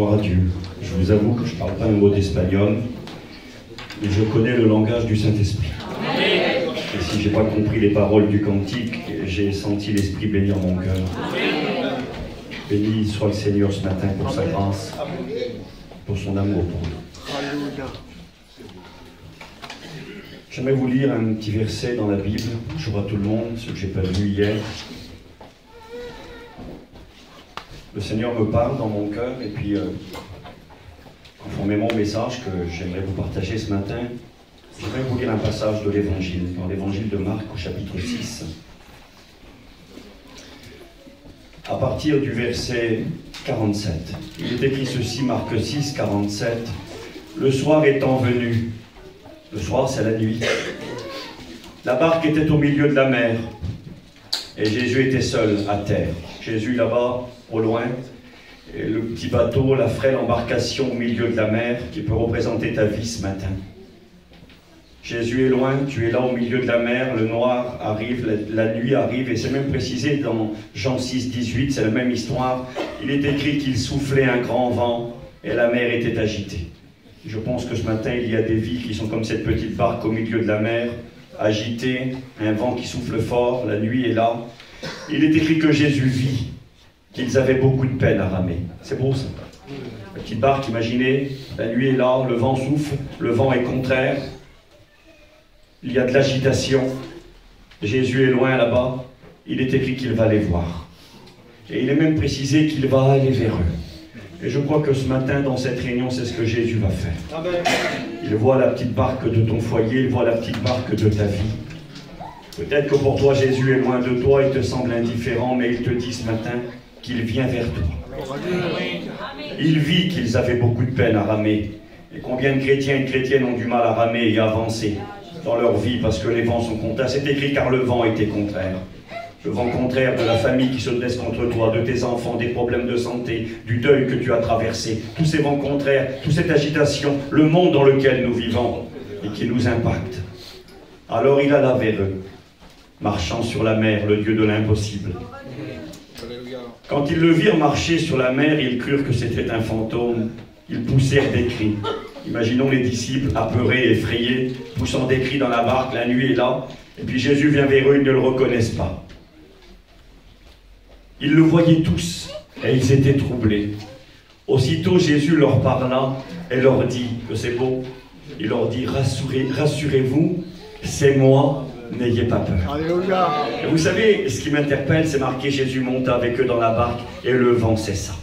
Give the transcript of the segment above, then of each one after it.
Gloire à Dieu. Je vous avoue que je ne parle pas un mot d'espagnol, mais je connais le langage du Saint-Esprit. Et si je n'ai pas compris les paroles du cantique, j'ai senti l'Esprit bénir mon cœur. Béni soit le Seigneur ce matin pour sa grâce, pour son amour pour nous. J'aimerais vous lire un petit verset dans la Bible. Je vois tout le monde, ce que je n'ai pas vu hier. Le Seigneur me parle dans mon cœur et puis, conformément au message que j'aimerais vous partager ce matin, j'aimerais vous lire un passage de l'Évangile, dans l'Évangile de Marc au chapitre 6. À partir du verset 47. Il est écrit ceci, Marc 6, 47. Le soir étant venu, le soir c'est la nuit, la barque était au milieu de la mer et Jésus était seul à terre. Jésus là-bas, au loin, et le petit bateau, la frêle embarcation au milieu de la mer qui peut représenter ta vie ce matin. Jésus est loin, tu es là au milieu de la mer, le noir arrive, la nuit arrive, et c'est même précisé dans Jean 6, 18, c'est la même histoire. Il est écrit qu'il soufflait un grand vent et la mer était agitée. Je pense que ce matin, il y a des vies qui sont comme cette petite barque au milieu de la mer, agitée, un vent qui souffle fort, la nuit est là. Il est écrit que Jésus vit qu'ils avaient beaucoup de peine à ramer. C'est beau ça. La petite barque, imaginez, la nuit est là, le vent souffle, le vent est contraire. Il y a de l'agitation. Jésus est loin là-bas. Il est écrit qu'il va les voir. Et il est même précisé qu'il va aller vers eux. Et je crois que ce matin, dans cette réunion, c'est ce que Jésus va faire. Amen. Il voit la petite barque de ton foyer, il voit la petite barque de ta vie. Peut-être que pour toi, Jésus est loin de toi, il te semble indifférent, mais il te dit ce matin qu'il vient vers toi. Il vit qu'ils avaient beaucoup de peine à ramer. Et combien de chrétiens et de chrétiennes ont du mal à ramer et à avancer dans leur vie parce que les vents sont contraires. C'est écrit car le vent était contraire. Le vent contraire de la famille qui se dresse contre toi, de tes enfants, des problèmes de santé, du deuil que tu as traversé. Tous ces vents contraires, toute cette agitation, le monde dans lequel nous vivons et qui nous impacte. Alors il alla vers eux, marchant sur la mer, le Dieu de l'impossible. Quand ils le virent marcher sur la mer, ils crurent que c'était un fantôme. Ils poussèrent des cris. Imaginons les disciples apeurés, effrayés, poussant des cris dans la barque, la nuit est là, et puis Jésus vient vers eux, ils ne le reconnaissent pas. Ils le voyaient tous, et ils étaient troublés. Aussitôt Jésus leur parla et leur dit, que c'est beau, il leur dit, rassurez-vous, c'est moi, n'ayez pas peur. Alléluia. Et vous savez, ce qui m'interpelle, c'est marqué, Jésus monta avec eux dans la barque, et le vent cessa.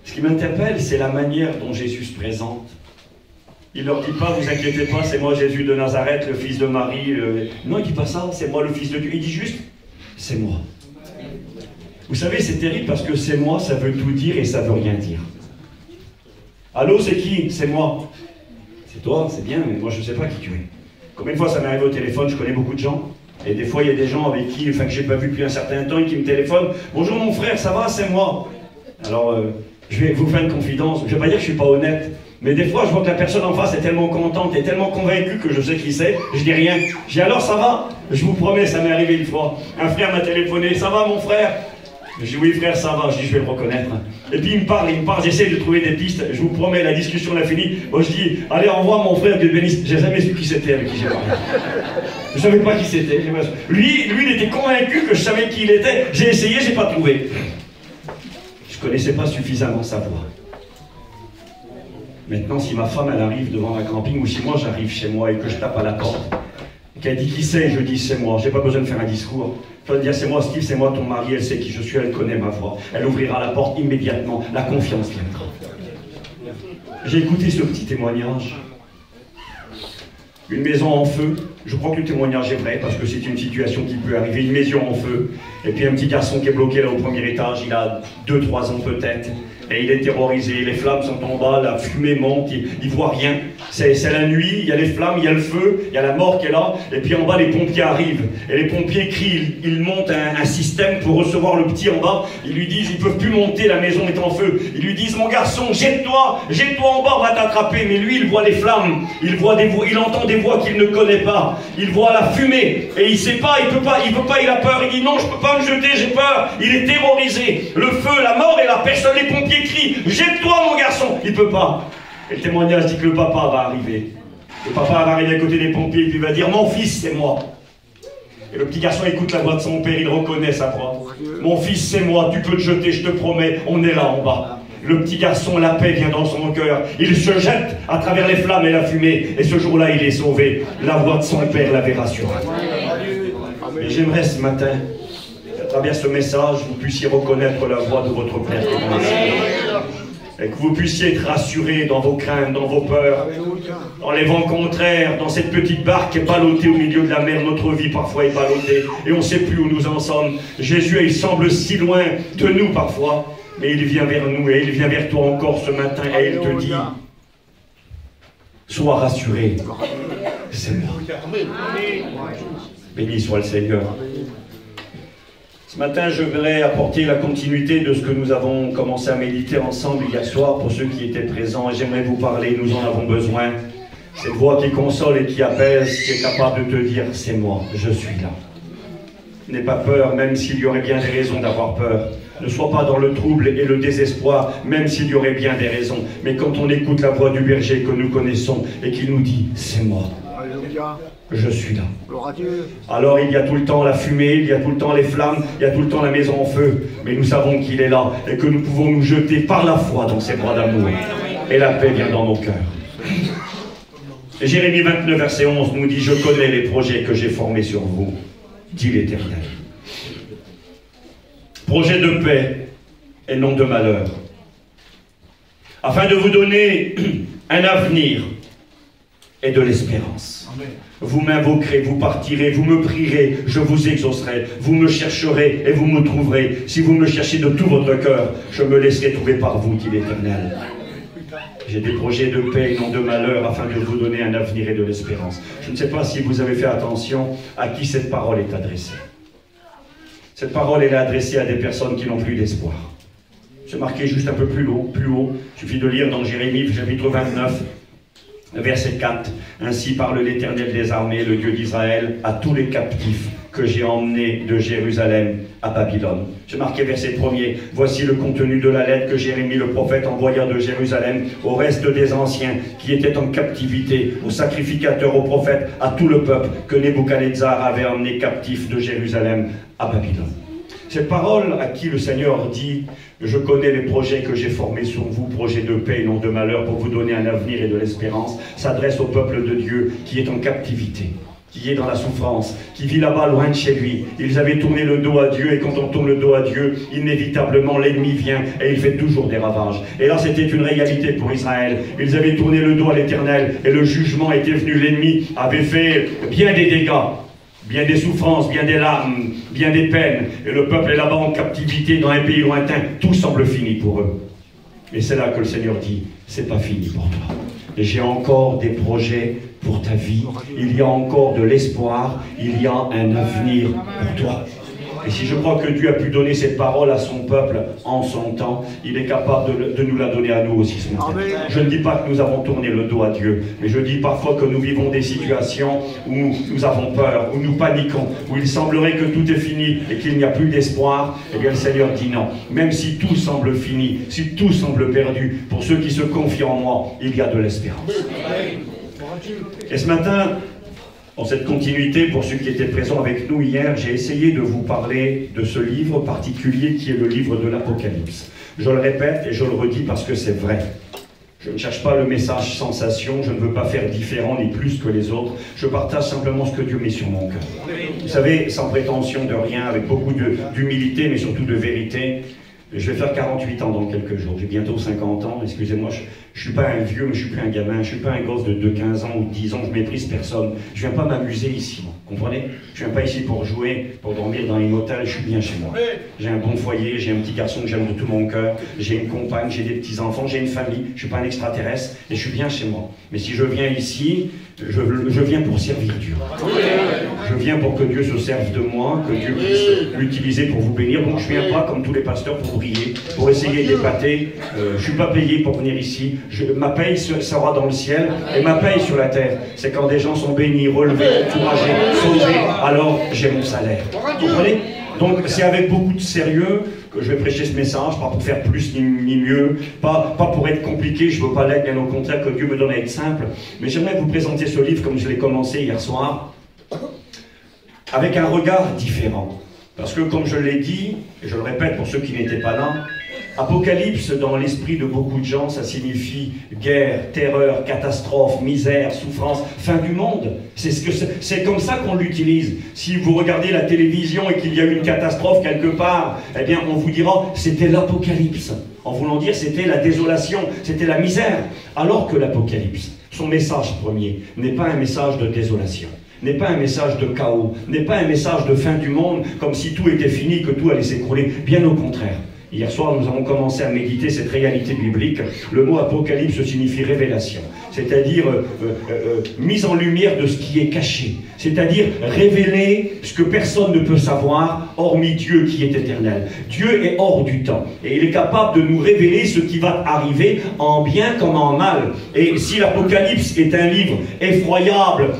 Ce qui m'interpelle, c'est la manière dont Jésus se présente. Il ne leur dit pas, vous inquiétez pas, c'est moi Jésus de Nazareth, le fils de Marie. Non, il ne dit pas ça, c'est moi le fils de Dieu. Il dit juste, c'est moi. Vous savez, c'est terrible parce que c'est moi, ça veut tout dire et ça veut rien dire. Allô, c'est qui? C'est moi. C'est toi, c'est bien, mais moi je ne sais pas qui tu es. Combien de fois ça m'est arrivé au téléphone, je connais beaucoup de gens. Et des fois, il y a des gens avec qui, que je n'ai pas vu depuis un certain temps et qui me téléphonent. Bonjour mon frère, ça va, c'est moi. Alors, je vais vous faire une confidence. Je ne vais pas dire que je ne suis pas honnête. Mais des fois, je vois que la personne en face est tellement contente et tellement convaincue que je sais qui c'est. Je dis rien. Je dis alors ça va? Je vous promets, ça m'est arrivé une fois. Un frère m'a téléphoné. Ça va mon frère? Je dis oui frère, ça va. Je dis je vais le reconnaître. Et puis il me parle. J'essaie de trouver des pistes. Je vous promets, la discussion l'a finie. Moi je dis allez au revoir mon frère, Dieu bénisse. J'ai jamais su qui c'était avec qui j'ai parlé. Je ne savais pas qui c'était. Lui, il était convaincu que je savais qui il était. J'ai essayé, j'ai pas trouvé. Je ne connaissais pas suffisamment sa voix. Maintenant, si ma femme, elle arrive devant un camping, ou si moi, j'arrive chez moi et que je tape à la porte, et qu'elle dit qui c'est, je dis c'est moi. Je n'ai pas besoin de faire un discours. Je dois dire c'est moi Steve, c'est moi ton mari, elle sait qui je suis, elle connaît ma voix. Elle ouvrira la porte immédiatement, la confiance viendra. J'ai écouté ce petit témoignage. Une maison en feu, je crois que le témoignage est vrai, parce que c'est une situation qui peut arriver, une maison en feu, et puis un petit garçon qui est bloqué là au premier étage, il a 2-3 ans peut-être, et il est terrorisé, les flammes sont en bas, la fumée monte, il ne voit rien, C'est la nuit, il y a les flammes, il y a le feu, il y a la mort qui est là, et puis en bas les pompiers arrivent, et les pompiers crient, ils montent un système pour recevoir le petit en bas, ils lui disent, ils ne peuvent plus monter, la maison est en feu, ils lui disent, mon garçon, jette-toi en bas, on va t'attraper, mais lui il voit les flammes, il entend des voix qu'il ne connaît pas, il voit la fumée, et il ne sait pas, il peut pas, il a peur, il dit, non, je ne peux pas me jeter, j'ai peur, il est terrorisé, le feu, la mort est là, personne, les pompiers crient, jette-toi mon garçon, il ne peut pas. Et le témoignage dit que le papa va arriver. Le papa va arriver à côté des pompiers et puis il va dire « Mon fils, c'est moi ». Et le petit garçon écoute la voix de son père, il reconnaît sa voix. « Mon fils, c'est moi, tu peux te jeter, je te promets, on est là en bas ». Le petit garçon, la paix vient dans son cœur. Il se jette à travers les flammes et la fumée. Et ce jour-là, il est sauvé. La voix de son père l'avait rassuré. Et j'aimerais ce matin, à travers ce message, vous puissiez reconnaître la voix de votre Père. Et que vous puissiez être rassurés dans vos craintes, dans vos peurs, dans les vents contraires, dans cette petite barque qui est ballottée au milieu de la mer. Notre vie parfois est ballottée et on ne sait plus où nous en sommes. Jésus, il semble si loin de nous parfois, mais il vient vers nous et il vient vers toi encore ce matin et il te dit, sois rassuré, c'est moi. Béni soit le Seigneur. Ce matin, je voudrais apporter la continuité de ce que nous avons commencé à méditer ensemble hier soir pour ceux qui étaient présents. Et j'aimerais vous parler, nous en avons besoin. Cette voix qui console et qui apaise, qui est capable de te dire, c'est moi, je suis là. N'aie pas peur, même s'il y aurait bien des raisons d'avoir peur. Ne sois pas dans le trouble et le désespoir, même s'il y aurait bien des raisons. Mais quand on écoute la voix du berger que nous connaissons et qu'il nous dit, c'est moi. Je suis là. Alors il y a tout le temps la fumée, il y a tout le temps les flammes, il y a tout le temps la maison en feu. Mais nous savons qu'il est là et que nous pouvons nous jeter par la foi dans ses bras d'amour. Et la paix vient dans nos cœurs. Et Jérémie 29, verset 11 nous dit, je connais les projets que j'ai formés sur vous, dit l'Éternel. Projet de paix et non de malheur. Afin de vous donner un avenir et de l'espérance. Vous m'invoquerez, vous partirez, vous me prierez, je vous exaucerai. Vous me chercherez et vous me trouverez. Si vous me cherchez de tout votre cœur, je me laisserai trouver par vous, dit l'Éternel. J'ai des projets de paix et non de malheur afin de vous donner un avenir et de l'espérance. Je ne sais pas si vous avez fait attention à qui cette parole est adressée. Cette parole elle est adressée à des personnes qui n'ont plus d'espoir. C'est marqué juste un peu plus haut. Il suffit de lire dans Jérémie, chapitre 29, verset 4. Ainsi parle l'Éternel des armées, le Dieu d'Israël, à tous les captifs que j'ai emmenés de Jérusalem à Babylone. J'ai marqué verset 1er. Voici le contenu de la lettre que Jérémie le prophète envoya de Jérusalem au reste des anciens qui étaient en captivité, aux sacrificateurs, aux prophètes, à tout le peuple que Nebuchadnezzar avait emmené captif de Jérusalem à Babylone. Cette parole à qui le Seigneur dit « Je connais les projets que j'ai formés sur vous, projets de paix et non de malheur, pour vous donner un avenir et de l'espérance », s'adresse au peuple de Dieu qui est en captivité, qui est dans la souffrance, qui vit là-bas loin de chez lui. Ils avaient tourné le dos à Dieu et quand on tourne le dos à Dieu, inévitablement l'ennemi vient et il fait toujours des ravages. Et là c'était une réalité pour Israël. Ils avaient tourné le dos à l'Éternel et le jugement était venu. L'ennemi avait fait bien des dégâts, bien des souffrances, bien des larmes, bien des peines. Et le peuple est là-bas en captivité dans un pays lointain. Tout semble fini pour eux. Et c'est là que le Seigneur dit, c'est pas fini pour toi. J'ai encore des projets pour ta vie. Il y a encore de l'espoir. Il y a un avenir pour toi. Et si je crois que Dieu a pu donner cette parole à son peuple en son temps, il est capable de nous la donner à nous aussi ce matin. Je ne dis pas que nous avons tourné le dos à Dieu, mais je dis parfois que nous vivons des situations où nous avons peur, où nous paniquons, où il semblerait que tout est fini et qu'il n'y a plus d'espoir. Eh bien le Seigneur dit non. Même si tout semble fini, si tout semble perdu, pour ceux qui se confient en moi, il y a de l'espérance. Et ce matin, dans cette continuité, pour ceux qui étaient présents avec nous hier, j'ai essayé de vous parler de ce livre particulier qui est le livre de l'Apocalypse. Je le répète et je le redis parce que c'est vrai. Je ne cherche pas le message sensation, je ne veux pas faire différent ni plus que les autres. Je partage simplement ce que Dieu met sur mon cœur. Vous savez, sans prétention de rien, avec beaucoup d'humilité, mais surtout de vérité, Je vais faire 48 ans dans quelques jours, j'ai bientôt 50 ans, excusez-moi, je ne suis pas un vieux, mais je ne suis plus un gamin, je ne suis pas un gosse de 15 ans ou de 10 ans, je méprise personne. Je ne viens pas m'amuser ici, comprenez? Je ne viens pas ici pour jouer, pour dormir dans les motels, je suis bien chez moi. J'ai un bon foyer, j'ai un petit garçon que j'aime de tout mon cœur, j'ai une compagne, j'ai des petits-enfants, j'ai une famille, je ne suis pas un extraterrestre, et je suis bien chez moi. Mais si je viens ici, je viens pour servir Dieu. Je viens pour que Dieu se serve de moi, que Dieu puisse l'utiliser pour vous bénir. Donc je ne viens pas comme tous les pasteurs pour briller, pour essayer d'épater. Je ne suis pas payé pour venir ici. Ma paye sera dans le ciel et ma paye sur la terre. C'est quand des gens sont bénis, relevés, encouragés, sauvés, alors j'ai mon salaire. Vous comprenez? Donc c'est avec beaucoup de sérieux que je vais prêcher ce message, pas pour faire plus ni mieux, pas pour être compliqué, je ne veux pas l'être, bien au contraire, que Dieu me donne à être simple. Mais j'aimerais vous présenter ce livre comme je l'ai commencé hier soir, avec un regard différent. Parce que comme je l'ai dit, et je le répète pour ceux qui n'étaient pas là, Apocalypse, dans l'esprit de beaucoup de gens, ça signifie guerre, terreur, catastrophe, misère, souffrance, fin du monde. C'est comme ça qu'on l'utilise. Si vous regardez la télévision et qu'il y a une catastrophe quelque part, eh bien on vous dira c'était l'Apocalypse. En voulant dire c'était la désolation, c'était la misère. Alors que l'Apocalypse, son message premier, n'est pas un message de désolation, n'est pas un message de chaos, n'est pas un message de fin du monde, comme si tout était fini, que tout allait s'écrouler. Bien au contraire. Hier soir, nous avons commencé à méditer cette réalité biblique. Le mot apocalypse signifie révélation, c'est-à-dire mise en lumière de ce qui est caché, c'est-à-dire révéler ce que personne ne peut savoir, hormis Dieu qui est éternel. Dieu est hors du temps, et il est capable de nous révéler ce qui va arriver en bien comme en mal. Et si l'Apocalypse est un livre effroyable,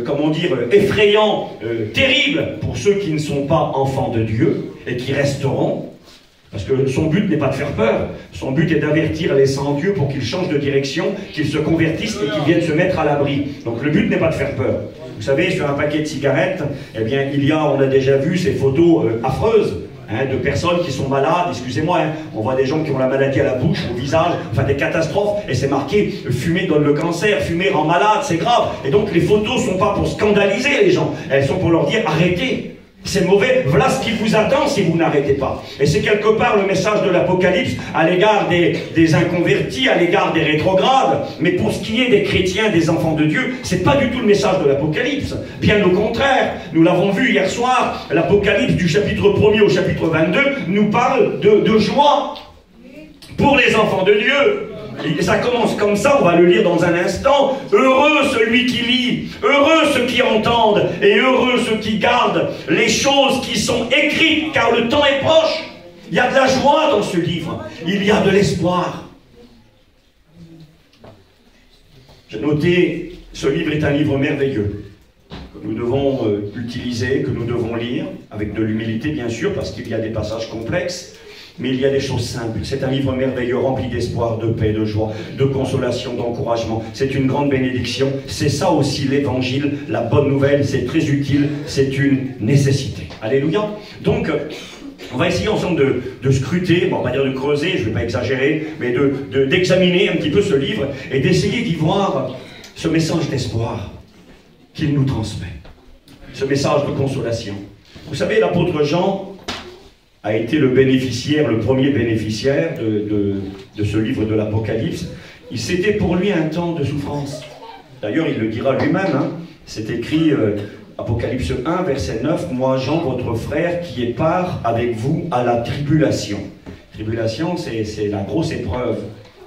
comment dire, effrayant, terrible pour ceux qui ne sont pas enfants de Dieu, et qui resteront, parce que son but n'est pas de faire peur, son but est d'avertir les sans-Dieu pour qu'ils changent de direction, qu'ils se convertissent et qu'ils viennent se mettre à l'abri. Donc le but n'est pas de faire peur. Vous savez, sur un paquet de cigarettes, eh bien, on a déjà vu ces photos affreuses, de personnes qui sont malades, excusez-moi, on voit des gens qui ont la maladie à la bouche, au visage, enfin des catastrophes, et c'est marqué « fumer donne le cancer, fumer rend malade, c'est grave ». Et donc les photos ne sont pas pour scandaliser les gens, elles sont pour leur dire « arrêtez ». C'est mauvais, voilà ce qui vous attend si vous n'arrêtez pas. Et c'est quelque part le message de l'Apocalypse à l'égard des inconvertis, à l'égard des rétrogrades. Mais pour ce qui est des chrétiens, des enfants de Dieu, c'est pas du tout le message de l'Apocalypse. Bien au contraire, nous l'avons vu hier soir, l'Apocalypse du chapitre 1er au chapitre 22 nous parle de joie pour les enfants de Dieu. Et ça commence comme ça, on va le lire dans un instant. Heureux celui qui lit, heureux ceux qui entendent, et heureux ceux qui gardent les choses qui sont écrites, car le temps est proche. Il y a de la joie dans ce livre, il y a de l'espoir. J'ai noté, ce livre est un livre merveilleux, que nous devons utiliser, que nous devons lire, avec de l'humilité bien sûr, parce qu'il y a des passages complexes. Mais il y a des choses simples. C'est un livre merveilleux, rempli d'espoir, de paix, de joie, de consolation, d'encouragement. C'est une grande bénédiction. C'est ça aussi l'évangile, la bonne nouvelle. C'est très utile. C'est une nécessité. Alléluia. Donc, on va essayer ensemble de scruter, bon, on va dire de creuser, je ne vais pas exagérer, mais d'examiner un petit peu ce livre et d'essayer d'y voir ce message d'espoir qu'il nous transmet. Ce message de consolation. Vous savez, l'apôtre Jean a été le bénéficiaire, le premier bénéficiaire de ce livre de l'Apocalypse. C'était pour lui un temps de souffrance. D'ailleurs, il le dira lui-même, c'est écrit Apocalypse 1, verset 9, « Moi, Jean, votre frère, qui est part avec vous à la tribulation. » Tribulation, c'est la grosse épreuve.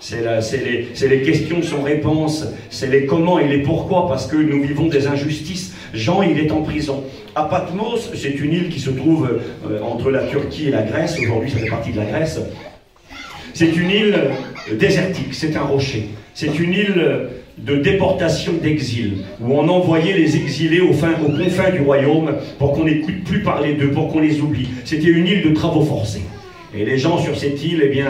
C'est les questions sans réponse, c'est les comment et les pourquoi, parce que nous vivons des injustices. Jean, il est en prison. À Patmos, c'est une île qui se trouve entre la Turquie et la Grèce. Aujourd'hui, ça fait partie de la Grèce. C'est une île désertique, c'est un rocher. C'est une île de déportation d'exil, où on envoyait les exilés aux confins du royaume pour qu'on n'écoute plus parler d'eux, pour qu'on les oublie. C'était une île de travaux forcés. Et les gens sur cette île, eh bien,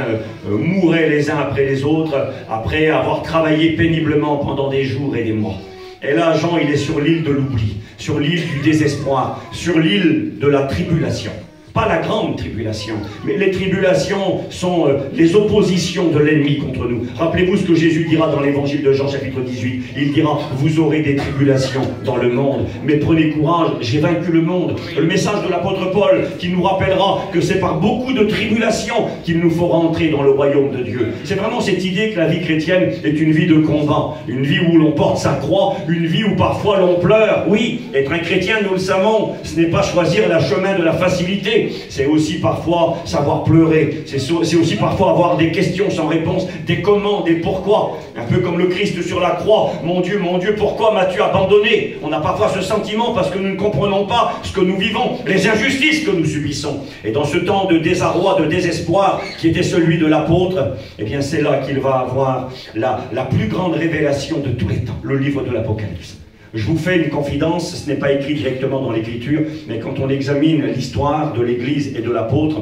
mouraient les uns après les autres, après avoir travaillé péniblement pendant des jours et des mois. Et là, Jean, il est sur l'île de l'oubli, sur l'île du désespoir, sur l'île de la tribulation. Pas la grande tribulation, mais les tribulations sont les oppositions de l'ennemi contre nous. Rappelez-vous ce que Jésus dira dans l'évangile de Jean chapitre 18. Il dira, vous aurez des tribulations dans le monde, mais prenez courage, j'ai vaincu le monde. Le message de l'apôtre Paul qui nous rappellera que c'est par beaucoup de tribulations qu'il nous faut rentrer dans le royaume de Dieu. C'est vraiment cette idée que la vie chrétienne est une vie de combat, une vie où l'on porte sa croix, une vie où parfois l'on pleure. Oui, être un chrétien, nous le savons, ce n'est pas choisir le chemin de la facilité. C'est aussi parfois savoir pleurer, c'est aussi parfois avoir des questions sans réponse, des comment, des pourquoi. Un peu comme le Christ sur la croix, mon Dieu, pourquoi m'as-tu abandonné? On a parfois ce sentiment parce que nous ne comprenons pas ce que nous vivons, les injustices que nous subissons. Et dans ce temps de désarroi, de désespoir qui était celui de l'apôtre, eh bien c'est là qu'il va avoir la plus grande révélation de tous les temps, le livre de l'Apocalypse. Je vous fais une confidence, ce n'est pas écrit directement dans l'Écriture, mais quand on examine l'histoire de l'Église et de l'apôtre,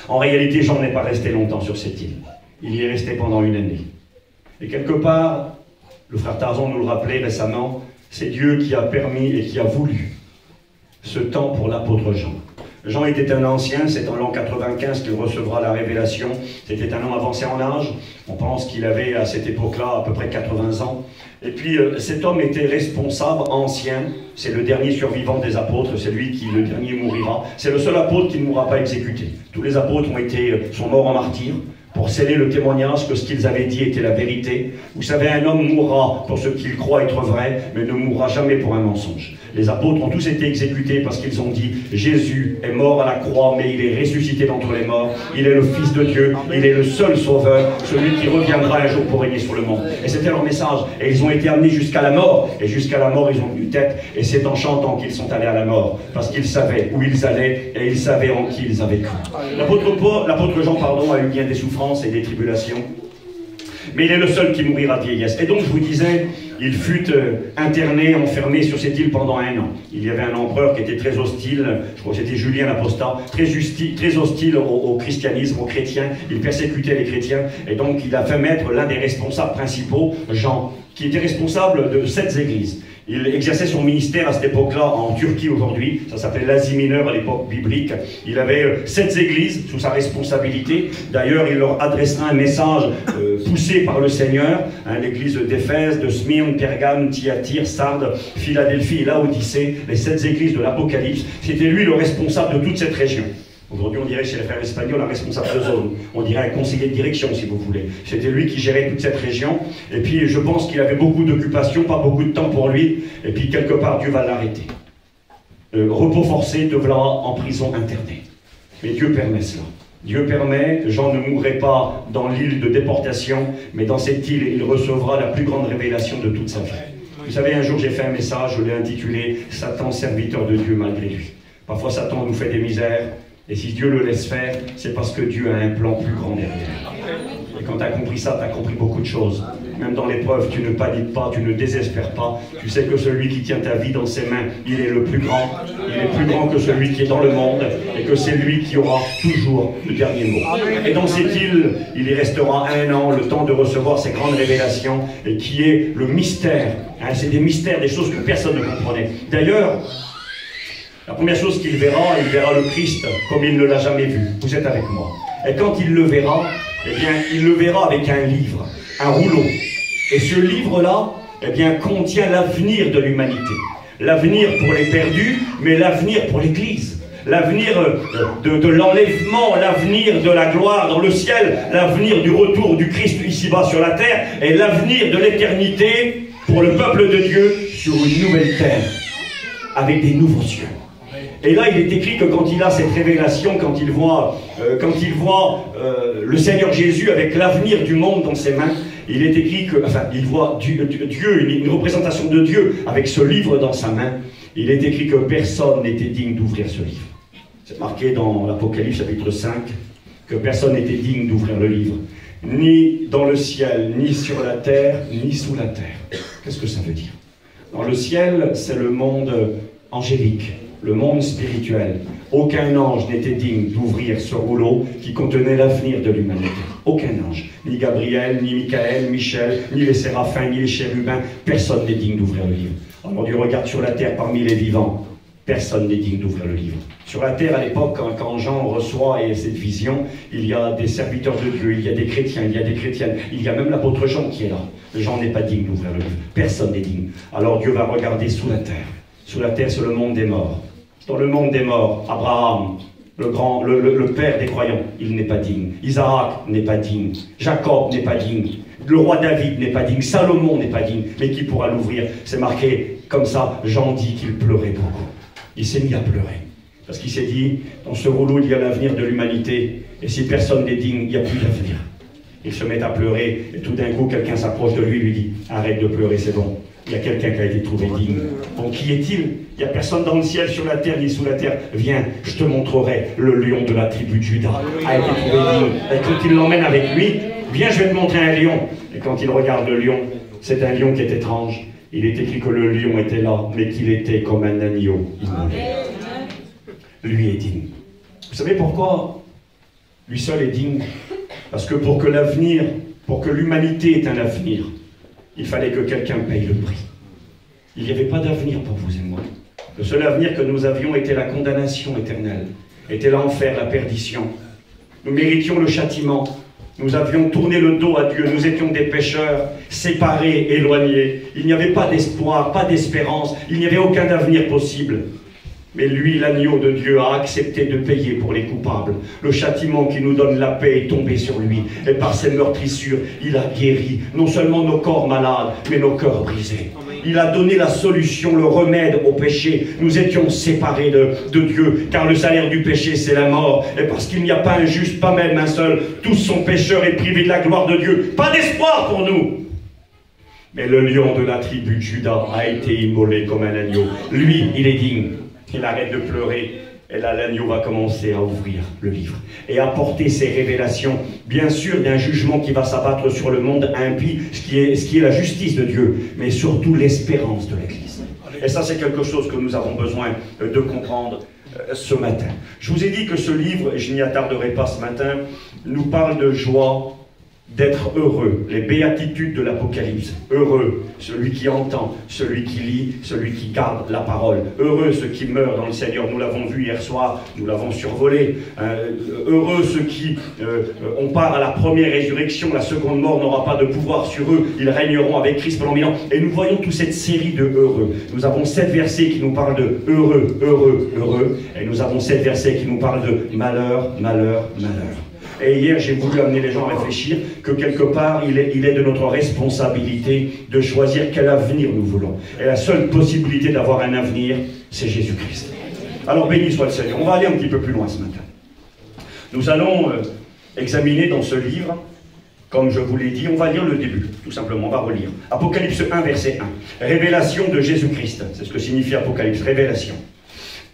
en réalité, Jean n'est pas resté longtemps sur cette île. Il y est resté pendant une année. Et quelque part, le frère Tarzan nous le rappelait récemment, c'est Dieu qui a permis et qui a voulu ce temps pour l'apôtre Jean. Jean était un ancien, c'est en l'an 95 qu'il recevra la révélation. C'était un homme avancé en âge. On pense qu'il avait à cette époque-là à peu près 80 ans. Et puis cet homme était responsable, ancien. C'est le dernier survivant des apôtres, c'est lui qui le dernier mourira. C'est le seul apôtre qui ne mourra pas exécuté. Tous les apôtres sont morts en martyr pour sceller le témoignage que ce qu'ils avaient dit était la vérité. Vous savez, un homme mourra pour ce qu'il croit être vrai, mais ne mourra jamais pour un mensonge. Les apôtres ont tous été exécutés parce qu'ils ont dit « Jésus est mort à la croix, mais il est ressuscité d'entre les morts. Il est le Fils de Dieu, il est le seul sauveur, celui qui reviendra un jour pour régner sur le monde. » Et c'était leur message. Et ils ont été amenés jusqu'à la mort. Et jusqu'à la mort, ils ont tenu tête. Et c'est en chantant qu'ils sont allés à la mort. Parce qu'ils savaient où ils allaient et ils savaient en qui ils avaient cru. L'apôtre Jean, a eu bien des souffrances et des tribulations. Mais il est le seul qui mourira de vieillesse. Et donc, je vous disais, il fut interné, enfermé sur cette île pendant 1 an. Il y avait un empereur qui était très hostile, je crois que c'était Julien l'Apostat, très hostile au christianisme, aux chrétiens. Il persécutait les chrétiens. Et donc, il a fait mettre l'un des responsables principaux, Jean, qui était responsable de 7 églises. Il exerçait son ministère à cette époque-là en Turquie aujourd'hui, ça s'appelait l'Asie mineure à l'époque biblique. Il avait 7 églises sous sa responsabilité. D'ailleurs, il leur adressera un message poussé par le Seigneur, l'église d'Éphèse, de Smyrne, Pergame, Thyatire, Sardes, Philadelphie et Laodicée, les 7 églises de l'Apocalypse. C'était lui le responsable de toute cette région. Aujourd'hui, on dirait chez les frères espagnols un responsable de zone. On dirait un conseiller de direction, si vous voulez. C'était lui qui gérait toute cette région. Et puis, je pense qu'il avait beaucoup d'occupations, pas beaucoup de temps pour lui. Et puis, quelque part, Dieu va l'arrêter. Repos forcé, devra en prison interné. Mais Dieu permet cela. Dieu permet, Jean ne mourrait pas dans l'île de déportation, mais dans cette île, il recevra la plus grande révélation de toute sa vie. Vous savez, un jour, j'ai fait un message, je l'ai intitulé « Satan, serviteur de Dieu malgré lui ». Parfois, Satan nous fait des misères. Et si Dieu le laisse faire, c'est parce que Dieu a un plan plus grand derrière. Et quand tu as compris ça, tu as compris beaucoup de choses. Même dans l'épreuve, tu ne paniques pas, tu ne désespères pas. Tu sais que celui qui tient ta vie dans ses mains, il est le plus grand. Il est plus grand que celui qui est dans le monde. Et que c'est lui qui aura toujours le dernier mot. Et dans cette île, il y restera 1 an, le temps de recevoir ces grandes révélations, et qui est le mystère. C'est des mystères, des choses que personne ne comprenait. D'ailleurs, la première chose qu'il verra, il verra le Christ comme il ne l'a jamais vu. Vous êtes avec moi. Et quand il le verra, eh bien, il le verra avec un livre, un rouleau. Et ce livre-là, eh bien, contient l'avenir de l'humanité. L'avenir pour les perdus, mais l'avenir pour l'Église. L'avenir de l'enlèvement, l'avenir de la gloire dans le ciel, l'avenir du retour du Christ ici-bas sur la terre, et l'avenir de l'éternité pour le peuple de Dieu sur une nouvelle terre, avec des nouveaux cieux. Et là, il est écrit que quand il a cette révélation, quand il voit le Seigneur Jésus avec l'avenir du monde dans ses mains, il est écrit que, enfin, il voit Dieu, une représentation de Dieu avec ce livre dans sa main. Il est écrit que personne n'était digne d'ouvrir ce livre. C'est marqué dans l'Apocalypse chapitre 5 que personne n'était digne d'ouvrir le livre, ni dans le ciel, ni sur la terre, ni sous la terre. Qu'est-ce que ça veut dire? Dans le ciel, c'est le monde angélique, le monde spirituel. Aucun ange n'était digne d'ouvrir ce rouleau qui contenait l'avenir de l'humanité. Aucun ange. Ni Gabriel, ni Michael, Michel, ni les séraphins, ni les chérubins. Personne n'est digne d'ouvrir le livre. Alors Dieu regarde sur la terre parmi les vivants. Personne n'est digne d'ouvrir le livre. Sur la terre, à l'époque, quand Jean reçoit cette vision, il y a des serviteurs de Dieu, il y a des chrétiens, il y a des chrétiennes, il y a même l'apôtre Jean qui est là. Jean n'est pas digne d'ouvrir le livre. Personne n'est digne. Alors Dieu va regarder sous la terre. Sous la terre, c'est le monde des morts. Dans le monde des morts, Abraham, le père des croyants, il n'est pas digne. Isaac n'est pas digne. Jacob n'est pas digne. Le roi David n'est pas digne. Salomon n'est pas digne. Mais qui pourra l'ouvrir? C'est marqué comme ça. Jean dit qu'il pleurait beaucoup. Il s'est mis à pleurer. Parce qu'il s'est dit, dans ce rouleau, il y a l'avenir de l'humanité. Et si personne n'est digne, il n'y a plus d'avenir. Il se met à pleurer. Et tout d'un coup, quelqu'un s'approche de lui et lui dit, arrête de pleurer, c'est bon. Il y a quelqu'un qui a été trouvé digne. Bon, qui est-il? Il n'y a personne dans le ciel, sur la terre, ni sous la terre. Viens, je te montrerai. Le lion de la tribu de Juda a été trouvé digne. Et quand il l'emmène avec lui, viens, je vais te montrer un lion. Et quand il regarde le lion, c'est un lion qui est étrange. Il est écrit que le lion était là, mais qu'il était comme un agneau immolé. Lui est digne. Vous savez pourquoi lui seul est digne? Parce que pour que l'avenir, pour que l'humanité ait un avenir, il fallait que quelqu'un paye le prix. Il n'y avait pas d'avenir pour vous et moi. Le seul avenir que nous avions était la condamnation éternelle, était l'enfer, la perdition. Nous méritions le châtiment. Nous avions tourné le dos à Dieu, nous étions des pécheurs, séparés, éloignés. Il n'y avait pas d'espoir, pas d'espérance, il n'y avait aucun avenir possible. Mais lui, l'agneau de Dieu, a accepté de payer pour les coupables. Le châtiment qui nous donne la paix est tombé sur lui. Et par ses meurtrissures, il a guéri non seulement nos corps malades, mais nos cœurs brisés. Il a donné la solution, le remède au péché. Nous étions séparés de Dieu, car le salaire du péché, c'est la mort. Et parce qu'il n'y a pas un juste, pas même un seul, tous sont pécheurs et privés de la gloire de Dieu. Pas d'espoir pour nous. Mais le lion de la tribu de Juda a été immolé comme un agneau. Lui, il est digne. Il arrête de pleurer. Et là, l'agneau va commencer à ouvrir le livre et à apporter ses révélations, bien sûr, d'un jugement qui va s'abattre sur le monde impie, ce qui est la justice de Dieu, mais surtout l'espérance de l'Église. Et ça, c'est quelque chose que nous avons besoin de comprendre ce matin. Je vous ai dit que ce livre, et je n'y attarderai pas ce matin, nous parle de joie, d'être heureux, les béatitudes de l'Apocalypse. Heureux, celui qui entend, celui qui lit, celui qui garde la parole. Heureux ceux qui meurent dans le Seigneur, nous l'avons vu hier soir, nous l'avons survolé. Heureux ceux qui, on part à la première résurrection, la seconde mort n'aura pas de pouvoir sur eux, ils régneront avec Christ pendant 1000 ans. Et nous voyons toute cette série de heureux. Nous avons 7 versets qui nous parlent de heureux, heureux, heureux. Et nous avons 7 versets qui nous parlent de malheur, malheur, malheur. Et hier, j'ai voulu amener les gens à réfléchir que quelque part, il est de notre responsabilité de choisir quel avenir nous voulons. Et la seule possibilité d'avoir un avenir, c'est Jésus-Christ. Alors, béni soit le Seigneur. On va aller un petit peu plus loin ce matin. Nous allons examiner dans ce livre, comme je vous l'ai dit, on va lire le début, tout simplement, on va relire. Apocalypse 1, verset 1. Révélation de Jésus-Christ. C'est ce que signifie Apocalypse, révélation.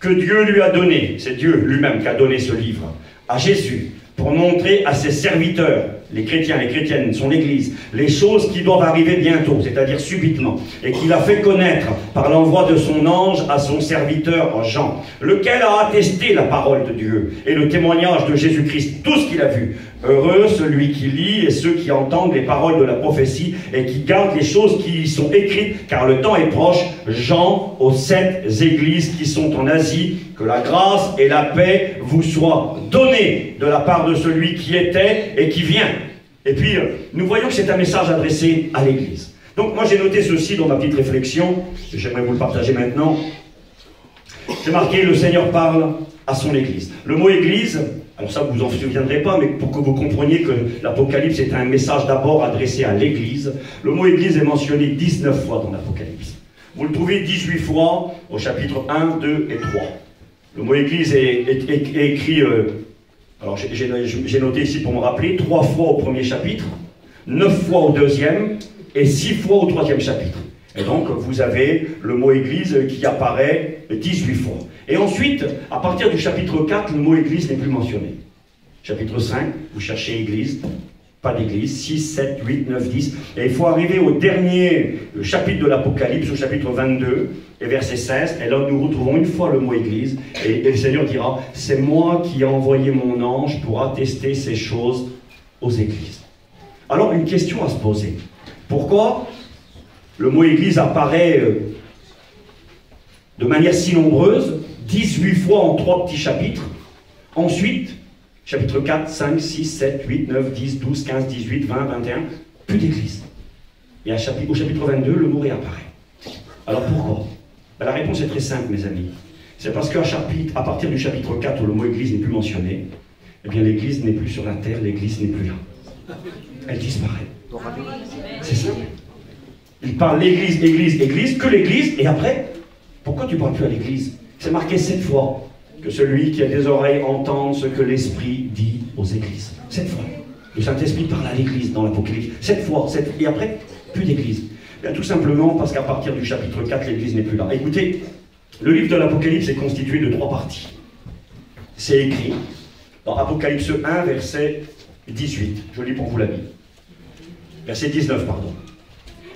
Que Dieu lui a donné, c'est Dieu lui-même qui a donné ce livre, à Jésus, pour montrer à ses serviteurs, les chrétiens, les chrétiennes, son Église, les choses qui doivent arriver bientôt, c'est-à-dire subitement, et qu'il a fait connaître par l'envoi de son ange à son serviteur Jean, lequel a attesté la parole de Dieu et le témoignage de Jésus-Christ, tout ce qu'il a vu. Heureux celui qui lit et ceux qui entendent les paroles de la prophétie et qui gardent les choses qui y sont écrites, car le temps est proche. Jean aux 7 églises qui sont en Asie, que la grâce et la paix vous soient données de la part de celui qui était et qui vient. Et puis, nous voyons que c'est un message adressé à l'Église. Donc moi j'ai noté ceci dans ma petite réflexion, j'aimerais vous le partager maintenant. C'est marqué, le Seigneur parle à son Église. Le mot Église, alors ça vous en souviendrez pas, mais pour que vous compreniez que l'Apocalypse est un message d'abord adressé à l'Église, le mot Église est mentionné 19 fois dans l'Apocalypse. Vous le trouvez 18 fois au chapitre 1, 2 et 3. Le mot Église est écrit, alors j'ai noté ici pour me rappeler, 3 fois au premier chapitre, 9 fois au deuxième et 6 fois au troisième chapitre. Et donc vous avez le mot Église qui apparaît 18 fois. Et ensuite, à partir du chapitre 4, le mot Église n'est plus mentionné. Chapitre 5, vous cherchez Église, pas d'église, 6, 7, 8, 9, 10. Et il faut arriver au dernier chapitre de l'Apocalypse, au chapitre 22, et verset 16. Et là, nous retrouvons une fois le mot Église. Et le Seigneur dira, c'est moi qui ai envoyé mon ange pour attester ces choses aux églises. Alors, une question à se poser. Pourquoi le mot Église apparaît de manière si nombreuse, 18 fois en 3 petits chapitres. Ensuite, chapitre 4, 5, 6, 7, 8, 9, 10, 12, 15, 18, 20, 21, plus d'église. Et au chapitre 22, le mot réapparaît. Alors pourquoi? Ben, la réponse est très simple, mes amis. C'est parce qu'à partir du chapitre 4, où le mot église n'est plus mentionné, eh bien l'église n'est plus sur la terre, l'église n'est plus là. Elle disparaît. C'est ça. Il parle l'église, église, église, que l'église, et après, pourquoi tu ne parles plus à l'église? C'est marqué 7 fois que celui qui a des oreilles entende ce que l'Esprit dit aux églises. 7 fois. Le Saint-Esprit parle à l'église dans l'Apocalypse. 7 fois, et après, plus d'église. Bien, tout simplement parce qu'à partir du chapitre 4, l'église n'est plus là. Écoutez, le livre de l'Apocalypse est constitué de 3 parties. C'est écrit dans Apocalypse 1, verset 18. Je lis pour vous la Bible. Verset 19, pardon.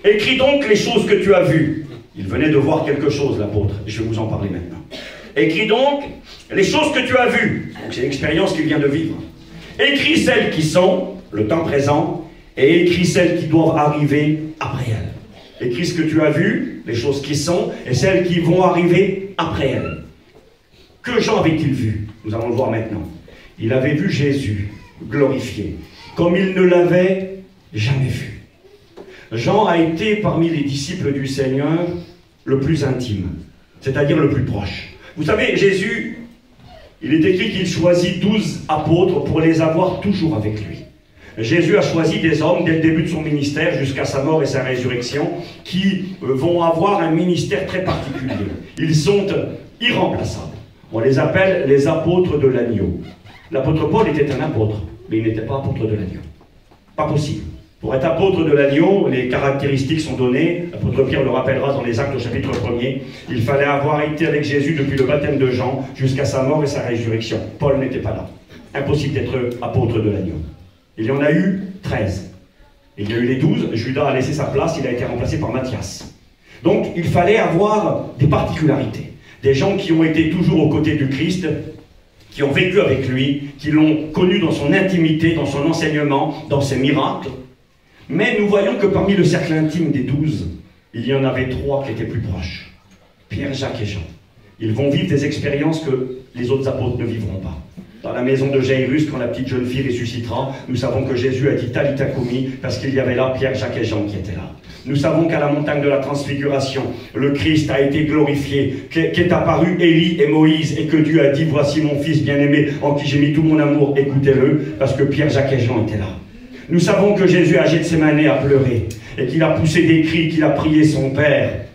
Écris donc les choses que tu as vues. Il venait de voir quelque chose, l'apôtre, et je vais vous en parler maintenant. Écris donc les choses que tu as vues. Donc c'est l'expérience qu'il vient de vivre. Écris celles qui sont, le temps présent, et écris celles qui doivent arriver après elles. Écris ce que tu as vu, les choses qui sont, et celles qui vont arriver après elles. Que Jean avait-il vu? Nous allons le voir maintenant. Il avait vu Jésus glorifié, comme il ne l'avait jamais vu. Jean a été parmi les disciples du Seigneur le plus intime, c'est-à-dire le plus proche. Vous savez, Jésus, il est écrit qu'il choisit 12 apôtres pour les avoir toujours avec lui. Jésus a choisi des hommes dès le début de son ministère jusqu'à sa mort et sa résurrection qui vont avoir un ministère très particulier. Ils sont irremplaçables. On les appelle les apôtres de l'agneau. L'apôtre Paul était un apôtre, mais il n'était pas apôtre de l'agneau. Pas possible. Pour être apôtre de l'agneau, les caractéristiques sont données. L'apôtre Pierre le rappellera dans les Actes au chapitre 1er. Il fallait avoir été avec Jésus depuis le baptême de Jean jusqu'à sa mort et sa résurrection. Paul n'était pas là. Impossible d'être apôtre de l'agneau. Il y en a eu 13. Il y a eu les 12. Judas a laissé sa place. Il a été remplacé par Matthias. Donc, il fallait avoir des particularités. Des gens qui ont été toujours aux côtés du Christ, qui ont vécu avec lui, qui l'ont connu dans son intimité, dans son enseignement, dans ses miracles. Mais nous voyons que parmi le cercle intime des 12, il y en avait 3 qui étaient plus proches. Pierre, Jacques et Jean. Ils vont vivre des expériences que les autres apôtres ne vivront pas. Dans la maison de Jairus, quand la petite jeune fille ressuscitera, nous savons que Jésus a dit « Talita Koumi » parce qu'il y avait là Pierre, Jacques et Jean qui étaient là. Nous savons qu'à la montagne de la transfiguration, le Christ a été glorifié, qu'est apparu Élie et Moïse, et que Dieu a dit « Voici mon fils bien-aimé, en qui j'ai mis tout mon amour, écoutez-le », parce que Pierre, Jacques et Jean étaient là. Nous savons que Jésus à Gethsémane a pleuré, et qu'il a poussé des cris, qu'il a prié son Père,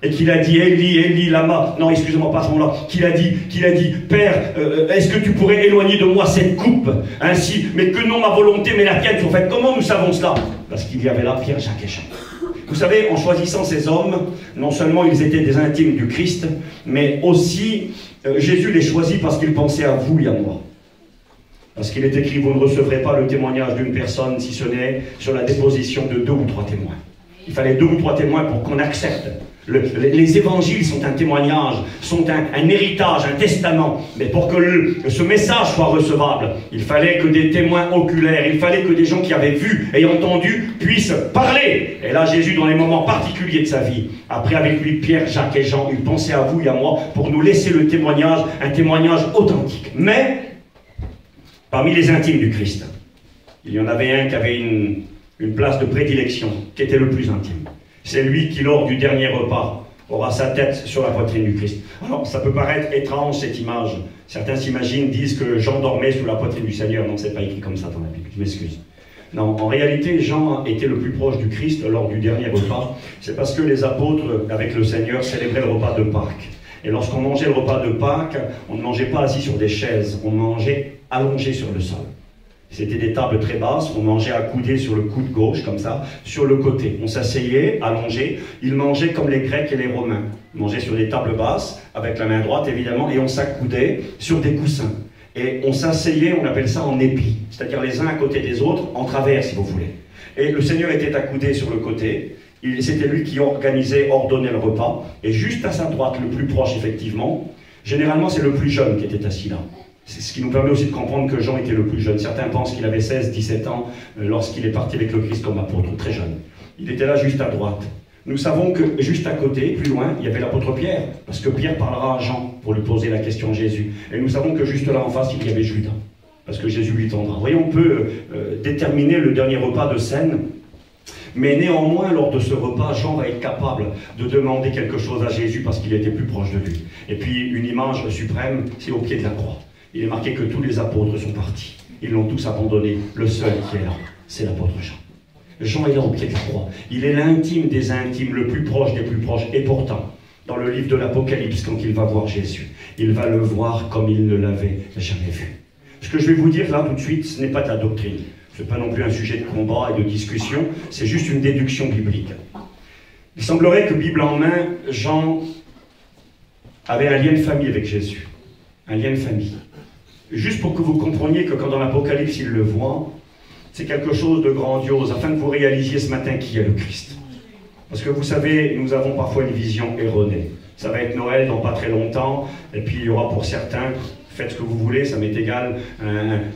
et qu'il a dit « Élie, Élie, lama » non, excusez-moi, pas à ce moment-là, qu'il a dit « Père, est-ce que tu pourrais éloigner de moi cette coupe, ainsi, mais que non ma volonté, mais la tienne soit faite » Comment nous savons cela? Parce qu'il y avait là Pierre, Jacques et Jean. Vous savez, en choisissant ces hommes, non seulement ils étaient des intimes du Christ, mais aussi Jésus les choisit parce qu'il pensait à vous et à moi. Parce qu'il est écrit, vous ne recevrez pas le témoignage d'une personne si ce n'est sur la déposition de 2 ou 3 témoins. Il fallait 2 ou 3 témoins pour qu'on accepte. Les évangiles sont un témoignage, sont un héritage, un testament. Mais pour que ce message soit recevable, il fallait que des témoins oculaires, il fallait que des gens qui avaient vu et entendu puissent parler. Et là, Jésus, dans les moments particuliers de sa vie, après avec lui Pierre, Jacques et Jean, il pensait à vous et à moi pour nous laisser le témoignage, un témoignage authentique. Mais, parmi les intimes du Christ, il y en avait un qui avait une place de prédilection, qui était le plus intime. C'est lui qui, lors du dernier repas, aura sa tête sur la poitrine du Christ. Alors, ça peut paraître étrange, cette image. Certains s'imaginent, disent que Jean dormait sous la poitrine du Seigneur. Non, c'est pas écrit comme ça dans la Bible, je m'excuse. Non, en réalité, Jean était le plus proche du Christ lors du dernier repas. C'est parce que les apôtres, avec le Seigneur, célébraient le repas de Pâques. Et lorsqu'on mangeait le repas de Pâques, on ne mangeait pas assis sur des chaises, on mangeait allongé sur le sol. C'était des tables très basses, on mangeait accoudé sur le coude gauche, comme ça, sur le côté. On s'asseyait, allongé, ils mangeaient comme les Grecs et les Romains. Ils mangeaient sur des tables basses, avec la main droite évidemment, et on s'accoudait sur des coussins. Et on s'asseyait, on appelle ça en épi, c'est-à-dire les uns à côté des autres, en travers si vous voulez. Et le Seigneur était accoudé sur le côté, c'était lui qui organisait, ordonnait le repas, et juste à sa droite, le plus proche effectivement, généralement c'est le plus jeune qui était assis là. C'est ce qui nous permet aussi de comprendre que Jean était le plus jeune. Certains pensent qu'il avait 16, 17 ans lorsqu'il est parti avec le Christ comme apôtre, très jeune. Il était là juste à droite. Nous savons que juste à côté, plus loin, il y avait l'apôtre Pierre, parce que Pierre parlera à Jean pour lui poser la question à Jésus. Et nous savons que juste là en face, il y avait Judas, parce que Jésus lui tendra. Vous voyez, on peut déterminer le dernier repas de scène, mais néanmoins, lors de ce repas, Jean va être capable de demander quelque chose à Jésus parce qu'il était plus proche de lui. Et puis, une image suprême, c'est au pied de la croix. Il est marqué que tous les apôtres sont partis. Ils l'ont tous abandonné. Le seul qui est là, c'est l'apôtre Jean. Jean est là au pied de la croix. Il est l'intime des intimes, le plus proche des plus proches. Et pourtant, dans le livre de l'Apocalypse, quand il va voir Jésus, il va le voir comme il ne l'avait jamais vu. Ce que je vais vous dire là tout de suite, ce n'est pas de la doctrine. Ce n'est pas non plus un sujet de combat et de discussion, c'est juste une déduction biblique. Il semblerait que, Bible en main, Jean avait un lien de famille avec Jésus. Un lien de famille. Juste pour que vous compreniez que quand dans l'Apocalypse il le voit, c'est quelque chose de grandiose, afin que vous réalisiez ce matin qui est le Christ. Parce que vous savez, nous avons parfois une vision erronée. Ça va être Noël dans pas très longtemps, et puis il y aura pour certains... Faites ce que vous voulez, ça m'est égal,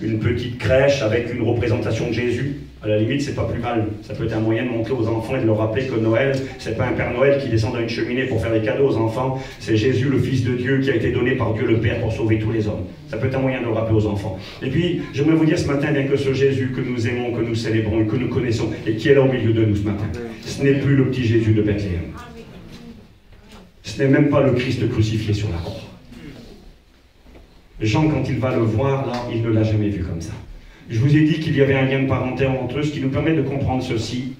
une petite crèche avec une représentation de Jésus. À la limite, c'est pas plus mal. Ça peut être un moyen de montrer aux enfants et de leur rappeler que Noël, c'est pas un Père Noël qui descend dans une cheminée pour faire des cadeaux aux enfants. C'est Jésus, le Fils de Dieu, qui a été donné par Dieu le Père pour sauver tous les hommes. Ça peut être un moyen de le rappeler aux enfants. Et puis, j'aimerais vous dire ce matin, bien que ce Jésus que nous aimons, que nous célébrons et que nous connaissons, et qui est là au milieu de nous ce matin, ce n'est plus le petit Jésus de Bethléem. Ce n'est même pas le Christ crucifié sur la croix. Jean, quand il va le voir, là, il ne l'a jamais vu comme ça. Je vous ai dit qu'il y avait un lien de parenté entre eux, ce qui nous permet de comprendre ceci.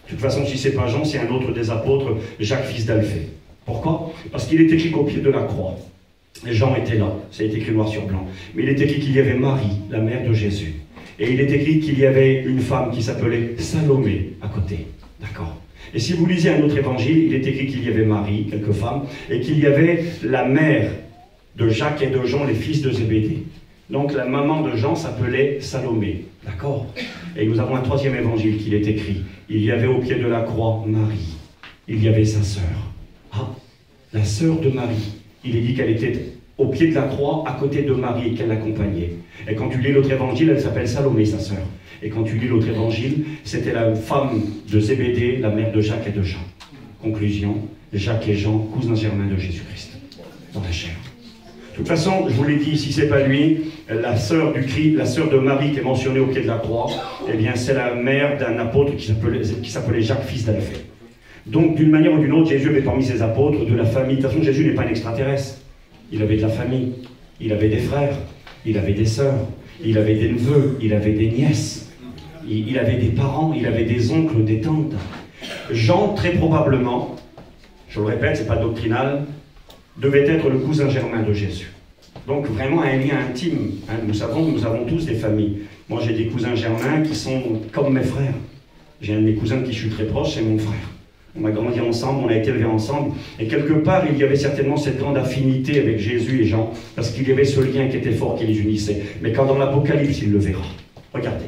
De toute façon, si ce n'est pas Jean, c'est un autre des apôtres, Jacques, fils d'Alphée. Pourquoi? Parce qu'il est écrit qu'au pied de la croix, et Jean était là, ça a été écrit noir sur blanc, mais il est écrit qu'il y avait Marie, la mère de Jésus. Et il est écrit qu'il y avait une femme qui s'appelait Salomé à côté. D'accord? Et si vous lisez un autre évangile, il est écrit qu'il y avait Marie, quelques femmes, et qu'il y avait la mère de Jacques et de Jean, les fils de Zébédée. Donc la maman de Jean s'appelait Salomé. D'accord? Et nous avons un troisième évangile qui est écrit. Il y avait au pied de la croix Marie. Il y avait sa sœur. Ah, la sœur de Marie. Il est dit qu'elle était au pied de la croix, à côté de Marie, et qu'elle l'accompagnait. Et quand tu lis l'autre évangile, elle s'appelle Salomé, sa sœur. Et quand tu lis l'autre évangile, c'était la femme de Zébédée, la mère de Jacques et de Jean. Conclusion, Jacques et Jean, cousins germains de Jésus-Christ, dans la chair. De toute façon, je vous l'ai dit, si ce n'est pas lui, la sœur du Christ, la sœur de Marie qui est mentionnée au pied de la croix, eh bien c'est la mère d'un apôtre qui s'appelait Jacques, fils d'Alphée. Donc d'une manière ou d'une autre, Jésus avait parmi ses apôtres de la famille. De toute façon, Jésus n'est pas un extraterrestre. Il avait de la famille, il avait des frères, il avait des sœurs, il avait des neveux, il avait des nièces, il avait des parents, il avait des oncles, des tantes. Jean, très probablement, je le répète, c'est pas doctrinal, devait être le cousin germain de Jésus. Donc vraiment un lien intime. Hein. Nous avons tous des familles. Moi j'ai des cousins germains qui sont comme mes frères. J'ai un de mes cousins qui je suis très proche, c'est mon frère. On a grandi ensemble, on a été élevés ensemble. Et quelque part, il y avait certainement cette grande affinité avec Jésus et Jean, parce qu'il y avait ce lien qui était fort, qui les unissait. Mais quand dans l'Apocalypse, il le verra. Regardez.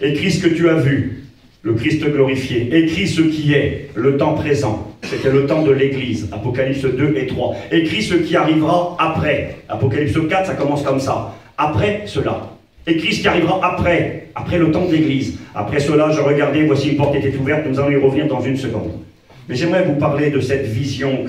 Écris ce que tu as vu, le Christ glorifié. Écris ce qui est, le temps présent. C'était le temps de l'Église, Apocalypse 2 et 3. Écris ce qui arrivera après. Apocalypse 4, ça commence comme ça. Après cela. Écris ce qui arrivera après le temps de l'Église. Après cela, je regardais, voici une porte était ouverte, nous allons y revenir dans une seconde. Mais j'aimerais vous parler de cette vision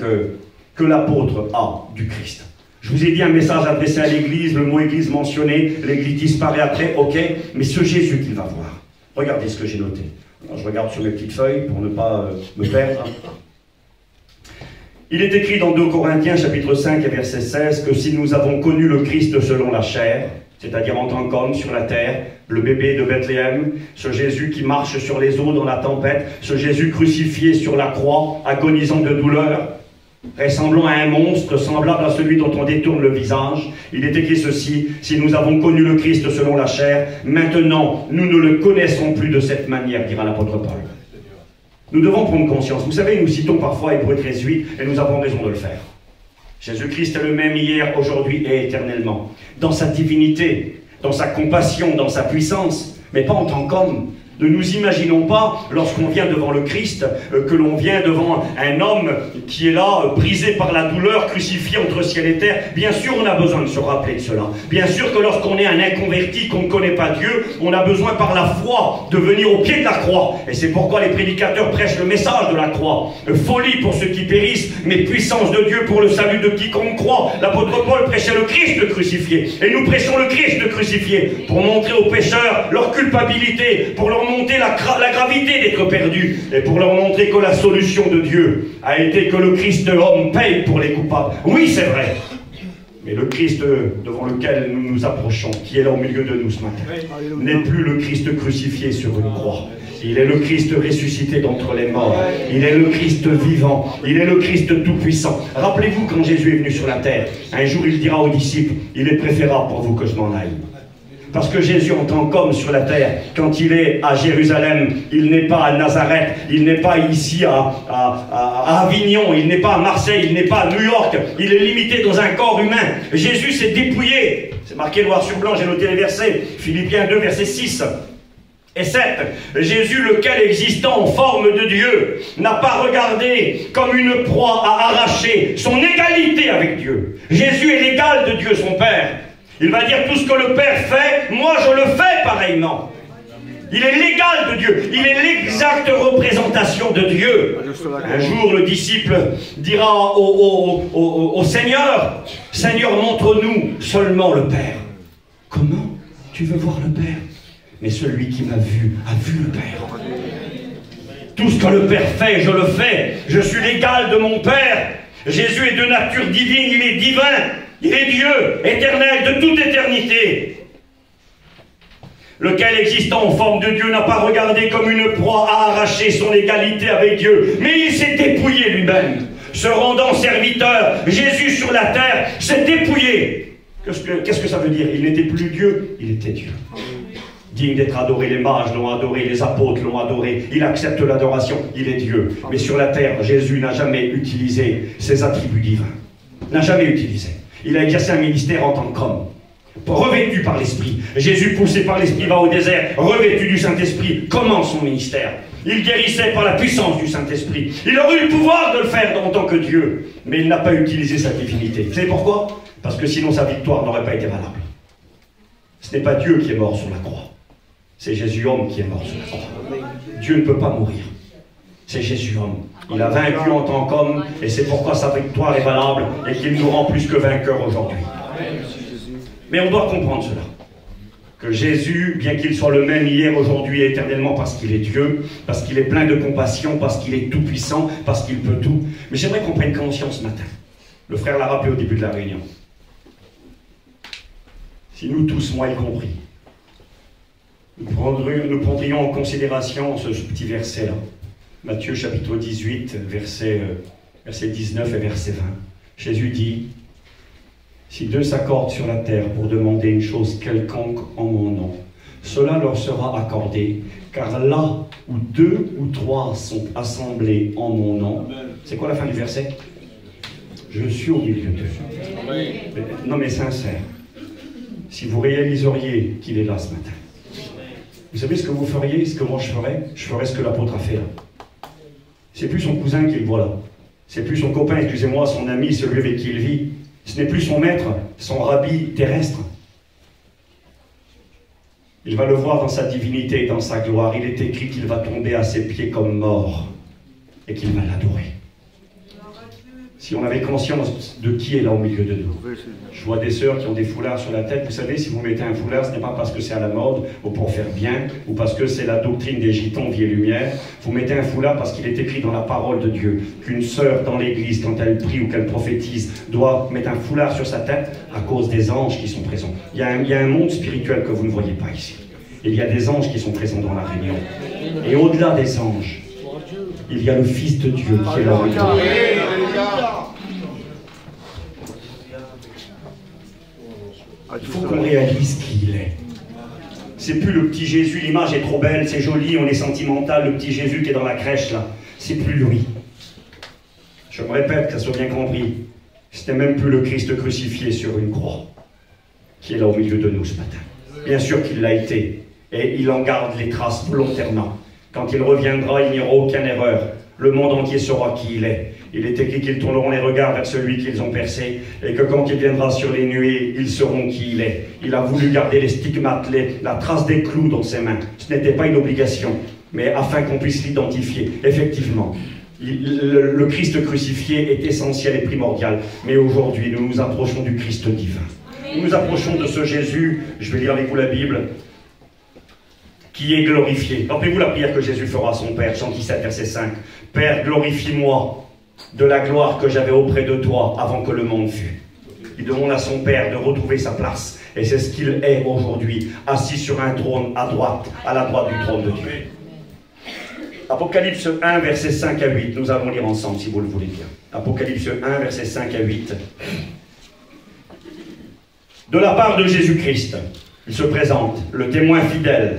que l'apôtre a du Christ. Je vous ai dit un message adressé à l'Église, le mot Église mentionné, l'Église disparaît après, ok, mais ce Jésus qu'il va voir. Regardez ce que j'ai noté. Alors, je regarde sur mes petites feuilles pour ne pas me perdre. Il est écrit dans 2 Corinthiens chapitre 5 et verset 16 que si nous avons connu le Christ selon la chair, c'est-à-dire en tant qu'homme sur la terre, le bébé de Bethléem, ce Jésus qui marche sur les eaux dans la tempête, ce Jésus crucifié sur la croix, agonisant de douleur, ressemblant à un monstre, semblable à celui dont on détourne le visage. Il est écrit ceci, si nous avons connu le Christ selon la chair, maintenant nous ne le connaissons plus de cette manière, dira l'apôtre Paul. Nous devons prendre conscience. Vous savez, nous citons parfois Hébreux 13:8 et nous avons raison de le faire. Jésus-Christ est le même hier, aujourd'hui et éternellement. Dans sa divinité, dans sa compassion, dans sa puissance, mais pas en tant qu'homme. Ne nous imaginons pas, lorsqu'on vient devant le Christ, que l'on vient devant un homme qui est là, brisé par la douleur, crucifié entre ciel et terre. Bien sûr, on a besoin de se rappeler de cela. Bien sûr que lorsqu'on est un inconverti, qu'on ne connaît pas Dieu, on a besoin par la foi de venir au pied de la croix. Et c'est pourquoi les prédicateurs prêchent le message de la croix. Folie pour ceux qui périssent, mais puissance de Dieu pour le salut de quiconque croit. L'apôtre Paul prêchait le Christ crucifié. Et nous prêchons le Christ crucifié pour montrer aux pécheurs leur culpabilité, pour leur montrer la gravité d'être perdus et pour leur montrer que la solution de Dieu a été que le Christ de l'homme paye pour les coupables. Oui, c'est vrai. Mais le Christ devant lequel nous nous approchons, qui est là au milieu de nous ce matin, n'est plus le Christ crucifié sur une croix. Il est le Christ ressuscité d'entre les morts. Il est le Christ vivant. Il est le Christ tout-puissant. Rappelez-vous quand Jésus est venu sur la terre, un jour il dira aux disciples, il est préférable pour vous que je m'en aille. Parce que Jésus, en tant qu'homme sur la terre, quand il est à Jérusalem, il n'est pas à Nazareth, il n'est pas ici à Avignon, il n'est pas à Marseille, il n'est pas à New York, il est limité dans un corps humain. Jésus s'est dépouillé. C'est marqué noir sur blanc, j'ai noté les versets. Philippiens 2, versets 6 et 7. Jésus, lequel existant en forme de Dieu, n'a pas regardé comme une proie à arracher son égalité avec Dieu. Jésus est l'égal de Dieu, son Père. Il va dire tout ce que le Père fait, moi je le fais pareillement. Il est l'égal de Dieu, il est l'exacte représentation de Dieu. Un jour le disciple dira au Seigneur, Seigneur, montre-nous seulement le Père. Comment tu veux voir le Père? Mais celui qui m'a vu a vu le Père. Tout ce que le Père fait, je le fais. Je suis l'égal de mon Père. Jésus est de nature divine, il est divin. Il est Dieu, éternel, de toute éternité. Lequel, existant en forme de Dieu, n'a pas regardé comme une proie à arracher son égalité avec Dieu, mais il s'est dépouillé lui-même. Se rendant serviteur, Jésus sur la terre s'est dépouillé. Qu'est-ce que ça veut dire? Il n'était plus Dieu, il était Dieu. Digne d'être adoré, les mages l'ont adoré, les apôtres l'ont adoré, il accepte l'adoration, il est Dieu. Mais sur la terre, Jésus n'a jamais utilisé ses attributs divins. N'a jamais utilisé. Il a exercé un ministère en tant qu'homme, revêtu par l'Esprit. Jésus, poussé par l'Esprit, va au désert, revêtu du Saint-Esprit, commence son ministère. Il guérissait par la puissance du Saint-Esprit. Il aurait eu le pouvoir de le faire en tant que Dieu, mais il n'a pas utilisé sa divinité. Vous savez pourquoi? Parce que sinon sa victoire n'aurait pas été valable. Ce n'est pas Dieu qui est mort sur la croix, c'est Jésus homme qui est mort sur la croix. Dieu ne peut pas mourir. C'est Jésus homme. Il a vaincu en tant qu'homme, et c'est pourquoi sa victoire est valable, et qu'il nous rend plus que vainqueurs aujourd'hui. Mais on doit comprendre cela. Que Jésus, bien qu'il soit le même hier, aujourd'hui et éternellement, parce qu'il est Dieu, parce qu'il est plein de compassion, parce qu'il est tout-puissant, parce qu'il peut tout. Mais j'aimerais qu'on prenne conscience ce matin. Le frère l'a rappelé au début de la réunion. Si nous tous, moi y compris, nous prendrions en considération ce petit verset-là, Matthieu chapitre 18, verset 19 et verset 20. Jésus dit, « Si deux s'accordent sur la terre pour demander une chose quelconque en mon nom, cela leur sera accordé, car là où deux ou trois sont assemblés en mon nom, c'est quoi la fin du verset? Je suis au milieu d'eux. Non mais sincère, si vous réaliseriez qu'il est là ce matin, vous savez ce que vous feriez, ce que moi je ferais ce que l'apôtre a fait là. C'est plus son cousin qui le voit là, c'est plus son copain, excusez-moi, son ami, celui avec qui il vit, ce n'est plus son maître, son rabbi terrestre. Il va le voir dans sa divinité, dans sa gloire. Il est écrit qu'il va tomber à ses pieds comme mort et qu'il va l'adorer. Si on avait conscience de qui est là au milieu de nous. Je vois des sœurs qui ont des foulards sur la tête. Vous savez, si vous mettez un foulard, ce n'est pas parce que c'est à la mode ou pour faire bien ou parce que c'est la doctrine des gitans vie et lumière. Vous mettez un foulard parce qu'il est écrit dans la parole de Dieu qu'une sœur dans l'église, quand elle prie ou qu'elle prophétise, doit mettre un foulard sur sa tête à cause des anges qui sont présents. Il y a un monde spirituel que vous ne voyez pas ici. Il y a des anges qui sont présents dans la réunion. Et au-delà des anges, il y a le Fils de Dieu qui est là. Il faut qu'on réalise qui il est. C'est plus le petit Jésus, l'image est trop belle, c'est joli, on est sentimental, le petit Jésus qui est dans la crèche là. C'est plus lui. Je me répète, que ça soit bien compris. C'était même plus le Christ crucifié sur une croix qui est là au milieu de nous ce matin. Bien sûr qu'il l'a été, Et il en garde les traces volontairement. Quand il reviendra, il n'y aura aucune erreur. Le monde entier saura qui il est. Il est écrit qu'ils tourneront les regards vers celui qu'ils ont percé, et que quand il viendra sur les nuées, ils sauront qui il est. Il a voulu garder les stigmates, la trace des clous dans ses mains. Ce n'était pas une obligation, mais afin qu'on puisse l'identifier. Effectivement, le Christ crucifié est essentiel et primordial, mais aujourd'hui, nous nous approchons du Christ divin. Nous nous approchons de ce Jésus, je vais lire avec vous la Bible, qui est glorifié. Rappelez-vous la prière que Jésus fera à son Père, Jean 17, verset 5. « Père, glorifie-moi de la gloire que j'avais auprès de toi avant que le monde fût. » Il demande à son Père de retrouver sa place. Et c'est ce qu'il est aujourd'hui, assis sur un trône à droite, à la droite du trône de Dieu. Apocalypse 1, versets 5 à 8. Nous allons lire ensemble, si vous le voulez bien. Apocalypse 1, versets 5 à 8. De la part de Jésus-Christ, il se présente, le témoin fidèle,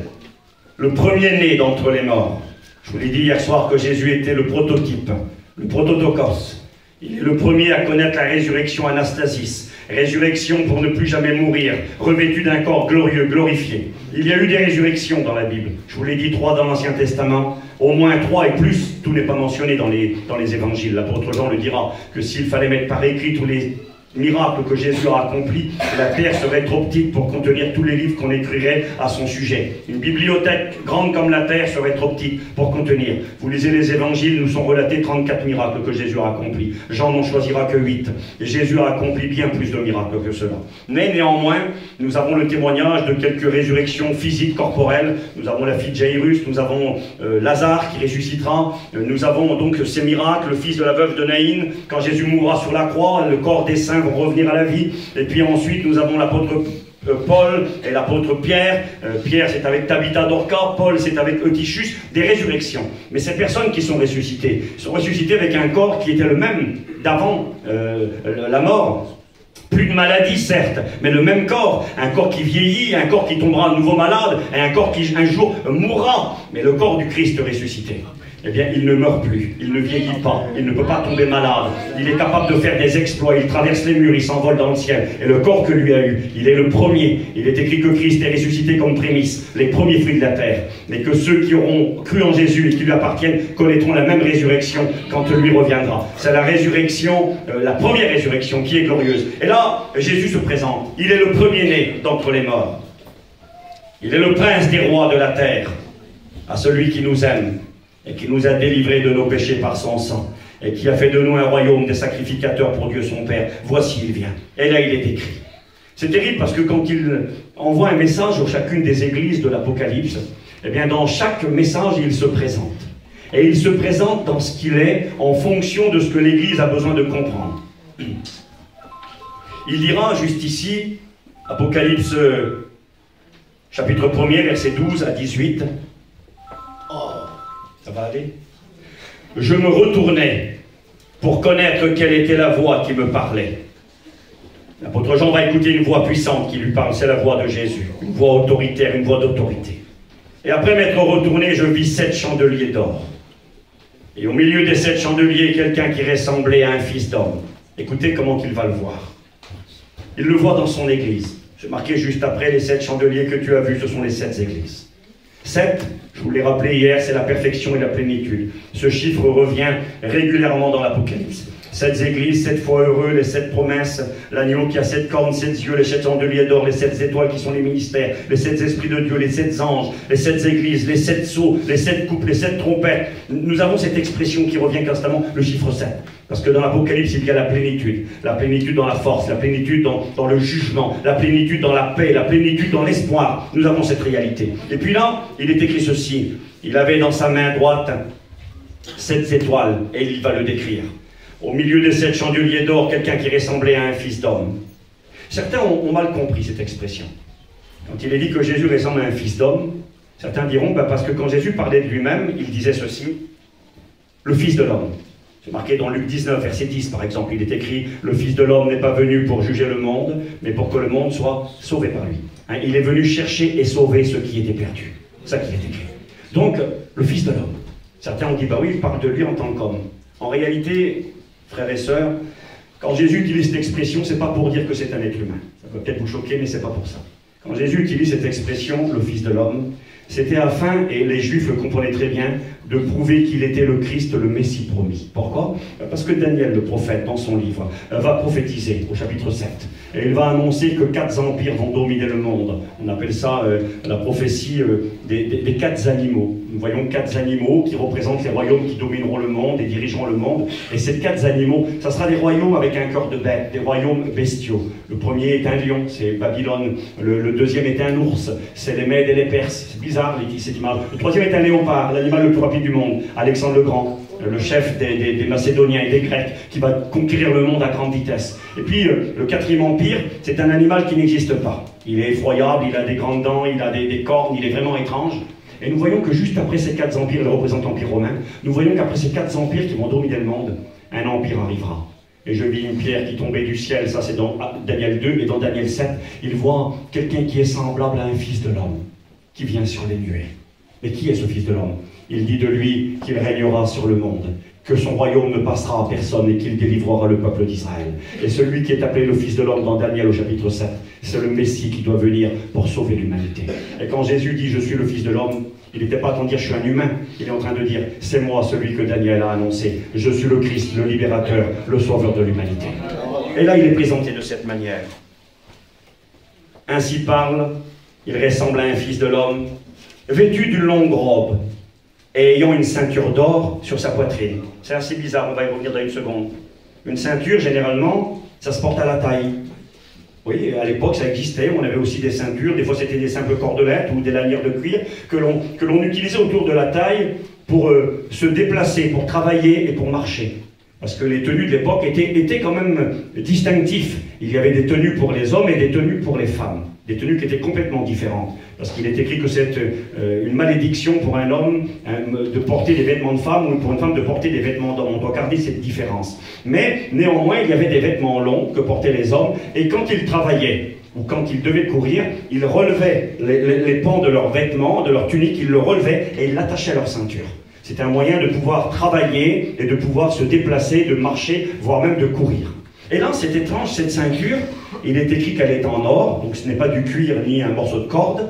le premier-né d'entre les morts. Je vous l'ai dit hier soir que Jésus était le prototype, le prototokos. Il est le premier à connaître la résurrection anastasis, résurrection pour ne plus jamais mourir, revêtu d'un corps glorieux, glorifié. Il y a eu des résurrections dans la Bible. Je vous l'ai dit, 3 dans l'Ancien Testament, au moins 3 et plus. Tout n'est pas mentionné dans les évangiles. L'apôtre Jean le dira, que s'il fallait mettre par écrit tous les miracle que Jésus a accompli, la terre serait trop petite pour contenir tous les livres qu'on écrirait à son sujet. Une bibliothèque grande comme la terre serait trop petite pour contenir. Vous lisez les évangiles, nous sont relatés 34 miracles que Jésus a accomplis. Jean n'en choisira que 8. Et Jésus a accompli bien plus de miracles que cela. Mais néanmoins, nous avons le témoignage de quelques résurrections physiques, corporelles. Nous avons la fille de Jairus, nous avons Lazare qui ressuscitera. Nous avons donc ces miracles, le fils de la veuve de Naïn. Quand Jésus mourra sur la croix, le corps des saints vont revenir à la vie. Et puis ensuite nous avons l'apôtre Paul et l'apôtre Pierre. Pierre c'est avec Tabitha Dorca, Paul c'est avec Eutychus, des résurrections. Mais ces personnes qui sont ressuscitées sont ressuscitées avec un corps qui était le même d'avant la mort. Plus de maladie certes, mais le même corps, un corps qui vieillit, un corps qui tombera à nouveau malade, et un corps qui un jour mourra, mais le corps du Christ ressuscité. Eh bien, il ne meurt plus, il ne vieillit pas, il ne peut pas tomber malade, il est capable de faire des exploits, il traverse les murs, il s'envole dans le ciel. Et le corps que lui a eu, il est le premier. Il est écrit que Christ est ressuscité comme prémisse, les premiers fruits de la terre. Mais que ceux qui auront cru en Jésus et qui lui appartiennent connaîtront la même résurrection quand lui reviendra. C'est la résurrection, la première résurrection qui est glorieuse. Et là, Jésus se présente. Il est le premier-né d'entre les morts. Il est le prince des rois de la terre, à celui qui nous aime et qui nous a délivrés de nos péchés par son sang, et qui a fait de nous un royaume des sacrificateurs pour Dieu son Père. Voici, il vient. Et là, il est écrit. C'est terrible parce que quand il envoie un message à chacune des églises de l'Apocalypse, eh bien, dans chaque message, il se présente. Et il se présente dans ce qu'il est, en fonction de ce que l'Église a besoin de comprendre. Il dira, juste ici, Apocalypse, chapitre 1er, versets 12 à 18, ça va aller. Je me retournai pour connaître quelle était la voix qui me parlait. L'apôtre Jean va écouter une voix puissante qui lui parle, c'est la voix de Jésus, une voix autoritaire, une voix d'autorité. Et après m'être retourné, je vis 7 chandeliers d'or. Et au milieu des 7 chandeliers, quelqu'un qui ressemblait à un fils d'homme. Écoutez comment il va le voir. Il le voit dans son église. J'ai marqué juste après, les 7 chandeliers que tu as vus, ce sont les 7 églises. 7, je vous l'ai rappelé hier, c'est la perfection et la plénitude. Ce chiffre revient régulièrement dans l'Apocalypse. 7 églises, 7 fois heureux, les 7 promesses, l'agneau qui a 7 cornes, 7 yeux, les 7 chandeliers d'or, les 7 étoiles qui sont les ministères, les 7 esprits de Dieu, les 7 anges, les 7 églises, les 7 sceaux, les 7 coupes, les 7 trompettes. Nous avons cette expression qui revient constamment, le chiffre 7. Parce que dans l'Apocalypse, il y a la plénitude dans la force, la plénitude dans le jugement, la plénitude dans la paix, la plénitude dans l'espoir. Nous avons cette réalité. Et puis là, il est écrit ceci. Il avait dans sa main droite 7 étoiles, et il va le décrire. Au milieu des 7 chandeliers d'or, quelqu'un qui ressemblait à un fils d'homme. Certains ont mal compris cette expression. Quand il est dit que Jésus ressemble à un fils d'homme, certains diront, parce que quand Jésus parlait de lui-même, il disait ceci, le fils de l'homme. C'est marqué dans Luc 19, verset 10, par exemple. Il est écrit, le Fils de l'homme n'est pas venu pour juger le monde, mais pour que le monde soit sauvé par lui. Hein, il est venu chercher et sauver ceux qui étaient perdus. C'est ça qui est écrit. Donc, le Fils de l'homme. Certains ont dit, oui, il parle de lui en tant qu'homme. En réalité, frères et sœurs, quand Jésus utilise cette expression, c'est pas pour dire que c'est un être humain. Ça peut peut-être vous choquer, mais c'est pas pour ça. Quand Jésus utilise cette expression, le Fils de l'homme, c'était afin, et les Juifs le comprenaient très bien, de prouver qu'il était le Christ, le Messie promis. Pourquoi? Parce que Daniel, le prophète, dans son livre, va prophétiser au chapitre 7. Et il va annoncer que 4 empires vont dominer le monde. On appelle ça la prophétie des 4 animaux. Nous voyons 4 animaux qui représentent les royaumes qui domineront le monde et dirigeront le monde. Et ces 4 animaux, ça sera des royaumes avec un cœur de bête, des royaumes bestiaux. Le premier est un lion, c'est Babylone. Le deuxième est un ours, c'est les Mèdes et les Perses. C'est bizarre cette image. Le troisième est un léopard, l'animal le plus rapide du monde, Alexandre le Grand, le chef des Macédoniens et des Grecs, qui va conquérir le monde à grande vitesse. Et puis, le 4e empire, c'est un animal qui n'existe pas. Il est effroyable, il a des grandes dents, il a des cornes, il est vraiment étrange. Et nous voyons que juste après ces 4 empires, il représente l'Empire romain, nous voyons qu'après ces 4 empires qui vont dominer le monde, un empire arrivera. Et je vis une pierre qui tombait du ciel, ça c'est dans Daniel 2, et dans Daniel 7, il voit quelqu'un qui est semblable à un fils de l'homme, qui vient sur les nuées. Mais qui est ce fils de l'homme? Il dit de lui qu'il régnera sur le monde, que son royaume ne passera à personne et qu'il délivrera le peuple d'Israël. Et celui qui est appelé le Fils de l'homme dans Daniel au chapitre 7, c'est le Messie qui doit venir pour sauver l'humanité. Et quand Jésus dit « Je suis le Fils de l'homme », il n'était pas en train de dire « Je suis un humain », il est en train de dire « C'est moi celui que Daniel a annoncé, je suis le Christ, le libérateur, le sauveur de l'humanité. » Et là il est présenté de cette manière. Ainsi parle, il ressemble à un Fils de l'homme, vêtu d'une longue robe, et ayant une ceinture d'or sur sa poitrine. C'est assez bizarre, on va y revenir dans une seconde. Une ceinture, généralement, ça se porte à la taille. Oui, à l'époque, ça existait, on avait aussi des ceintures, des fois c'était des simples cordelettes ou des lanières de cuir que l'on utilisait autour de la taille pour se déplacer, pour travailler et pour marcher. Parce que les tenues de l'époque étaient quand même distinctifs. Il y avait des tenues pour les hommes et des tenues pour les femmes. Des tenues qui étaient complètement différentes. Parce qu'il est écrit que c'est une malédiction pour un homme de porter des vêtements de femme ou pour une femme de porter des vêtements d'homme. On doit garder cette différence. Mais néanmoins, il y avait des vêtements longs que portaient les hommes. Et quand ils travaillaient, ou quand ils devaient courir, ils relevaient les pans de leurs vêtements, de leur tunique, ils le relevaient et ils l'attachaient à leur ceinture. C'était un moyen de pouvoir travailler et de pouvoir se déplacer, de marcher, voire même de courir. Et là, c'est étrange, cette ceinture, il est écrit qu'elle est en or, donc ce n'est pas du cuir ni un morceau de corde,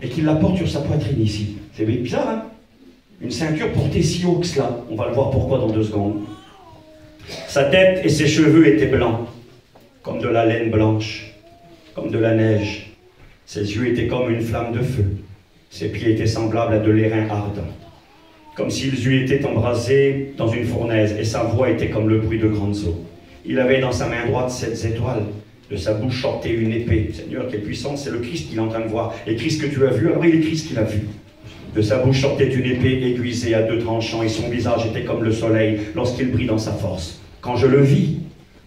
et qu'il la porte sur sa poitrine ici. C'est bizarre, hein? Une ceinture portée si haut que cela. On va le voir pourquoi dans 2 secondes. Sa tête et ses cheveux étaient blancs, comme de la laine blanche, comme de la neige. Ses yeux étaient comme une flamme de feu. Ses pieds étaient semblables à de l'airain ardent, comme s'ils eussent été embrasés dans une fournaise, et sa voix était comme le bruit de grandes eaux. Il avait dans sa main droite 7 étoiles, de sa bouche sortait une épée. Seigneur, quelle puissance, c'est le Christ qu'il est en train de voir. Et Christ que tu as vu, alors il est Christ qu'il a vu. De sa bouche sortait une épée aiguisée à 2 tranchants, et son visage était comme le soleil lorsqu'il brille dans sa force. Quand je le vis,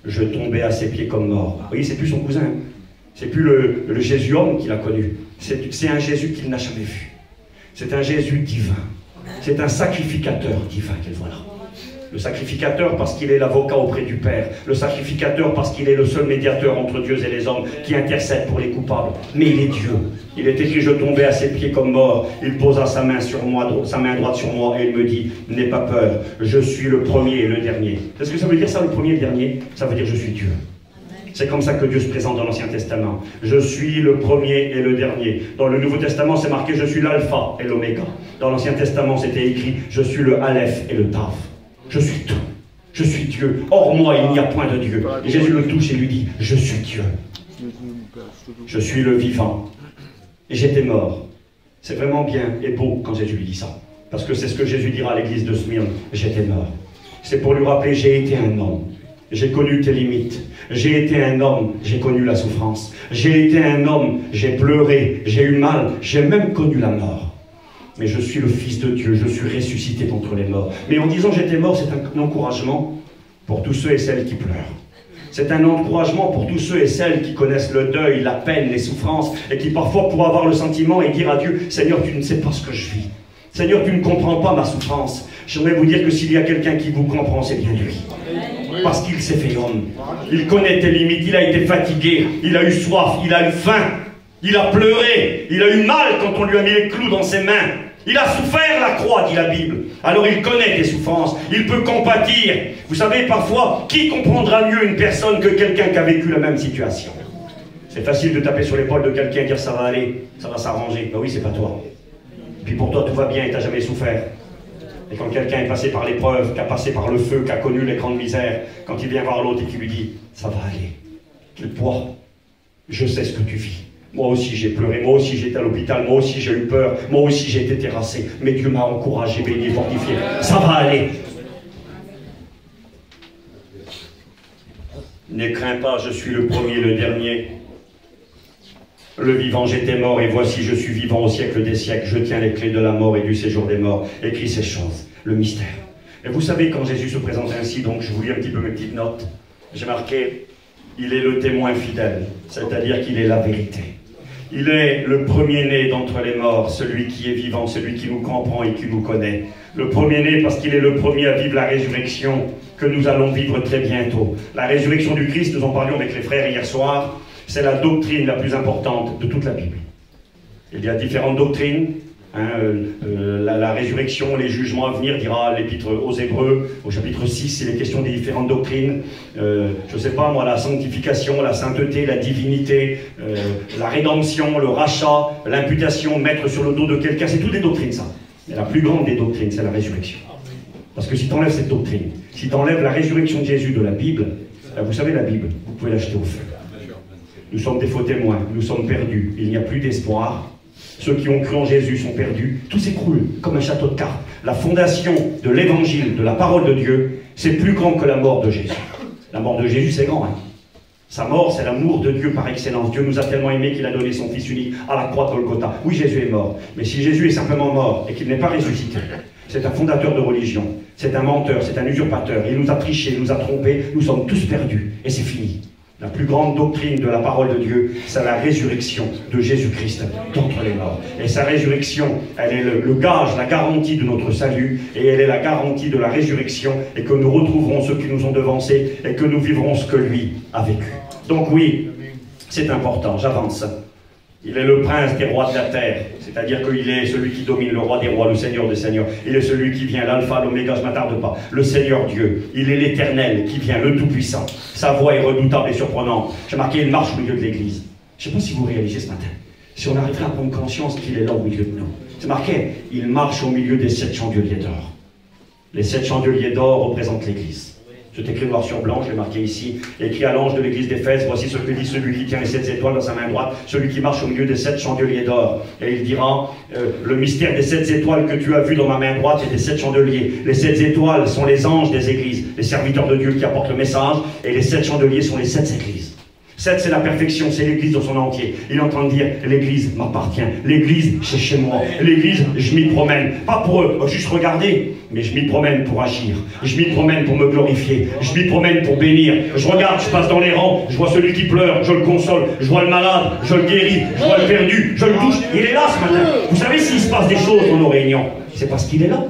je tombais à ses pieds comme mort. Vous voyez, c'est plus son cousin, c'est plus le Jésus homme qu'il a connu. C'est un Jésus qu'il n'a jamais vu. C'est un Jésus divin. C'est un sacrificateur divin qu'il voit là. Le sacrificateur parce qu'il est l'avocat auprès du Père. Le sacrificateur parce qu'il est le seul médiateur entre Dieu et les hommes qui intercède pour les coupables. Mais il est Dieu. Il est écrit, je tombais à ses pieds comme mort. Il posa sa main sur moi, sa main droite sur moi et il me dit, n'aie pas peur, je suis le premier et le dernier. C'est ce que ça veut dire ça, le premier et le dernier? Ça veut dire je suis Dieu. C'est comme ça que Dieu se présente dans l'Ancien Testament. Je suis le premier et le dernier. Dans le Nouveau Testament, c'est marqué, je suis l'alpha et l'oméga. Dans l'Ancien Testament, c'était écrit, je suis le aleph et le taf. Je suis tout. Je suis Dieu. Hors moi, il n'y a point de Dieu. Et Jésus le touche et lui dit, je suis Dieu. Je suis le vivant. Et j'étais mort. C'est vraiment bien et beau quand Jésus lui dit ça. Parce que c'est ce que Jésus dira à l'église de Smyrne. J'étais mort. C'est pour lui rappeler, j'ai été un homme. J'ai connu tes limites. J'ai été un homme, j'ai connu la souffrance. J'ai été un homme, j'ai pleuré, j'ai eu mal, j'ai même connu la mort. Mais je suis le Fils de Dieu, je suis ressuscité d'entre les morts. Mais en disant j'étais mort, c'est un encouragement pour tous ceux et celles qui pleurent. C'est un encouragement pour tous ceux et celles qui connaissent le deuil, la peine, les souffrances, et qui parfois pourraient avoir le sentiment et dire à Dieu, Seigneur, tu ne sais pas ce que je vis. Seigneur, tu ne comprends pas ma souffrance. J'aimerais vous dire que s'il y a quelqu'un qui vous comprend, c'est bien lui. Parce qu'il s'est fait homme. Il connaît tes limites, il a été fatigué, il a eu soif, il a eu faim, il a pleuré, il a eu mal quand on lui a mis les clous dans ses mains. Il a souffert la croix, dit la Bible. Alors il connaît tes souffrances, il peut compatir. Vous savez, parfois, qui comprendra mieux une personne que quelqu'un qui a vécu la même situation? C'est facile de taper sur l'épaule de quelqu'un et dire ça va aller, ça va s'arranger. Ben oui, c'est pas toi. Puis pour toi, tout va bien et tu n'as jamais souffert. Et quand quelqu'un est passé par l'épreuve, qui a passé par le feu, qui a connu les grandes misères, quand il vient voir l'autre et qu'il lui dit ça va aller, quel poids, je sais ce que tu vis. Moi aussi j'ai pleuré, moi aussi j'étais à l'hôpital, moi aussi j'ai eu peur, moi aussi j'ai été terrassé, mais Dieu m'a encouragé, béni, fortifié. Ça va aller. Ne crains pas, je suis le premier, le dernier. Le vivant, j'étais mort, et voici, je suis vivant au siècle des siècles. Je tiens les clés de la mort et du séjour des morts. Écris ces choses, le mystère. Et vous savez, quand Jésus se présente ainsi, donc je vous lis un petit peu mes petites notes, j'ai marqué, il est le témoin fidèle, c'est-à-dire qu'il est la vérité. Il est le premier-né d'entre les morts, celui qui est vivant, celui qui nous comprend et qui nous connaît. Le premier-né parce qu'il est le premier à vivre la résurrection que nous allons vivre très bientôt. La résurrection du Christ, nous en parlions avec les frères hier soir, c'est la doctrine la plus importante de toute la Bible. Il y a différentes doctrines. La résurrection, les jugements à venir, dira l'épître aux Hébreux, au chapitre 6, c'est les questions des différentes doctrines. Je ne sais pas moi, la sanctification, la sainteté, la divinité, la rédemption, le rachat, l'imputation, mettre sur le dos de quelqu'un, c'est toutes des doctrines ça. Mais la plus grande des doctrines, c'est la résurrection. Parce que si tu enlèves cette doctrine, si tu enlèves la résurrection de Jésus de la Bible, vous savez la Bible, vous pouvez l'acheter au feu. Nous sommes des faux témoins, nous sommes perdus, il n'y a plus d'espoir. Ceux qui ont cru en Jésus sont perdus, tout s'écroule comme un château de cartes. La fondation de l'évangile, de la parole de Dieu, c'est plus grand que la mort de Jésus. La mort de Jésus, c'est grand, hein. Sa mort, c'est l'amour de Dieu par excellence. Dieu nous a tellement aimés qu'il a donné son Fils unique à la croix de Golgotha. Oui, Jésus est mort, mais si Jésus est simplement mort et qu'il n'est pas ressuscité, c'est un fondateur de religion, c'est un menteur, c'est un usurpateur. Il nous a triché, il nous a trompés, nous sommes tous perdus, et c'est fini. La plus grande doctrine de la parole de Dieu, c'est la résurrection de Jésus-Christ d'entre les morts. Et sa résurrection, elle est le gage, la garantie de notre salut, et elle est la garantie de la résurrection, et que nous retrouverons ceux qui nous ont devancés, et que nous vivrons ce que lui a vécu. Donc oui, c'est important, j'avance. Il est le prince des rois de la terre, c'est-à-dire qu'il est celui qui domine, le roi des rois, le seigneur des seigneurs. Il est celui qui vient, l'alpha, l'oméga, je ne m'attarde pas, le Seigneur Dieu. Il est l'éternel qui vient, le tout-puissant. Sa voix est redoutable et surprenante. J'ai marqué, il marche au milieu de l'église. Je ne sais pas si vous réalisez ce matin, si on arriverait à prendre conscience qu'il est là au milieu de nous. C'est marqué, il marche au milieu des 7 chandeliers d'or. Les 7 chandeliers d'or représentent l'église. Je t'écris noir sur blanc, je l'ai marqué ici, écrit à l'ange de l'église d'Éphèse, voici ce que dit celui qui tient les 7 étoiles dans sa main droite, celui qui marche au milieu des 7 chandeliers d'or. Et il dira, le mystère des 7 étoiles que tu as vu dans ma main droite et des 7 chandeliers. Les 7 étoiles sont les anges des églises, les serviteurs de Dieu qui apportent le message, et les 7 chandeliers sont les 7 églises. 7, c'est la perfection, c'est l'église dans son entier. Il est en train de dire, l'église m'appartient, l'église c'est chez moi, l'église je m'y promène, pas pour juste regarder, mais je m'y promène pour agir, je m'y promène pour me glorifier, je m'y promène pour bénir. Je regarde, je passe dans les rangs, je vois celui qui pleure, je le console, je vois le malade, je le guéris, je vois le perdu, je le touche. Il est là ce matin. Vous savez s'il se passe des choses dans nos réunions, c'est parce qu'il est là.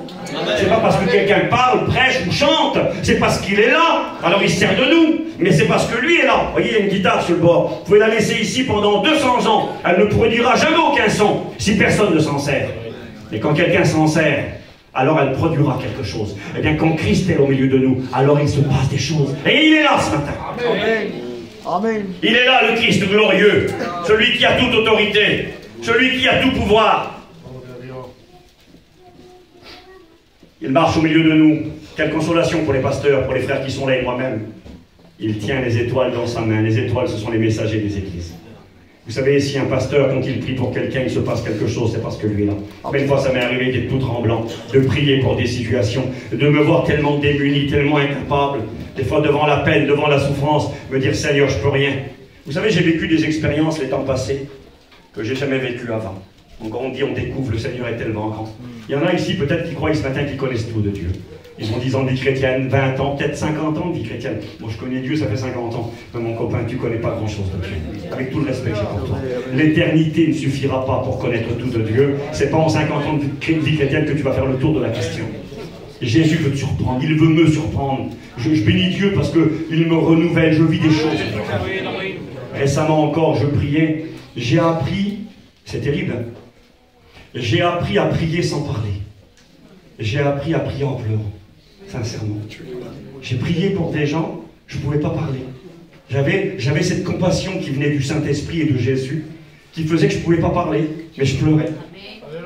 C'est pas parce que quelqu'un parle, prêche ou chante, c'est parce qu'il est là. Alors il se sert de nous, mais c'est parce que lui est là. Vous voyez, il y a une guitare sur le bord. Vous pouvez la laisser ici pendant 200 ans. Elle ne produira jamais aucun son si personne ne s'en sert. Mais quand quelqu'un s'en sert, alors elle produira quelque chose. Et bien quand Christ est au milieu de nous, alors il se passe des choses. Et il est là ce matin. Amen. Amen. Il est là le Christ glorieux, celui qui a toute autorité, celui qui a tout pouvoir. Il marche au milieu de nous. Quelle consolation pour les pasteurs, pour les frères qui sont là et moi-même. Il tient les étoiles dans sa main. Les étoiles, ce sont les messagers des églises. Vous savez, si un pasteur, quand il prie pour quelqu'un, il se passe quelque chose, c'est parce que lui est là. Mais une fois, ça m'est arrivé d'être tout tremblant, de prier pour des situations, de me voir tellement démuni, tellement incapable, des fois devant la peine, devant la souffrance, me dire, Seigneur, je peux rien. Vous savez, j'ai vécu des expériences les temps passés que j'ai jamais vécues avant. On grandit, on découvre, le Seigneur est tellement grand. Il y en a ici peut-être qui croient ce matin qui connaissent tout de Dieu. Ils ont 10 ans de vie chrétienne, 20 ans, peut-être 50 ans de vie chrétienne. Moi je connais Dieu, ça fait 50 ans. Mais mon copain, tu connais pas grand-chose de Dieu. Avec tout le respect que j'ai pour toi. L'éternité ne suffira pas pour connaître tout de Dieu. C'est pas en 50 ans de vie chrétienne que tu vas faire le tour de la question. Jésus veut te surprendre, il veut me surprendre. Je bénis Dieu parce qu'il me renouvelle, je vis des choses. Récemment encore, je priais, j'ai appris, c'est terrible, hein? J'ai appris à prier sans parler. J'ai appris à prier en pleurant, sincèrement. J'ai prié pour des gens, je ne pouvais pas parler. J'avais cette compassion qui venait du Saint-Esprit et de Jésus, qui faisait que je ne pouvais pas parler, mais je pleurais.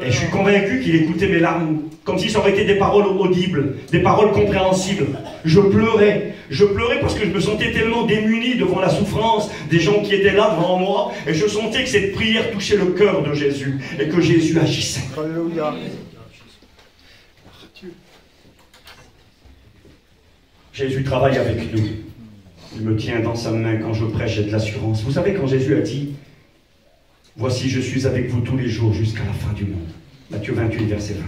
Et je suis convaincu qu'il écoutait mes larmes, comme si ça aurait été des paroles audibles, des paroles compréhensibles. Je pleurais parce que je me sentais tellement démuni devant la souffrance des gens qui étaient là devant moi, et je sentais que cette prière touchait le cœur de Jésus, et que Jésus agissait. Alléluia. Jésus travaille avec nous. Il me tient dans sa main quand je prêche, j'ai de l'assurance. Vous savez, quand Jésus a dit « Voici, je suis avec vous tous les jours jusqu'à la fin du monde ». Matthieu 28, verset 20.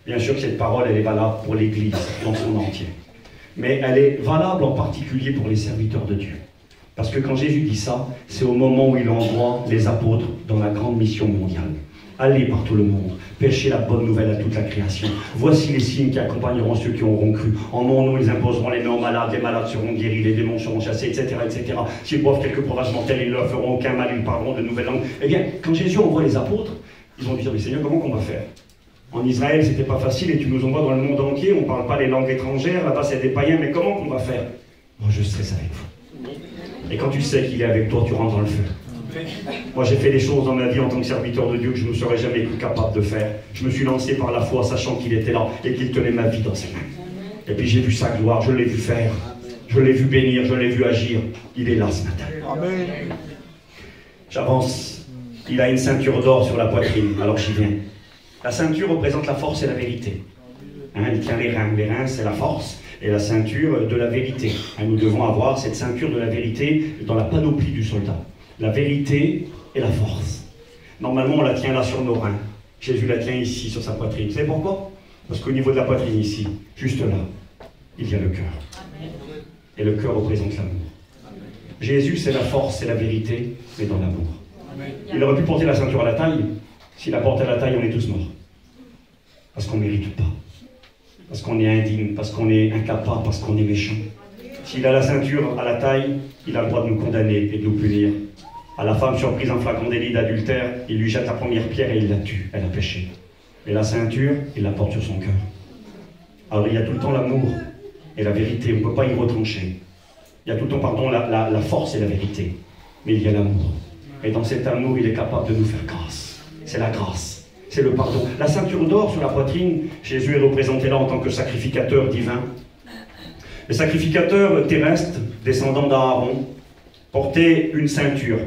Bien sûr que cette parole, elle est valable pour l'Église dans son entier. Mais elle est valable en particulier pour les serviteurs de Dieu. Parce que quand Jésus dit ça, c'est au moment où il envoie les apôtres dans la grande mission mondiale. Allez par tout le monde, prêchez la bonne nouvelle à toute la création. Voici les signes qui accompagneront ceux qui auront cru. En mon nom, ils imposeront les mains aux malades, les malades seront guéris, les démons seront chassés, etc., etc. S'ils boivent quelques breuvages mortels, ils ne leur feront aucun mal, ils parleront de nouvelles langues. Eh bien, quand Jésus envoie les apôtres, ils ont dit, mais Seigneur, comment qu'on va faire? En Israël, c'était pas facile, et tu nous envoies dans le monde entier, on ne parle pas les langues étrangères, là-bas c'est des païens, mais comment qu'on va faire? Moi, je serai avec vous. Et quand tu sais qu'il est avec toi, tu rentres dans le feu. Moi, j'ai fait des choses dans ma vie en tant que serviteur de Dieu que je ne serais jamais cru capable de faire. Je me suis lancé par la foi, sachant qu'il était là et qu'il tenait ma vie dans ses mains. Et puis j'ai vu sa gloire, je l'ai vu faire, je l'ai vu bénir, je l'ai vu agir. Il est là ce matin. Amen. J'avance. Il a une ceinture d'or sur la poitrine, alors j'y viens. La ceinture représente la force et la vérité. Hein, il tient les reins. Les reins, c'est la force. Et la ceinture de la vérité. Hein, nous devons avoir cette ceinture de la vérité dans la panoplie du soldat. La vérité et la force. Normalement, on la tient là sur nos reins. Jésus la tient ici, sur sa poitrine. Vous savez pourquoi? Parce qu'au niveau de la poitrine, ici, juste là, il y a le cœur. Et le cœur représente l'amour. Jésus, c'est la force, c'est la vérité, mais dans l'amour. Il aurait pu porter la ceinture à la taille. S'il la porte à la taille, on est tous morts. Parce qu'on ne mérite pas. Parce qu'on est indigne, parce qu'on est incapable, parce qu'on est méchant. S'il a la ceinture à la taille, il a le droit de nous condamner et de nous punir. À la femme surprise en flagrant délit d'adultère, il lui jette la première pierre et il la tue. Elle a péché. Mais la ceinture, il la porte sur son cœur. Alors il y a tout le temps l'amour et la vérité. On ne peut pas y retrancher. Il y a tout le temps, pardon, la force et la vérité. Mais il y a l'amour. Et dans cet amour, il est capable de nous faire grâce. C'est la grâce. C'est le pardon. La ceinture d'or sur la poitrine, Jésus est représenté là en tant que sacrificateur divin. Les sacrificateurs terrestres, descendants d'Aaron, portaient une ceinture.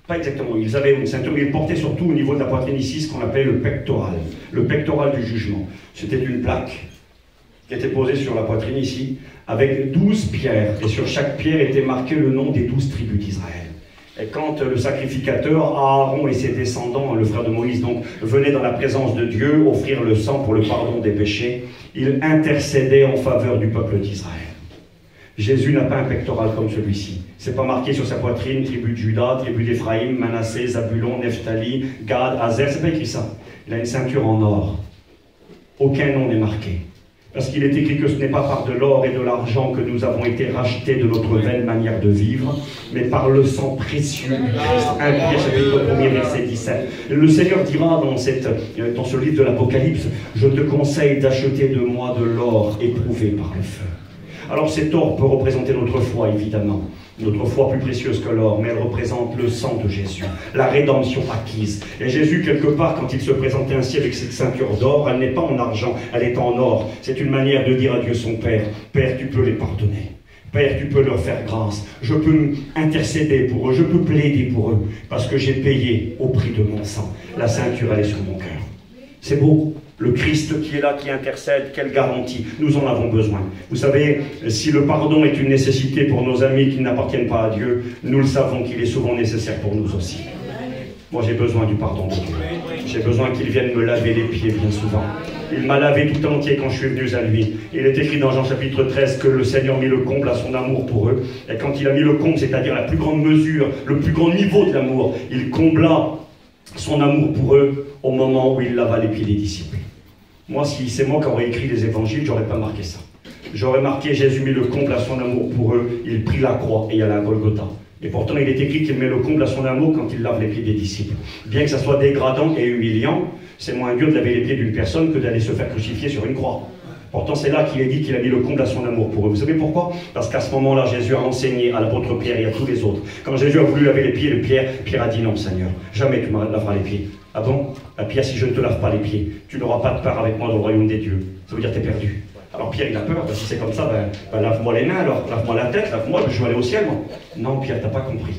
Pas exactement, ils avaient une ceinture, mais ils portaient surtout au niveau de la poitrine ici ce qu'on appelait le pectoral du jugement. C'était une plaque qui était posée sur la poitrine ici, avec 12 pierres, et sur chaque pierre était marqué le nom des 12 tribus d'Israël. Et quand le sacrificateur, Aaron et ses descendants, le frère de Moïse, donc, venaient dans la présence de Dieu offrir le sang pour le pardon des péchés, il intercédait en faveur du peuple d'Israël. Jésus n'a pas un pectoral comme celui-ci. C'est pas marqué sur sa poitrine, tribu de Juda, tribu d'Éphraïm, Manassé, Zabulon, Nephtali, Gad, Azer, c'est pas écrit ça. Il a une ceinture en or. Aucun nom n'est marqué. Parce qu'il est écrit que ce n'est pas par de l'or et de l'argent que nous avons été rachetés de notre vaine manière de vivre, mais par le sang précieux du Christ. 1 Pierre chapitre 1er verset 17. Le Seigneur dira dans ce livre de l'Apocalypse, « Je te conseille d'acheter de moi de l'or éprouvé par le feu. » Alors cet or peut représenter notre foi, évidemment. Notre foi plus précieuse que l'or, mais elle représente le sang de Jésus, la rédemption acquise. Et Jésus, quelque part, quand il se présentait ainsi avec cette ceinture d'or, elle n'est pas en argent, elle est en or. C'est une manière de dire à Dieu son Père, « Père, tu peux les pardonner. Père, tu peux leur faire grâce. Je peux intercéder pour eux, je peux plaider pour eux, parce que j'ai payé au prix de mon sang. La ceinture, elle est sur mon cœur. » C'est beau. Le Christ qui est là, qui intercède, quelle garantie. Nous en avons besoin. Vous savez, si le pardon est une nécessité pour nos amis qui n'appartiennent pas à Dieu, nous le savons qu'il est souvent nécessaire pour nous aussi. Moi, j'ai besoin du pardon de Dieu. J'ai besoin qu'il vienne me laver les pieds bien souvent. Il m'a lavé tout entier quand je suis venu à lui. Il est écrit dans Jean chapitre 13 que le Seigneur mit le comble à son amour pour eux. Et quand il a mis le comble, c'est-à-dire la plus grande mesure, le plus grand niveau de l'amour, il combla son amour pour eux au moment où il lava les pieds des disciples. Moi, si c'est moi qui aurais écrit les évangiles, j'aurais pas marqué ça. J'aurais marqué Jésus mit le comble à son amour pour eux, il prit la croix et il alla à Golgotha. Et pourtant, il est écrit qu'il met le comble à son amour quand il lave les pieds des disciples. Bien que ça soit dégradant et humiliant, c'est moins dur de laver les pieds d'une personne que d'aller se faire crucifier sur une croix. Pourtant, c'est là qu'il est dit qu'il a mis le comble à son amour pour eux. Vous savez pourquoi? Parce qu'à ce moment-là, Jésus a enseigné à l'apôtre Pierre et à tous les autres. Quand Jésus a voulu laver les pieds de Pierre, Pierre a dit non, Seigneur, jamais tu me laveras les pieds. Ah bon? Ah, Pierre, si je ne te lave pas les pieds, tu n'auras pas de part avec moi dans le royaume des dieux. Ça veut dire que tu es perdu. Alors Pierre, il a peur, si c'est comme ça, lave-moi les mains, alors lave-moi la tête, lave-moi, je vais aller au ciel, moi. Non, Pierre, tu n'as pas compris.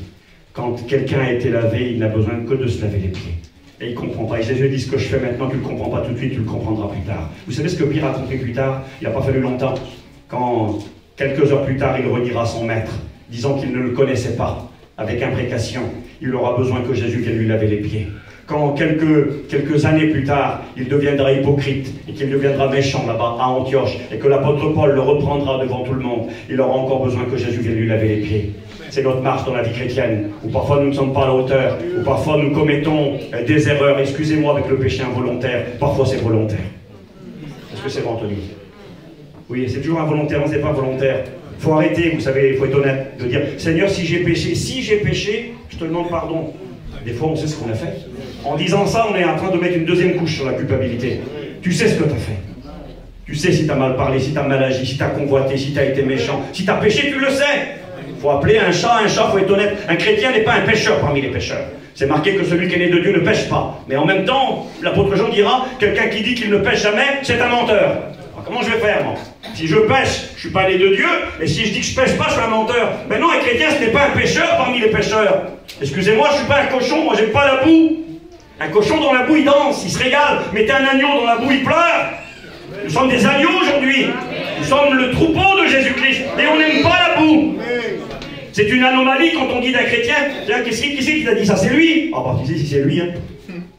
Quand quelqu'un a été lavé, il n'a besoin que de se laver les pieds. Et il ne comprend pas. Et Jésus dit ce que je fais maintenant, tu ne le comprends pas tout de suite, tu le comprendras plus tard. Vous savez ce que Pierre a compris plus tard? Il n'a pas fallu longtemps. Quand, quelques heures plus tard, il reniera son maître, disant qu'il ne le connaissait pas, avec imprécation. Il aura besoin que Jésus vienne lui laver les pieds. Quand quelques années plus tard, il deviendra hypocrite et qu'il deviendra méchant là-bas à Antioche et que l'apôtre Paul le reprendra devant tout le monde, il aura encore besoin que Jésus vienne lui laver les pieds. C'est notre marche dans la vie chrétienne, où parfois nous ne sommes pas à la hauteur, où parfois nous commettons des erreurs, excusez-moi, avec le péché involontaire, parfois c'est volontaire. Est-ce que c'est vrai, Anthony? Oui, c'est toujours involontaire, non, c'est pas volontaire. Il faut arrêter, vous savez, il faut être honnête, de dire « Seigneur, si j'ai péché, je te demande pardon. » Des fois, on sait ce qu'on a fait. En disant ça, on est en train de mettre une deuxième couche sur la culpabilité. Tu sais ce que tu as fait. Tu sais si tu as mal parlé, si tu as mal agi, si tu as convoité, si tu as été méchant. Si tu as péché, tu le sais. Il faut appeler un chat, il faut être honnête. Un chrétien n'est pas un pécheur parmi les pécheurs. C'est marqué que celui qui est né de Dieu ne pêche pas. Mais en même temps, l'apôtre Jean dira, quelqu'un qui dit qu'il ne pêche jamais, c'est un menteur. Alors, comment je vais faire, moi? Si je pêche, je ne suis pas né de Dieu, et si je dis que je ne pêche pas, je suis un menteur. Mais non, un chrétien, ce n'est pas un pécheur parmi les pécheurs. Excusez-moi, je ne suis pas un cochon, moi j'aime pas la boue. Un cochon dans la boue, il danse, il se régale. Mettez un agneau dans la boue, il pleure. Nous sommes des agneaux aujourd'hui. Nous sommes le troupeau de Jésus-Christ. Et on n'aime pas la boue. C'est une anomalie quand on dit d'un chrétien, qui c'est qui t'a dit ça? C'est lui. Ah bah tu sais si c'est lui, hein.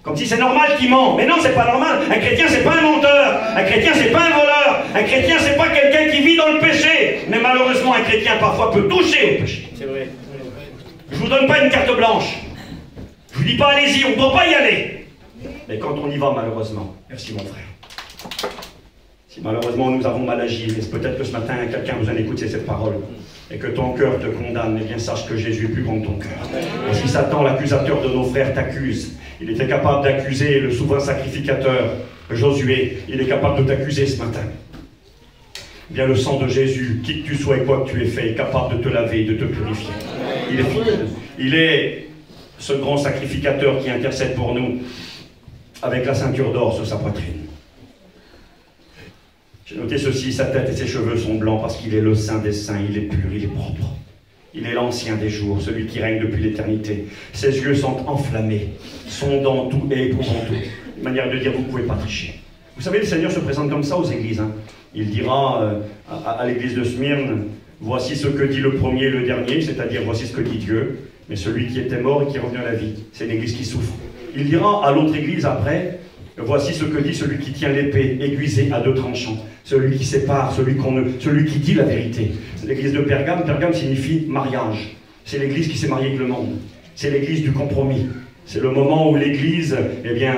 Comme si c'est normal qu'il ment. Mais non, c'est pas normal. Un chrétien, c'est pas un menteur. Un chrétien, c'est pas un voleur. Un chrétien, c'est pas quelqu'un qui vit dans le péché. Mais malheureusement, un chrétien parfois peut toucher au péché. C'est vrai. Je vous donne pas une carte blanche. Je vous dis pas allez-y, on ne doit pas y aller. Mais quand on y va, malheureusement, merci mon frère. Si malheureusement nous avons mal agi, et peut-être que ce matin quelqu'un vous en écoute cette parole, et que ton cœur te condamne, eh bien sache que Jésus est plus grand que ton cœur. Et si Satan, l'accusateur de nos frères, t'accuse, il était capable d'accuser le souverain sacrificateur, Josué, il est capable de t'accuser ce matin. Eh bien le sang de Jésus, qui que tu sois et quoi que tu aies fait, est capable de te laver, de te purifier. Il est fidèle. Il est ce grand sacrificateur qui intercède pour nous avec la ceinture d'or sur sa poitrine. J'ai noté ceci, sa tête et ses cheveux sont blancs parce qu'il est le saint des saints, il est pur, il est propre. Il est l'ancien des jours, celui qui règne depuis l'éternité. Ses yeux sont enflammés, sondant tout et éprouvant tout. Une manière de dire, vous ne pouvez pas tricher. Vous savez, le Seigneur se présente comme ça aux églises. Hein. Il dira à l'église de Smyrne, voici ce que dit le premier et le dernier, c'est-à-dire voici ce que dit Dieu, mais celui qui était mort et qui est revenu à la vie. C'est l'église qui souffre. Il dira à l'autre église après, voici ce que dit celui qui tient l'épée aiguisée à deux tranchants, celui qui sépare, celui qui dit la vérité. L'église de Pergame, Pergame signifie mariage. C'est l'église qui s'est mariée avec le monde. C'est l'église du compromis. C'est le moment où l'église, eh bien,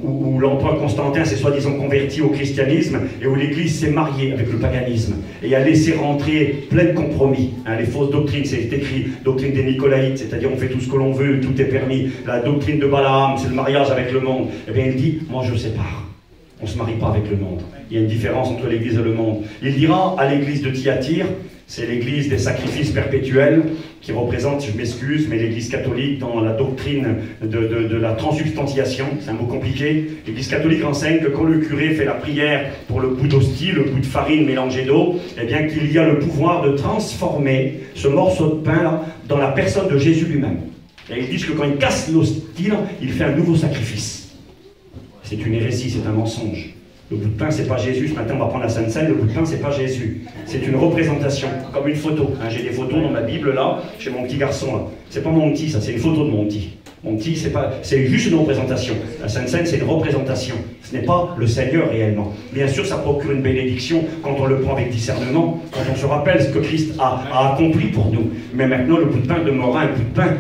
où l'empereur Constantin s'est soi-disant converti au christianisme et où l'église s'est mariée avec le paganisme et a laissé rentrer plein de compromis. Hein, les fausses doctrines, c'est écrit, doctrine des Nicolaïtes, c'est-à-dire on fait tout ce que l'on veut, tout est permis. La doctrine de Balaam, c'est le mariage avec le monde. Eh bien, il dit, moi je sépare. On ne se marie pas avec le monde. Il y a une différence entre l'église et le monde. Il dira à l'église de Thyatire, c'est l'église des sacrifices perpétuels qui représente, je m'excuse, mais l'église catholique dans la doctrine de la transubstantiation, c'est un mot compliqué. L'église catholique enseigne que quand le curé fait la prière pour le bout d'hostie, le bout de farine mélangé d'eau, eh bien qu'il y a le pouvoir de transformer ce morceau de pain-là dans la personne de Jésus lui-même. Et ils disent que quand il casse l'hostie, il fait un nouveau sacrifice. C'est une hérésie, c'est un mensonge. Le bout de pain, c'est pas Jésus. Ce matin, on va prendre la Sainte Seine. Le bout de pain, c'est pas Jésus. C'est une représentation, comme une photo. Hein, j'ai des photos dans ma Bible, là, chez mon petit garçon, là. C'est pas mon petit, ça, c'est une photo de mon petit. Mon petit, c'est juste une représentation. La Sainte Seine, c'est une représentation. Ce n'est pas le Seigneur réellement. Bien sûr, ça procure une bénédiction quand on le prend avec discernement, quand on se rappelle ce que Christ a accompli pour nous. Mais maintenant, le bout de pain demeurera un bout de pain.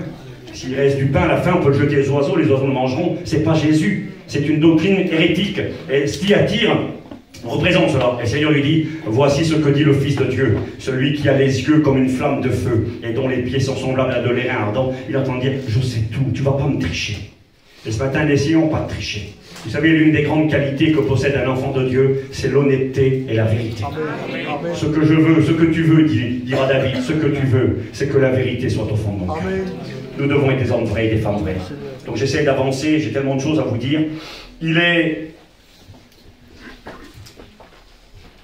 S'il reste du pain à la fin, on peut le jeter aux oiseaux, les oiseaux le mangeront. C'est pas Jésus. C'est une doctrine hérétique. Et ce qui attire représente cela. Et le Seigneur lui dit, voici ce que dit le Fils de Dieu, celui qui a les yeux comme une flamme de feu et dont les pieds sont semblables à de l'airain ardent. Il entend dire, je sais tout, tu ne vas pas me tricher. Et ce matin, n'essayons pas de tricher. Vous savez, l'une des grandes qualités que possède un enfant de Dieu, c'est l'honnêteté et la vérité. Amen. Ce que je veux, ce que tu veux, dira David, ce que tu veux, c'est que la vérité soit au fond de mon cœur. Nous devons être des hommes vrais et des femmes vraies. Donc j'essaie d'avancer, j'ai tellement de choses à vous dire. Il est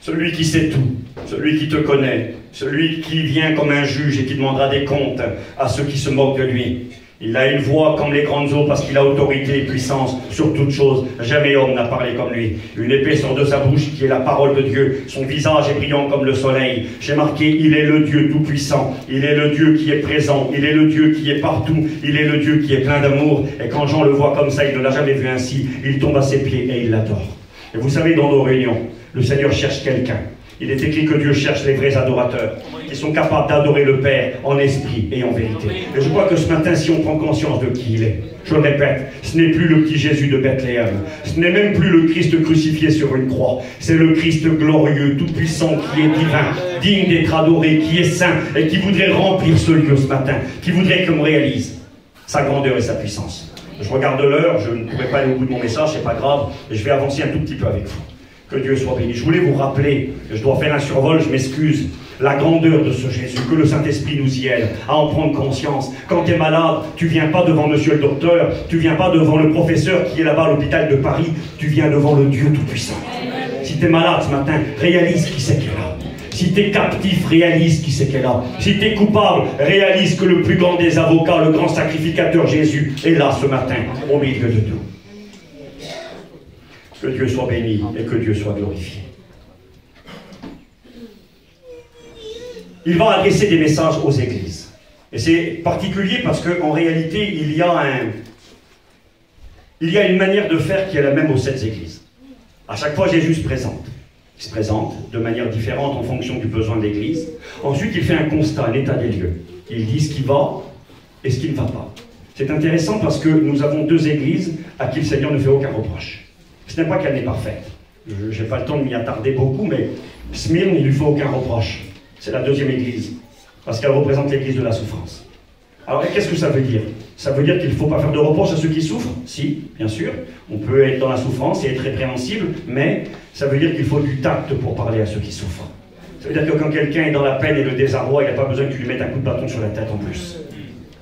celui qui sait tout, celui qui te connaît, celui qui vient comme un juge et qui demandera des comptes à ceux qui se moquent de lui. Il a une voix comme les grandes eaux parce qu'il a autorité et puissance sur toute chose. Jamais homme n'a parlé comme lui. Une épée sort de sa bouche qui est la parole de Dieu. Son visage est brillant comme le soleil. J'ai marqué, il est le Dieu tout-puissant. Il est le Dieu qui est présent. Il est le Dieu qui est partout. Il est le Dieu qui est plein d'amour. Et quand Jean le voit comme ça, il ne l'a jamais vu ainsi. Il tombe à ses pieds et il l'adore. Et vous savez, dans nos réunions, le Seigneur cherche quelqu'un. Il est écrit que Dieu cherche les vrais adorateurs, qui sont capables d'adorer le Père en esprit et en vérité. Et je crois que ce matin, si on prend conscience de qui il est, je le répète, ce n'est plus le petit Jésus de Bethléem, ce n'est même plus le Christ crucifié sur une croix, c'est le Christ glorieux, tout-puissant, qui est divin, digne d'être adoré, qui est saint, et qui voudrait remplir ce lieu ce matin, qui voudrait qu'on réalise sa grandeur et sa puissance. Je regarde l'heure, je ne pourrai pas aller au bout de mon message, c'est pas grave, et je vais avancer un tout petit peu avec vous. Que Dieu soit béni. Je voulais vous rappeler, je dois faire un survol, je m'excuse, la grandeur de ce Jésus, que le Saint-Esprit nous y aide à en prendre conscience. Quand tu es malade, tu ne viens pas devant monsieur le docteur, tu ne viens pas devant le professeur qui est là-bas à l'hôpital de Paris, tu viens devant le Dieu Tout-Puissant. Si tu es malade ce matin, réalise qui c'est qui est là. Si tu es captif, réalise qui c'est qui est là. Si tu es coupable, réalise que le plus grand des avocats, le grand sacrificateur Jésus, est là ce matin, au milieu de tout. Que Dieu soit béni et que Dieu soit glorifié. Il va adresser des messages aux églises. Et c'est particulier parce qu'en réalité, il y a une manière de faire qui est la même aux 7 églises. À chaque fois, Jésus se présente. Il se présente de manière différente en fonction du besoin de l'église. Ensuite, il fait un constat, un état des lieux. Il dit ce qui va et ce qui ne va pas. C'est intéressant parce que nous avons 2 églises à qui le Seigneur ne fait aucun reproche. Ce n'est pas qu'elle n'est pas faite. Je n'ai pas le temps de m'y attarder beaucoup, mais Smyrne, il ne lui faut aucun reproche. C'est la 2e église, parce qu'elle représente l'église de la souffrance. Alors, qu'est-ce que ça veut dire? Ça veut dire qu'il ne faut pas faire de reproche à ceux qui souffrent? Si, bien sûr. On peut être dans la souffrance et être répréhensible, mais ça veut dire qu'il faut du tact pour parler à ceux qui souffrent. Ça veut dire que quand quelqu'un est dans la peine et le désarroi, il n'a pas besoin que tu lui mettes un coup de bâton sur la tête en plus.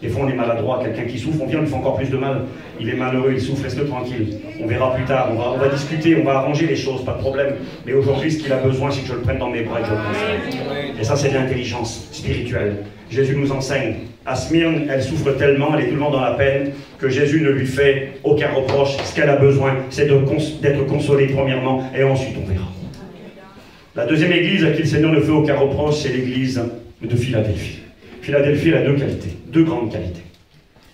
Des fois, on est maladroit, quelqu'un qui souffre, on vient, on lui fait encore plus de mal. Il est malheureux, il souffre, reste tranquille. On verra plus tard, on va discuter, on va arranger les choses, pas de problème. Mais aujourd'hui, ce qu'il a besoin, c'est que je le prenne dans mes bras et que je le conseille. Et ça, c'est de l'intelligence spirituelle. Jésus nous enseigne. À Smyrne, elle souffre tellement, elle est tout le temps dans la peine, que Jésus ne lui fait aucun reproche. Ce qu'elle a besoin, c'est d'être consolée premièrement, et ensuite on verra. La 2e église à qui le Seigneur ne fait aucun reproche, c'est l'église de Philadelphie. Philadelphie, elle a 2 qualités, 2 grandes qualités.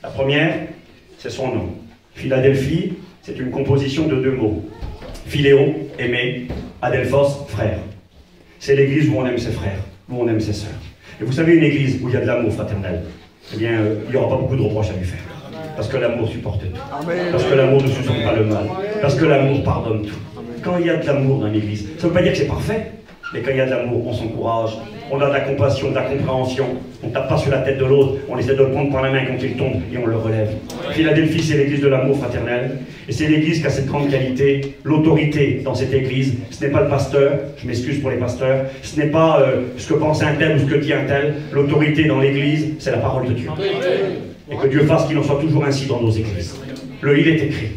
La première, c'est son nom. Philadelphie, c'est une composition de 2 mots. Philéo, aimer, adelphos, frère. C'est l'église où on aime ses frères, où on aime ses sœurs. Et vous savez, une église où il y a de l'amour fraternel, eh bien, il n'y aura pas beaucoup de reproches à lui faire. Parce que l'amour supporte tout. Parce que l'amour ne supporte pas le mal. Parce que l'amour pardonne tout. Quand il y a de l'amour dans l'église, ça ne veut pas dire que c'est parfait, mais quand il y a de l'amour, on s'encourage, on a de la compassion, de la compréhension, on ne tape pas sur la tête de l'autre, on essaie de le prendre par la main quand il tombe et on le relève. Philadelphie, c'est l'église de l'amour fraternel, et c'est l'église qui a cette grande qualité, l'autorité dans cette église. Ce n'est pas le pasteur, je m'excuse pour les pasteurs, ce n'est pas ce que pense un tel ou ce que dit un tel, l'autorité dans l'église, c'est la parole de Dieu. Et que Dieu fasse qu'il en soit toujours ainsi dans nos églises. Il est écrit.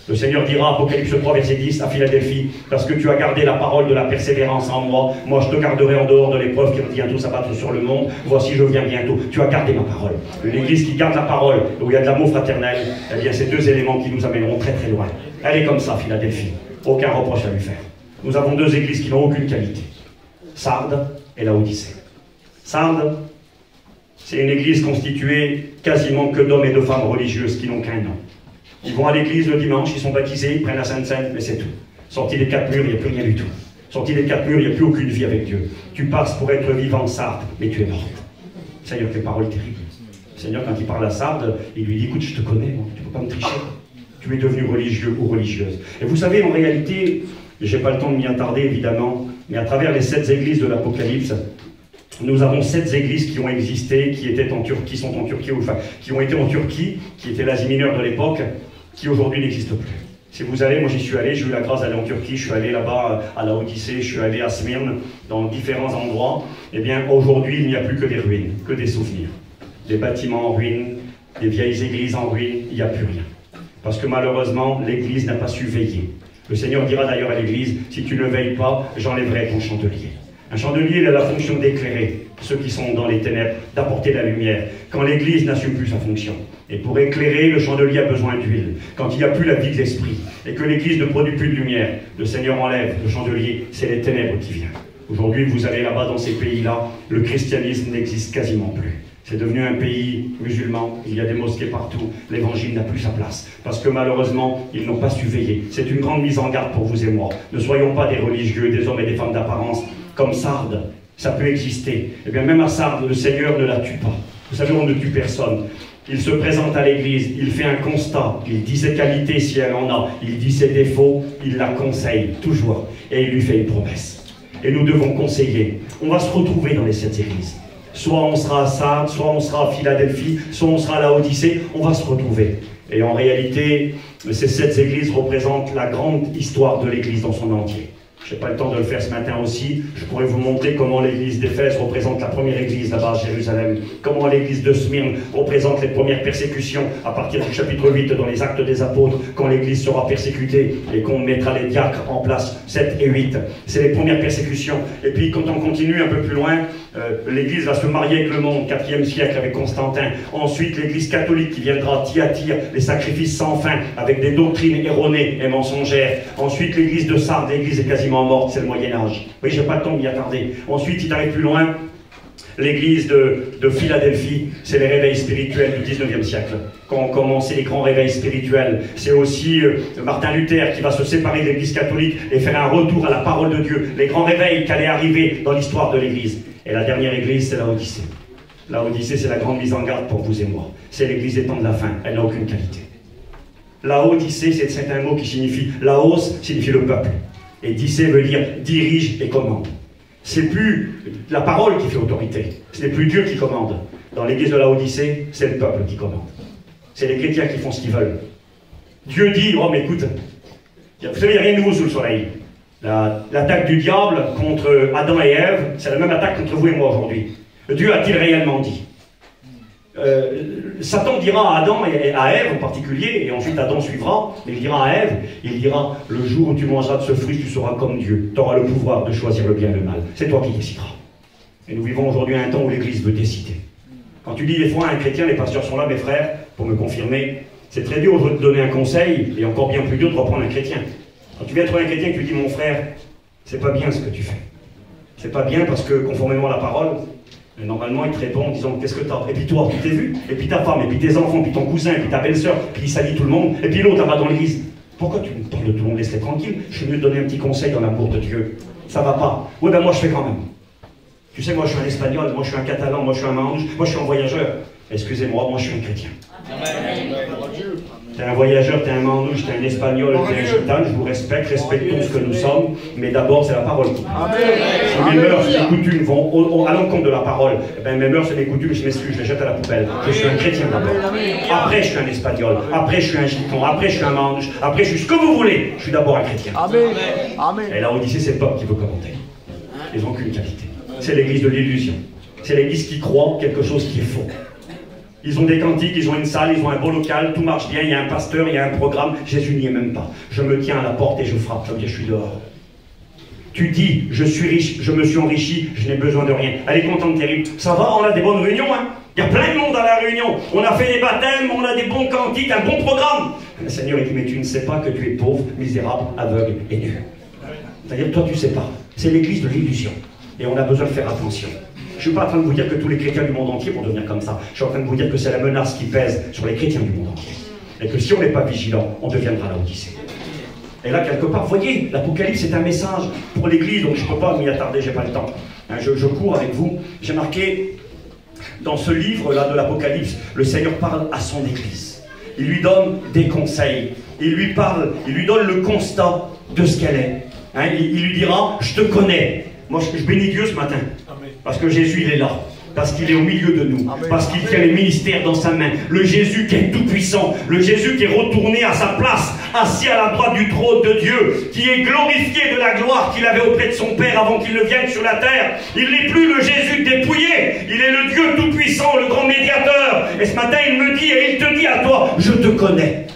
Le Seigneur dira, Apocalypse 3, verset 10, à Philadelphie, parce que tu as gardé la parole de la persévérance en moi, moi je te garderai en dehors de l'épreuve qui va bientôt s'abattre sur le monde, voici je viens bientôt. Tu as gardé ma parole. Une église qui garde la parole, où il y a de l'amour fraternel, eh bien c'est 2 éléments qui nous amèneront très très loin. Elle est comme ça, Philadelphie. Aucun reproche à lui faire. Nous avons 2 églises qui n'ont aucune qualité. Sardes et Laodicée. Sardes, c'est une église constituée quasiment que d'hommes et de femmes religieuses qui n'ont qu'un nom. Ils vont à l'église le dimanche, ils sont baptisés, ils prennent la Sainte Seine, mais c'est tout. Sortis des 4 murs, il n'y a plus rien du tout. Sortis des 4 murs, il n'y a plus aucune vie avec Dieu. Tu passes pour être vivant Sardes, mais tu es morte. Seigneur, quelle parole terrible. Seigneur, quand il parle à Sardes, il lui dit, écoute, je te connais, moi, tu ne peux pas me tricher. Tu es devenu religieux ou religieuse. Et vous savez, en réalité, je n'ai pas le temps de m'y attarder, évidemment, mais à travers les 7 églises de l'Apocalypse, nous avons 7 églises qui ont existé, qui étaient en Turquie, qui ont été en Turquie, qui était l'Asie mineure de l'époque, qui aujourd'hui n'existent plus. Si vous allez, moi j'y suis allé, j'ai eu la grâce d'aller en Turquie, je suis allé là-bas à Laodicée, je suis allé à Smyrne, dans différents endroits. Eh bien, aujourd'hui, il n'y a plus que des ruines, que des souvenirs. Des bâtiments en ruine, des vieilles églises en ruine, il n'y a plus rien. Parce que malheureusement, l'Église n'a pas su veiller. Le Seigneur dira d'ailleurs à l'Église, si tu ne veilles pas, j'enlèverai ton chandelier. Un chandelier, il a la fonction d'éclairer ceux qui sont dans les ténèbres, d'apporter la lumière. Quand l'Église n'assume plus sa fonction. Et pour éclairer, le chandelier a besoin d'huile. Quand il n'y a plus la vie de l'esprit, et que l'Église ne produit plus de lumière, le Seigneur enlève le chandelier, c'est les ténèbres qui viennent. Aujourd'hui, vous allez là-bas dans ces pays-là, le christianisme n'existe quasiment plus. C'est devenu un pays musulman, il y a des mosquées partout, l'évangile n'a plus sa place. Parce que malheureusement, ils n'ont pas su veiller. C'est une grande mise en garde pour vous et moi. Ne soyons pas des religieux, des hommes et des femmes d'apparence, comme Sardes. Ça peut exister. Eh bien, même à Sardes, le Seigneur ne la tue pas. Vous savez, on ne tue personne. Il se présente à l'église, il fait un constat, il dit ses qualités si elle en a, il dit ses défauts, il la conseille, toujours. Et il lui fait une promesse. Et nous devons conseiller. On va se retrouver dans les 7 églises. Soit on sera à Sardes, soit on sera à Philadelphie, soit on sera à Laodicée, on va se retrouver. Et en réalité, ces 7 églises représentent la grande histoire de l'église dans son entier. Je n'ai pas le temps de le faire ce matin aussi. Je pourrais vous montrer comment l'église d'Éphèse représente la première église là-bas à Jérusalem. Comment l'église de Smyrne représente les premières persécutions à partir du chapitre 8 dans les Actes des Apôtres, quand l'église sera persécutée et qu'on mettra les diacres en place, 7 et 8. C'est les premières persécutions. Et puis quand on continue un peu plus loin, l'église va se marier avec le monde, 4e siècle avec Constantin. Ensuite l'église catholique qui viendra Thyatire, les sacrifices sans fin, avec des doctrines erronées et mensongères. Ensuite l'église de Sardes, l'église est quasiment morte, c'est le Moyen-Âge. Oui, j'ai pas le temps de m'y attarder. Ensuite, si tu arrives plus loin, l'église de Philadelphie, c'est les réveils spirituels du 19e siècle. Quand ont commencé les grands réveils spirituels, c'est aussi Martin Luther qui va se séparer de l'église catholique et faire un retour à la parole de Dieu. Les grands réveils qui allaient arriver dans l'histoire de l'église. Et la dernière église, c'est Laodicée. Laodicée, c'est la grande mise en garde pour vous et moi. C'est l'église des temps de la fin. Elle n'a aucune qualité. Laodicée, c'est un mot qui signifie Laos, signifie le peuple. Et Dicée veut dire dirige et commande. C'est plus la parole qui fait autorité. Ce n'est plus Dieu qui commande. Dans l'église de Laodicée, c'est le peuple qui commande. C'est les chrétiens qui font ce qu'ils veulent. Dieu dit, oh mais écoute, vous savez, il n'y a rien de nouveau sous le soleil. L'attaque du diable contre Adam et Ève, c'est la même attaque contre vous et moi aujourd'hui. Dieu a-t-il réellement dit? Satan dira à Adam et à Ève en particulier, et ensuite Adam suivra, mais il dira à Ève, il dira, le jour où tu mangeras de ce fruit, tu seras comme Dieu, tu auras le pouvoir de choisir le bien et le mal, c'est toi qui décideras. Et nous vivons aujourd'hui un temps où l'Église veut décider. Quand tu dis des fois à un chrétien, les pasteurs sont là, mes frères, pour me confirmer, c'est très dur de te donner un conseil, et encore bien plus dur de reprendre un chrétien. Quand tu viens trouver un chrétien et que tu dis, mon frère, c'est pas bien ce que tu fais. C'est pas bien parce que, conformément à la parole, normalement, il te répond en disant, qu'est-ce que t'as? Et puis toi, tu t'es vu? Et puis ta femme, et puis tes enfants, et puis ton cousin, et puis ta belle-sœur, puis il salit tout le monde, et puis l'autre, là-bas dans l'église. Pourquoi tu me parles de tout le monde? Laisse-les tranquille. Je suis mieux de donner un petit conseil dans l'amour de Dieu. Ça va pas. Oui, ben moi, je fais quand même. Tu sais, moi, je suis un espagnol, moi, je suis un catalan, moi, je suis un manouche, moi, je suis un voyageur. Excusez-moi, moi, je suis un chrétien. T'es un voyageur, t'es un manouche, t'es un espagnol, t'es un gitan, je vous respecte, respectons ce que nous sommes, mais d'abord c'est la parole qui parle. Si mes mœurs, mes coutumes vont à l'encontre de la parole, eh ben, mes mœurs et mes coutumes, je m'excuse, je les jette à la poubelle. Je suis un chrétien d'abord. Après je suis un espagnol, après je suis un gitan, après je suis un manouche, après je suis ce que vous voulez, je suis d'abord un chrétien. Et là, Odyssée, c'est le peuple qui veut commenter. Ils n'ont qu'une qualité. C'est l'église de l'illusion. C'est l'église qui croit quelque chose qui est faux. Ils ont des cantiques, ils ont une salle, ils ont un beau local, tout marche bien, il y a un pasteur, il y a un programme. Jésus n'y est même pas. Je me tiens à la porte et je frappe, ça veut dire je suis dehors. Tu dis, je suis riche, je me suis enrichi, je n'ai besoin de rien. Elle est contente, terrible. Ça va, on a des bonnes réunions, hein. Il y a plein de monde à la réunion. On a fait des baptêmes, on a des bons cantiques, un bon programme. Le Seigneur, il dit, mais tu ne sais pas que tu es pauvre, misérable, aveugle et nu. C'est-à-dire, toi, tu ne sais pas. C'est l'église de l'illusion. Et on a besoin de faire attention. Je ne suis pas en train de vous dire que tous les chrétiens du monde entier vont devenir comme ça. Je suis en train de vous dire que c'est la menace qui pèse sur les chrétiens du monde entier. Et que si on n'est pas vigilant, on deviendra Laodicée. Et là, quelque part, vous voyez, l'Apocalypse est un message pour l'Église, donc je ne peux pas m'y attarder, je n'ai pas le temps. Hein, je cours avec vous. J'ai marqué, dans ce livre-là de l'Apocalypse, le Seigneur parle à son Église. Il lui donne des conseils. Il lui parle, il lui donne le constat de ce qu'elle est. Hein, il lui dira, je te connais. Moi, je bénis Dieu ce matin. Parce que Jésus, il est là. parce qu'il est au milieu de nous, Amen. parce qu'il tient les ministères dans sa main. Le Jésus qui est tout-puissant, le Jésus qui est retourné à sa place, assis à la droite du trône de Dieu, qui est glorifié de la gloire qu'il avait auprès de son Père avant qu'il ne vienne sur la terre. Il n'est plus le Jésus dépouillé, il est le Dieu tout-puissant, le grand médiateur. Et ce matin, il me dit, et il te dit à toi, je te connais.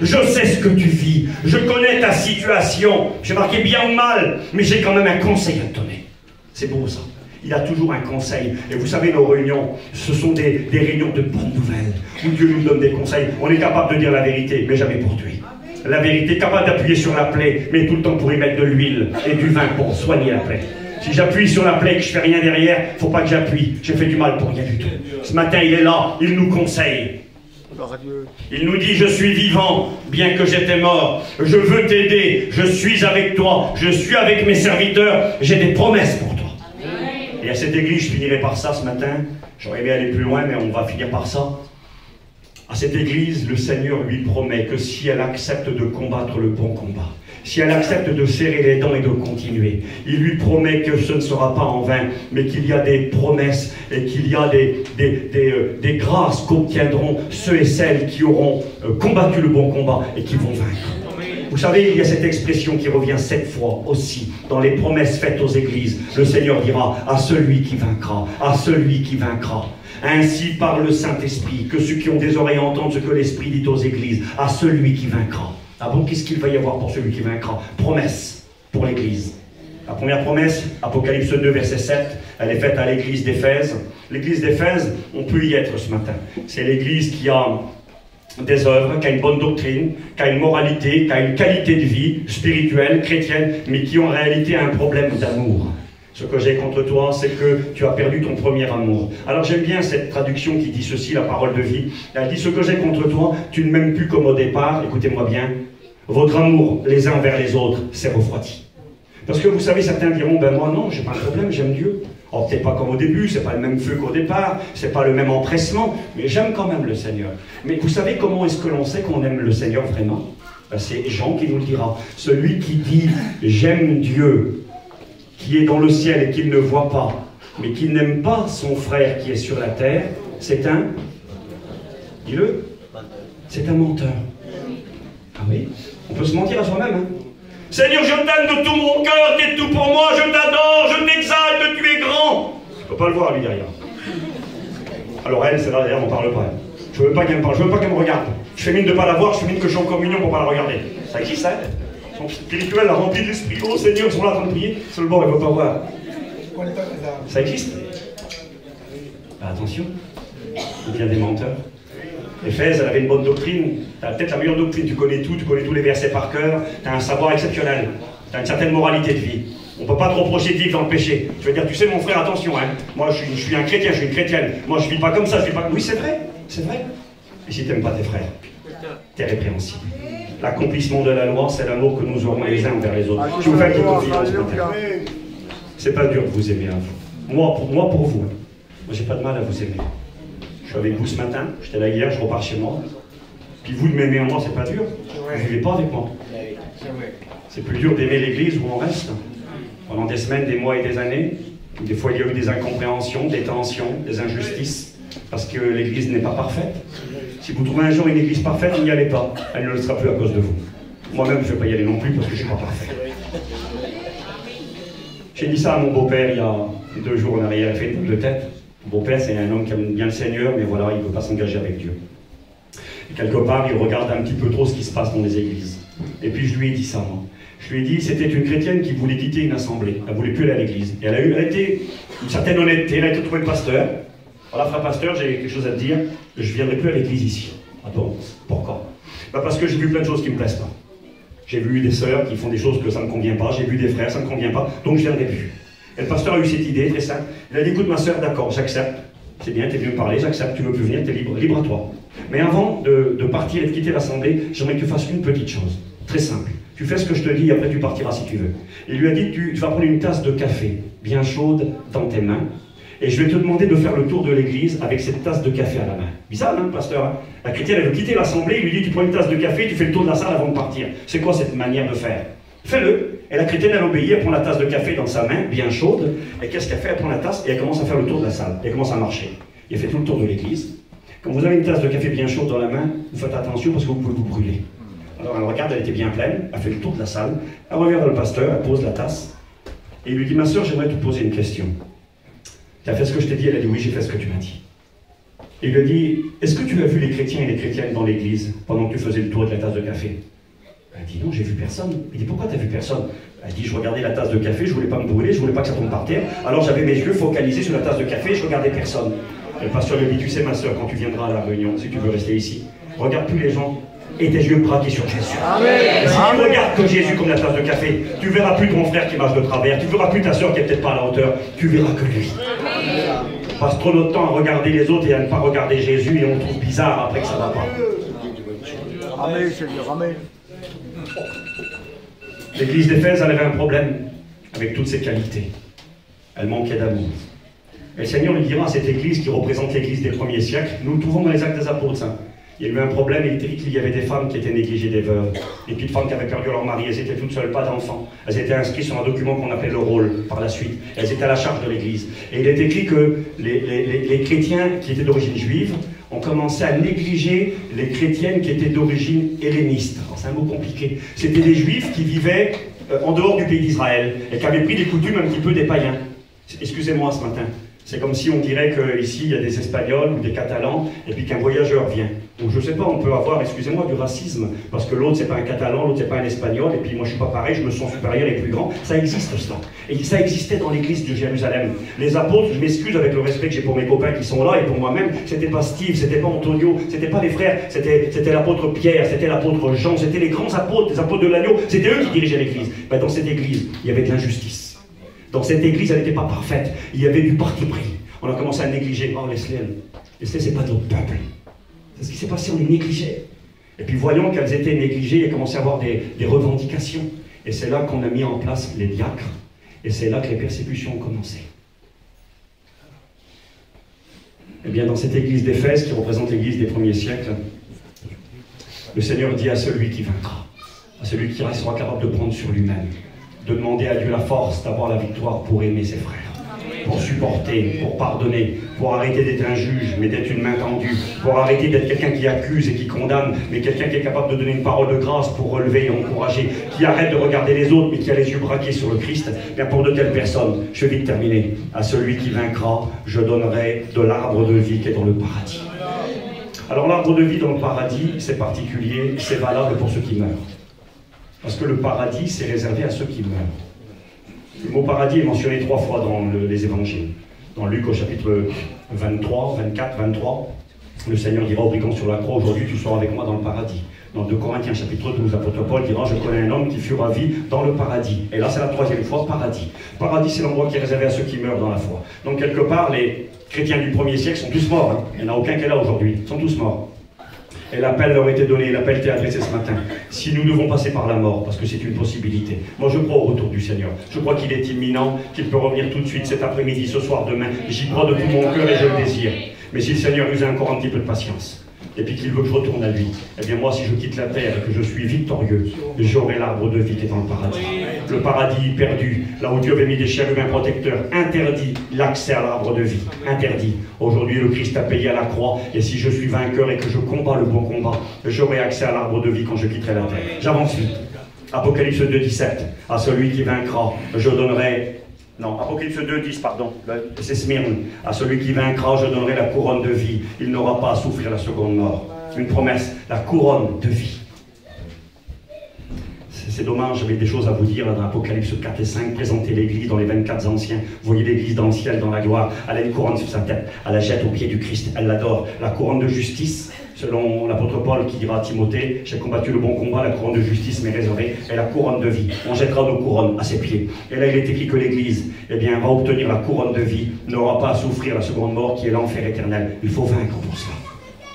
Je sais ce que tu vis, je connais ta situation. J'ai marqué bien ou mal, mais j'ai quand même un conseil à te donner. C'est beau ça. Il a toujours un conseil. Et vous savez, nos réunions, ce sont des réunions de bonnes nouvelles, où Dieu nous donne des conseils. On est capable de dire la vérité, mais jamais pour tuer. La vérité, capable d'appuyer sur la plaie, mais tout le temps pour y mettre de l'huile et du vin pour soigner la plaie. Si j'appuie sur la plaie et que je fais rien derrière, il ne faut pas que j'appuie. J'ai fait du mal pour rien du tout. Ce matin, il est là, il nous conseille. Il nous dit, je suis vivant, bien que j'étais mort. Je veux t'aider, je suis avec toi, je suis avec mes serviteurs, j'ai des promesses pour toi. Et à cette église, je finirai par ça ce matin. J'aurais aimé aller plus loin, mais on va finir par ça. À cette église, le Seigneur lui promet que si elle accepte de combattre le bon combat, si elle accepte de serrer les dents et de continuer, il lui promet que ce ne sera pas en vain, mais qu'il y a des promesses et qu'il y a des grâces qu'obtiendront ceux et celles qui auront combattu le bon combat et qui vont vaincre. Vous savez, il y a cette expression qui revient 7 fois aussi dans les promesses faites aux églises. Le Seigneur dira à celui qui vaincra, à celui qui vaincra. Ainsi parle le Saint-Esprit, que ceux qui ont des oreilles entendent ce que l'Esprit dit aux églises, à celui qui vaincra. Ah bon, qu'est-ce qu'il va y avoir pour celui qui vaincra? Promesse pour l'église. La première promesse, Apocalypse 2, verset 7, elle est faite à l'église d'Éphèse. L'église d'Éphèse, on peut y être ce matin. C'est l'église qui a des œuvres, qui a une bonne doctrine, qui a une moralité, qui a une qualité de vie spirituelle, chrétienne, mais qui en réalité a un problème d'amour. Ce que j'ai contre toi, c'est que tu as perdu ton premier amour. Alors j'aime bien cette traduction qui dit ceci, la parole de vie. Elle dit, ce que j'ai contre toi, tu ne m'aimes plus comme au départ, écoutez-moi bien, votre amour les uns envers les autres s'est refroidi. Parce que vous savez, certains diront, ben moi non, j'ai pas de problème, j'aime Dieu. Alors peut-être pas comme au début, c'est pas le même feu qu'au départ, c'est pas le même empressement, mais j'aime quand même le Seigneur. Mais vous savez comment est-ce que l'on sait qu'on aime le Seigneur vraiment? Ben, c'est Jean qui nous le dira. Celui qui dit, j'aime Dieu, qui est dans le ciel et qu'il ne voit pas, mais qui n'aime pas son frère qui est sur la terre, c'est un, dis-le, c'est un menteur. Ah oui, on peut se mentir à soi-même, hein. Seigneur, je t'aime de tout mon cœur, tu es tout pour moi, je t'adore, je t'exalte, tu es grand. Je ne peux pas le voir, lui, derrière. Alors elle, c'est là, derrière, on ne parle pas. Je ne veux pas qu'elle me parle, je ne veux pas qu'elle me regarde. Je fais mine de ne pas la voir, je fais mine que je suis en communion pour ne pas la regarder. Ça existe, ça? Son spirituel a rempli de l'esprit. Oh Seigneur, ils sont là en train de prier. Sur le bord, il ne veut pas voir. Ça existe? Ah, attention, il y a des menteurs. Éphèse, elle avait une bonne doctrine. Tu as peut-être la meilleure doctrine, tu connais tout, tu connais tous les versets par cœur, tu as un savoir exceptionnel, tu as une certaine moralité de vie. On ne peut pas te reprocher de vivre dans le péché. Tu vas dire, tu sais mon frère, attention, hein, moi je suis un chrétien, je suis une chrétienne, moi je ne vis pas comme ça, je vis pas... Oui, c'est vrai, c'est vrai. Et si tu n'aimes pas tes frères, tu es répréhensible. L'accomplissement de la loi, c'est l'amour que nous aurons les uns envers les autres. Je vous fais une confidence maintenant. C'est pas dur de vous aimer à vous. Moi, pour vous. Moi, j'ai pas de mal à vous aimer. Je suis avec vous ce matin, j'étais là hier, je repars chez moi. Puis vous de m'aimer en moi, c'est pas dur. Vous ne vivez pas avec moi. C'est plus dur d'aimer l'église où on reste. Pendant des semaines, des mois et des années. Des fois, il y a eu des incompréhensions, des tensions, des injustices. Parce que l'église n'est pas parfaite. Si vous trouvez un jour une église parfaite, n'y allez pas. Elle ne le sera plus à cause de vous. Moi-même, je ne vais pas y aller non plus parce que je ne suis pas parfait. J'ai dit ça à mon beau-père il y a 2 jours en arrière, il fait une boule de tête. Mon beau-père, c'est un homme qui aime bien le Seigneur, mais voilà, il ne veut pas s'engager avec Dieu. Et quelque part, il regarde un petit peu trop ce qui se passe dans les églises. Et puis je lui ai dit ça, moi. Je lui ai dit, c'était une chrétienne qui voulait quitter une assemblée. Elle ne voulait plus aller à l'église. Et elle a été une certaine honnêteté, elle a été trouver le pasteur. Voilà, frère pasteur, j'ai quelque chose à te dire. Je ne viendrai plus à l'église ici. Ah bon? Pourquoi? Bah parce que j'ai vu plein de choses qui ne me plaisent pas. J'ai vu des sœurs qui font des choses que ça ne me convient pas. J'ai vu des frères, ça ne me convient pas. Donc je ne viendrai plus. Et le pasteur a eu cette idée très simple. Il a dit, écoute ma soeur, d'accord, j'accepte. C'est bien, tu es venu me parler, j'accepte, tu ne veux plus venir, tu es libre, libre à toi. Mais avant de partir et de quitter l'assemblée, j'aimerais que tu fasses une petite chose. Très simple. Tu fais ce que je te dis et après tu partiras si tu veux. Il lui a dit, tu vas prendre une tasse de café, bien chaude, dans tes mains. Et je vais te demander de faire le tour de l'église avec cette tasse de café à la main. Bizarre, hein, pasteur, hein? La chrétienne, elle veut quitter l'assemblée, il lui dit, tu prends une tasse de café, tu fais le tour de la salle avant de partir. C'est quoi cette manière de faire? Fais-le. Et la chrétienne, elle obéit, elle prend la tasse de café dans sa main, bien chaude, et qu'est-ce qu'elle fait? Elle prend la tasse et elle commence à faire le tour de la salle. Et elle commence à marcher. Et elle fait tout le tour de l'église. Quand vous avez une tasse de café bien chaude dans la main, vous faites attention parce que vous pouvez vous brûler. Alors elle regarde, elle était bien pleine, elle fait le tour de la salle, elle revient vers le pasteur, elle pose la tasse, et il lui dit, ma soeur, j'aimerais te poser une question. Tu as fait ce que je t'ai dit? Elle a dit, oui, j'ai fait ce que tu m'as dit. Et il lui a dit, est-ce que tu as vu les chrétiens et les chrétiennes dans l'église pendant que tu faisais le tour de la tasse de café? Elle dit, non, j'ai vu personne. Il dit, pourquoi tu n'as vu personne? Elle dit, je regardais la tasse de café, je ne voulais pas me brûler, je ne voulais pas que ça tombe par terre, alors j'avais mes yeux focalisés sur la tasse de café et je ne regardais personne. Et le pasteur lui dit, tu sais ma soeur, quand tu viendras à la réunion, si tu veux rester ici, regarde plus les gens et tes yeux braqués sur Jésus. Amen. Si tu regardes que Jésus comme la tasse de café, tu verras plus ton frère qui marche de travers, tu verras plus ta soeur qui n'est peut-être pas à la hauteur, tu verras que lui. On passe trop notre temps à regarder les autres et à ne pas regarder Jésus et on trouve bizarre après que ça ne va pas. Amen, Seigneur, Amen. L'église d'Éphèse, elle avait un problème avec toutes ses qualités. Elle manquait d'amour. Et le Seigneur lui dira à cette église qui représente l'église des premiers siècles, nous le trouvons dans les actes des apôtres, hein. Il y a eu un problème, il était dit qu'il y avait des femmes qui étaient négligées, des veuves, des petites femmes qui avaient perdu leur mari, elles étaient toutes seules, pas d'enfants. Elles étaient inscrites sur un document qu'on appelle le rôle, par la suite. Elles étaient à la charge de l'église. Et il est écrit que les chrétiens qui étaient d'origine juive ont commencé à négliger les chrétiennes qui étaient d'origine helléniste. Alors c'est un mot compliqué. C'était des juifs qui vivaient en dehors du pays d'Israël et qui avaient pris des coutumes un petit peu des païens. Excusez-moi ce matin. C'est comme si on dirait qu'ici il y a des Espagnols ou des Catalans et puis qu'un voyageur vient. Donc je ne sais pas, on peut avoir, excusez-moi, du racisme parce que l'autre c'est pas un Catalan, l'autre c'est pas un Espagnol et puis moi je suis pas pareil, je me sens supérieur et plus grand. Ça existe cela. Et ça existait dans l'église de Jérusalem. Les apôtres, je m'excuse avec le respect que j'ai pour mes copains qui sont là et pour moi-même, c'était pas Steve, c'était pas Antonio, c'était pas les frères, c'était l'apôtre Pierre, c'était l'apôtre Jean, c'était les grands apôtres, les apôtres de l'agneau, c'était eux qui dirigeaient l'église. Ben, dans cette église, il y avait de l'injustice. Dans cette église, elle n'était pas parfaite. Il y avait du parti pris. On a commencé à négliger. Oh, Leslie, c'est pas notre peuple. C'est ce qui s'est passé, on les négligeait. Et puis voyons qu'elles étaient négligées, il a commencé à avoir des revendications. Et c'est là qu'on a mis en place les diacres. Et c'est là que les persécutions ont commencé. Eh bien, dans cette église d'Éphèse, qui représente l'église des premiers siècles, le Seigneur dit à celui qui vaincra, à celui qui sera capable de prendre sur lui-même, de demander à Dieu la force d'avoir la victoire pour aimer ses frères, pour supporter, pour pardonner, pour arrêter d'être un juge, mais d'être une main tendue, pour arrêter d'être quelqu'un qui accuse et qui condamne, mais quelqu'un qui est capable de donner une parole de grâce pour relever et encourager, qui arrête de regarder les autres, mais qui a les yeux braqués sur le Christ. Bien pour de telles personnes, je vais vite terminer, à celui qui vaincra, je donnerai de l'arbre de vie qui est dans le paradis. Alors l'arbre de vie dans le paradis, c'est particulier, c'est valable pour ceux qui meurent. Parce que le paradis, c'est réservé à ceux qui meurent. Le mot paradis est mentionné 3 fois dans les évangiles. Dans Luc au chapitre 23, 24, 23, le Seigneur dira au brigand sur la croix, aujourd'hui tu seras avec moi dans le paradis. Dans 2 Corinthiens chapitre 12, l'apôtre Paul dira, je connais un homme qui fut ravi dans le paradis. Et là c'est la 3e fois, paradis. Paradis c'est l'endroit qui est réservé à ceux qui meurent dans la foi. Donc quelque part, les chrétiens du 1er siècle sont tous morts. Hein. Il n'y en a aucun qui est là aujourd'hui. Ils sont tous morts. Et l'appel leur a été donné, l'appel était adressé ce matin. Si nous devons passer par la mort, parce que c'est une possibilité. Moi je crois au retour du Seigneur. Je crois qu'il est imminent, qu'il peut revenir tout de suite, cet après-midi, ce soir, demain. J'y crois de tout mon cœur et je le désire. Mais si le Seigneur nous a encore un petit peu de patience, et puis qu'il veut que je retourne à lui, eh bien moi si je quitte la terre et que je suis victorieux, j'aurai l'arbre de vie qui est dans le paradis. Le paradis perdu, là où Dieu avait mis des chérubins protecteurs, interdit l'accès à l'arbre de vie, interdit. Aujourd'hui le Christ a payé à la croix, et si je suis vainqueur et que je combats le bon combat, j'aurai accès à l'arbre de vie quand je quitterai la terre. J'avance vite. Apocalypse 2, 17, à celui qui vaincra, je donnerai... Non, Apocalypse 2, 10, pardon, c'est Smyrne. À celui qui vaincra, je donnerai la couronne de vie. Il n'aura pas à souffrir la seconde mort. Une promesse, la couronne de vie. C'est dommage, j'avais des choses à vous dire là, dans Apocalypse 4 et 5, présenter l'église dans les 24 anciens. Vous voyez l'église dans le ciel, dans la gloire. Elle a une couronne sur sa tête, elle la jette au pied du Christ, elle l'adore. La couronne de justice, selon l'apôtre Paul qui dira à Timothée, j'ai combattu le bon combat, la couronne de justice m'est réservée, et la couronne de vie. On jettera nos couronnes à ses pieds. Et là il est écrit que l'église, eh bien, va obtenir la couronne de vie, n'aura pas à souffrir la seconde mort qui est l'enfer éternel. Il faut vaincre pour cela.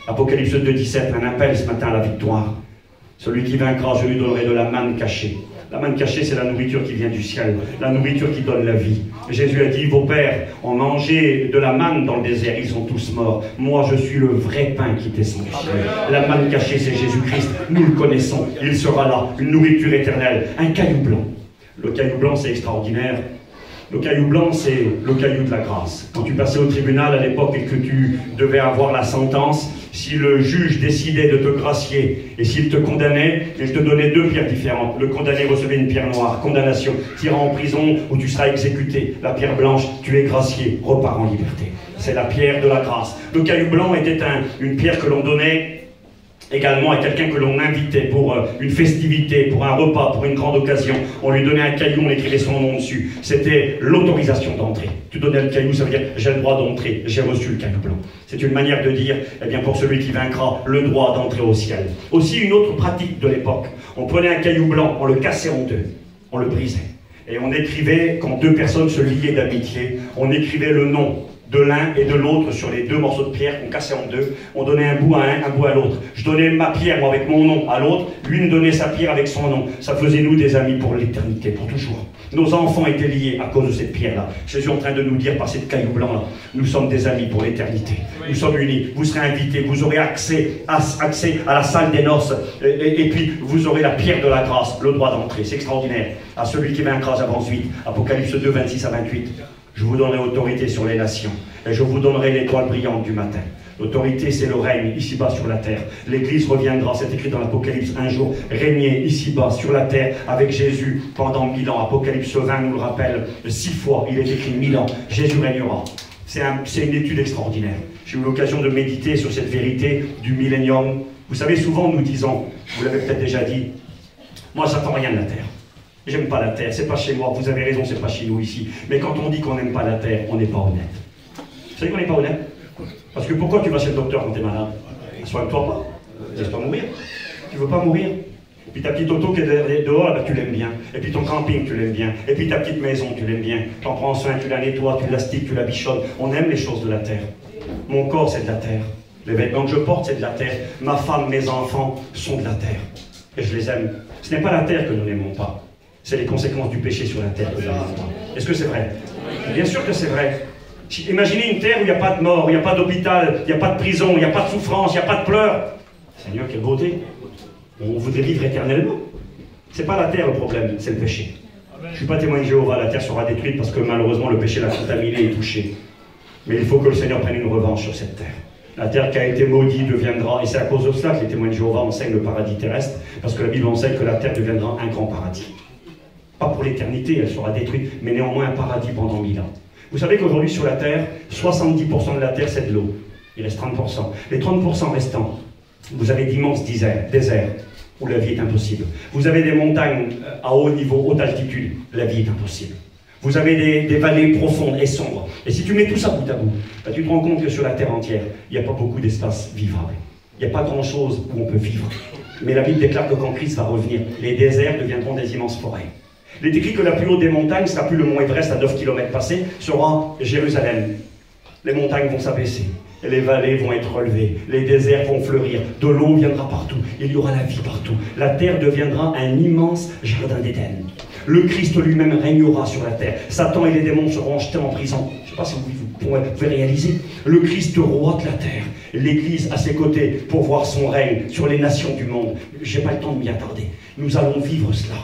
Apocalypse 2, 17, un appel ce matin à la victoire. Celui qui vaincra, je lui donnerai de la manne cachée. La manne cachée, c'est la nourriture qui vient du ciel, la nourriture qui donne la vie. Jésus a dit, vos pères ont mangé de la manne dans le désert, ils sont tous morts. Moi, je suis le vrai pain qui descend du ciel. La manne cachée, c'est Jésus-Christ. Nous le connaissons. Il sera là, une nourriture éternelle, un caillou blanc. Le caillou blanc, c'est extraordinaire. Le caillou blanc, c'est le caillou de la grâce. Quand tu passais au tribunal à l'époque et que tu devais avoir la sentence, si le juge décidait de te gracier et s'il te condamnait, il te donnait deux pierres différentes. Le condamné recevait une pierre noire, condamnation, t'iras en prison ou tu seras exécuté. La pierre blanche, tu es gracié, repars en liberté. C'est la pierre de la grâce. Le caillou blanc était une pierre que l'on donnait également à quelqu'un que l'on invitait pour une festivité, pour un repas, pour une grande occasion. On lui donnait un caillou, on écrivait son nom dessus. C'était l'autorisation d'entrer. Tu donnais le caillou, ça veut dire j'ai le droit d'entrer, j'ai reçu le caillou blanc. C'est une manière de dire, eh bien pour celui qui vaincra, le droit d'entrer au ciel. Aussi une autre pratique de l'époque. On prenait un caillou blanc, on le cassait en deux, on le brisait. Et on écrivait, quand deux personnes se liaient d'amitié, on écrivait le nom de l'un et de l'autre sur les deux morceaux de pierre qu'on cassait en deux. On donnait un bout à un bout à l'autre. Je donnais ma pierre, moi, avec mon nom à l'autre. Lui me donnait sa pierre avec son nom. Ça faisait nous des amis pour l'éternité, pour toujours. Nos enfants étaient liés à cause de cette pierre-là. Jésus est en train de nous dire par cette caillou blanc-là, nous sommes des amis pour l'éternité. Nous sommes unis. Vous serez invités. Vous aurez accès à la salle des noces. Et puis, vous aurez la pierre de la grâce, le droit d'entrer. C'est extraordinaire. À celui qui vaincra, j'avance vite. Apocalypse 2, 26 à 28. Je vous donnerai autorité sur les nations, et je vous donnerai l'étoile brillante du matin. L'autorité, c'est le règne, ici-bas sur la terre. L'Église reviendra, c'est écrit dans l'Apocalypse, un jour, régner ici-bas sur la terre avec Jésus pendant 1000 ans. Apocalypse 20 nous le rappelle 6 fois, il est écrit 1000 ans. Jésus régnera. C'est une étude extraordinaire. J'ai eu l'occasion de méditer sur cette vérité du millénium. Vous savez, souvent nous disons, vous l'avez peut-être déjà dit, moi j'attends rien de la terre. J'aime pas la terre, c'est pas chez moi, vous avez raison, c'est pas chez nous ici. Mais quand on dit qu'on n'aime pas la terre, on n'est pas honnête. Vous savez qu'on n'est pas honnête? Parce que pourquoi tu vas chez le docteur quand tu es malade? Soigne-toi pas, laisse pas mourir. Tu veux pas mourir? Et puis ta petite auto qui est dehors, bah, tu l'aimes bien. Et puis ton camping, tu l'aimes bien. Et puis ta petite maison, tu l'aimes bien. Tu en prends soin, tu la nettoies, tu l'astiques, tu la bichonnes. On aime les choses de la terre. Mon corps, c'est de la terre. Les vêtements que je porte, c'est de la terre. Ma femme, mes enfants sont de la terre. Et je les aime. Ce n'est pas la terre que nous n'aimons pas. C'est les conséquences du péché sur la terre que nous n'aimons pas. Est-ce que c'est vrai? Bien sûr que c'est vrai. Imaginez une terre où il n'y a pas de mort, où il n'y a pas d'hôpital, il n'y a pas de prison, il n'y a pas de souffrance, il n'y a pas de pleurs. Seigneur, quelle beauté. On voudrait vivre éternellement. Ce n'est pas la terre le problème, c'est le péché. Je ne suis pas témoin de Jéhovah, la terre sera détruite parce que malheureusement le péché l'a contaminée et touchée. Mais il faut que le Seigneur prenne une revanche sur cette terre. La terre qui a été maudite deviendra, et c'est à cause de cela que les témoins de Jéhovah enseignent le paradis terrestre, parce que la Bible enseigne que la terre deviendra un grand paradis. Pas pour l'éternité, elle sera détruite, mais néanmoins un paradis pendant 1000 ans. Vous savez qu'aujourd'hui sur la terre, 70% de la terre c'est de l'eau. Il reste 30%. Les 30% restants, vous avez d'immenses déserts où la vie est impossible. Vous avez des montagnes à haut niveau, haute altitude, la vie est impossible. Vous avez des vallées profondes et sombres. Et si tu mets tout ça bout à bout, bah, tu te rends compte que sur la terre entière, il n'y a pas beaucoup d'espace vivable. Il n'y a pas grand-chose où on peut vivre. Mais la Bible déclare que quand Christ va revenir, les déserts deviendront des immenses forêts. Il est écrit que la plus haute des montagnes, ce ne sera plus le mont Everest à 9 km passés, sera Jérusalem. Les montagnes vont s'abaisser, les vallées vont être relevées, les déserts vont fleurir, de l'eau viendra partout, il y aura la vie partout. La terre deviendra un immense jardin d'Éden. Le Christ lui-même régnera sur la terre. Satan et les démons seront jetés en prison. Je ne sais pas si vous pouvez réaliser. Le Christ roi de la terre. L'Église à ses côtés pour voir son règne sur les nations du monde. Je n'ai pas le temps de m'y attarder. Nous allons vivre cela.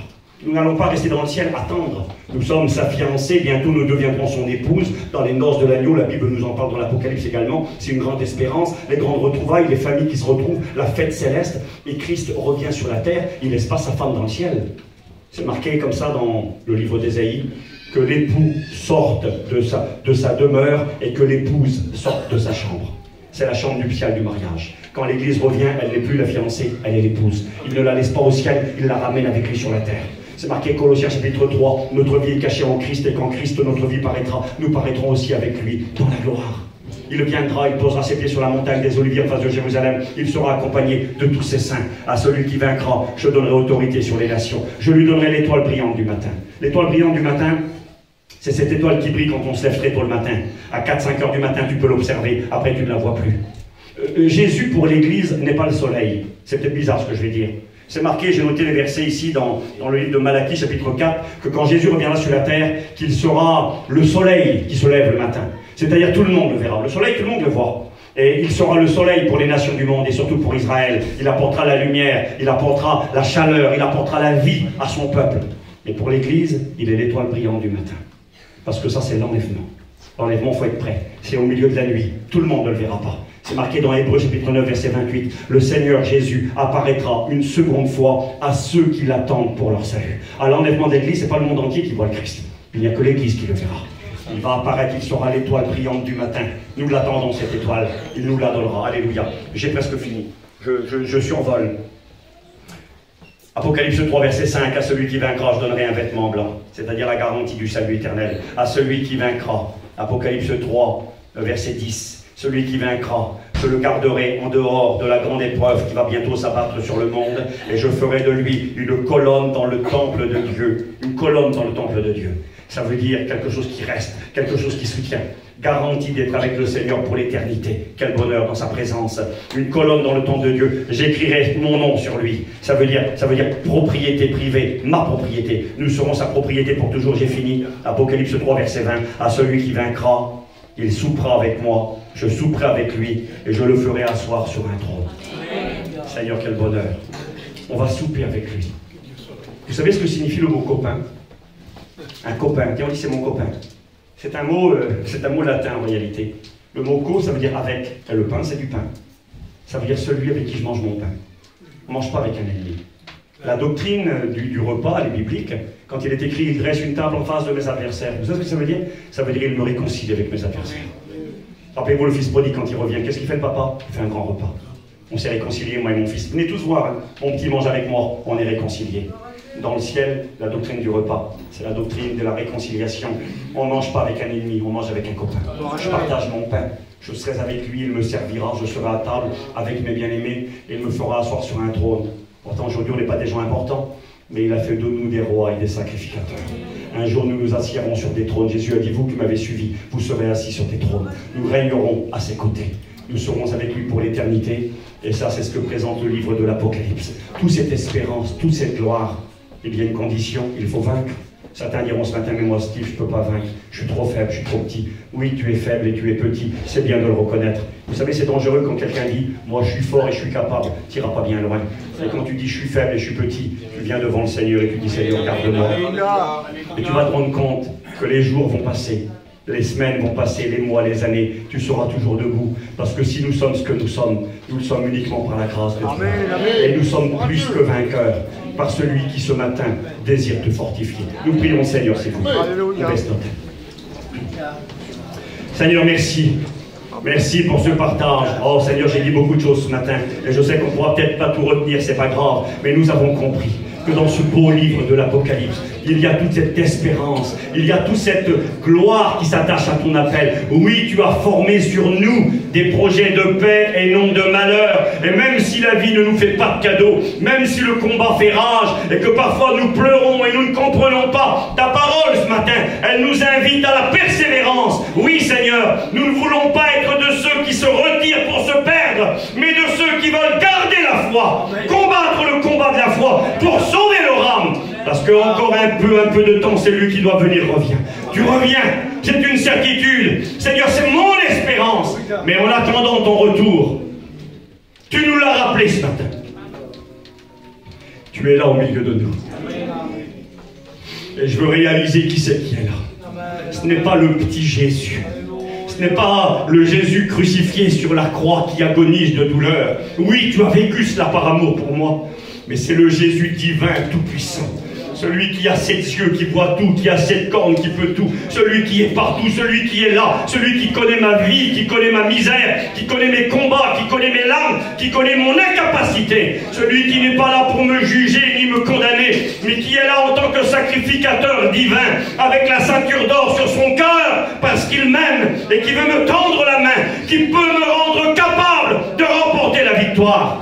Nous n'allons pas rester dans le ciel, attendre. Nous sommes sa fiancée, bientôt nous deviendrons son épouse. Dans les noces de l'agneau, la Bible nous en parle dans l'Apocalypse également. C'est une grande espérance, les grandes retrouvailles, les familles qui se retrouvent, la fête céleste. Et Christ revient sur la terre, il laisse pas sa femme dans le ciel. C'est marqué comme ça dans le livre d'Ésaïe, que l'époux sorte de sa demeure et que l'épouse sorte de sa chambre. C'est la chambre nuptiale du mariage. Quand l'Église revient, elle n'est plus la fiancée, elle est l'épouse. Il ne la laisse pas au ciel, il la ramène avec lui sur la terre. C'est marqué Colossiens chapitre 3, notre vie est cachée en Christ et quand Christ, notre vie paraîtra, nous paraîtrons aussi avec lui dans la gloire. Il viendra, il posera ses pieds sur la montagne des Oliviers en face de Jérusalem. Il sera accompagné de tous ses saints. À celui qui vaincra, je donnerai autorité sur les nations. Je lui donnerai l'étoile brillante du matin. L'étoile brillante du matin, c'est cette étoile qui brille quand on se lève très tôt le matin. À 4-5 heures du matin, tu peux l'observer. Après, tu ne la vois plus. Jésus, pour l'Église, n'est pas le soleil. C'est peut-être bizarre ce que je vais dire. C'est marqué, j'ai noté les versets ici dans le livre de Malachie, chapitre 4, que quand Jésus reviendra sur la terre, qu'il sera le soleil qui se lève le matin. C'est-à-dire tout le monde le verra. Le soleil, tout le monde le voit. Et il sera le soleil pour les nations du monde et surtout pour Israël. Il apportera la lumière, il apportera la chaleur, il apportera la vie à son peuple. Mais pour l'Église, il est l'étoile brillante du matin. Parce que ça, c'est l'enlèvement. L'enlèvement, il faut être prêt. C'est au milieu de la nuit. Tout le monde ne le verra pas. C'est marqué dans Hébreux chapitre 9, verset 28. Le Seigneur Jésus apparaîtra une seconde fois à ceux qui l'attendent pour leur salut. À l'enlèvement de l'Église, ce n'est pas le monde entier qui voit le Christ. Il n'y a que l'Église qui le verra. Il va apparaître, il sera l'étoile brillante du matin. Nous l'attendons, cette étoile. Il nous la donnera. Alléluia. J'ai presque fini. Je survole. Apocalypse 3, verset 5. À celui qui vaincra, je donnerai un vêtement blanc. C'est-à-dire la garantie du salut éternel. À celui qui vaincra. Apocalypse 3, verset 10. Celui qui vaincra, je le garderai en dehors de la grande épreuve qui va bientôt s'abattre sur le monde, et je ferai de lui une colonne dans le temple de Dieu. Une colonne dans le temple de Dieu. Ça veut dire quelque chose qui reste, quelque chose qui soutient. Garantie d'être avec le Seigneur pour l'éternité. Quel bonheur dans sa présence. Une colonne dans le temple de Dieu. J'écrirai mon nom sur lui. Ça veut dire propriété privée, ma propriété. Nous serons sa propriété pour toujours. J'ai fini. Apocalypse 3, verset 20. À celui qui vaincra, il soupera avec moi, je souperai avec lui, et je le ferai asseoir sur un trône. Seigneur, quel bonheur. On va souper avec lui. Vous savez ce que signifie le mot copain? Un copain. Tiens, on dit c'est mon copain. C'est un mot latin en réalité. Le mot co, ça veut dire avec. Et le pain, c'est du pain. Ça veut dire celui avec qui je mange mon pain. On ne mange pas avec un ennemi. La doctrine du repas, elle est biblique. Quand il est écrit, il dresse une table en face de mes adversaires. Vous savez ce que ça veut dire? Ça veut dire il me réconcilie avec mes adversaires. Rappelez-vous le fils prodigue quand il revient. Qu'est-ce qu'il fait le papa? Il fait un grand repas. On s'est réconciliés, moi et mon fils. Venez tous voir, hein. Mon petit mange avec moi, on est réconciliés. Dans le ciel, la doctrine du repas, c'est la doctrine de la réconciliation. On ne mange pas avec un ennemi, on mange avec un copain. Je partage mon pain. Je serai avec lui, il me servira, je serai à table avec mes bien-aimés, et il me fera asseoir sur un trône. Pourtant, aujourd'hui, on n'est pas des gens importants, mais il a fait de nous des rois et des sacrificateurs. Un jour, nous nous assiérons sur des trônes. Jésus a dit, vous qui m'avez suivi, vous serez assis sur des trônes. Nous régnerons à ses côtés. Nous serons avec lui pour l'éternité. Et ça, c'est ce que présente le livre de l'Apocalypse. Toute cette espérance, toute cette gloire, il y a une condition, il faut vaincre. Certains diront ce matin, mais moi Steve, je ne peux pas vaincre, je suis trop faible, je suis trop petit. Oui, tu es faible et tu es petit, c'est bien de le reconnaître. Vous savez, c'est dangereux quand quelqu'un dit, moi je suis fort et je suis capable, tu n'iras pas bien loin. Et quand tu dis, je suis faible et je suis petit, tu viens devant le Seigneur et tu dis, Seigneur, garde-moi. Et tu vas te rendre compte que les jours vont passer, les semaines vont passer, les mois, les années, tu seras toujours debout. Parce que si nous sommes ce que nous le sommes uniquement par la grâce de Dieu. Et nous sommes plus que vainqueurs par celui qui ce matin désire te fortifier. Nous prions le Seigneur, s'il vous plaît. Seigneur, merci. Merci pour ce partage. Oh Seigneur, j'ai dit beaucoup de choses ce matin. Et je sais qu'on ne pourra peut-être pas tout retenir, c'est pas grave. Mais nous avons compris que dans ce beau livre de l'Apocalypse, il y a toute cette espérance, il y a toute cette gloire qui s'attache à ton appel. Oui, tu as formé sur nous des projets de paix et non de malheur. Et même si la vie ne nous fait pas de cadeaux, même si le combat fait rage et que parfois nous pleurons et nous ne comprenons pas, ta parole ce matin, elle nous invite à la persévérance. Oui Seigneur, nous ne voulons pas être de ceux qui se retirent pour se perdre, mais de ceux qui veulent garder la foi, combattre le combat de la foi pour sauver leur âme. Parce qu'encore un peu de temps, c'est lui qui doit venir, revient. Tu reviens, c'est une certitude. Seigneur, c'est mon espérance. Mais en attendant ton retour, tu nous l'as rappelé ce matin. Tu es là au milieu de nous. Et je veux réaliser qui c'est qui est là. Ce n'est pas le petit Jésus. Ce n'est pas le Jésus crucifié sur la croix qui agonise de douleur. Oui, tu as vécu cela par amour pour moi. Mais c'est le Jésus divin, tout-puissant. Celui qui a 7 yeux, qui voit tout, qui a 7 cornes, qui peut tout. Celui qui est partout, celui qui est là. Celui qui connaît ma vie, qui connaît ma misère, qui connaît mes combats, qui connaît mes larmes, qui connaît mon incapacité. Celui qui n'est pas là pour me juger ni me condamner, mais qui est là en tant que sacrificateur divin, avec la ceinture d'or sur son cœur, parce qu'il m'aime et qui veut me tendre la main, qui peut me rendre capable de remporter la victoire.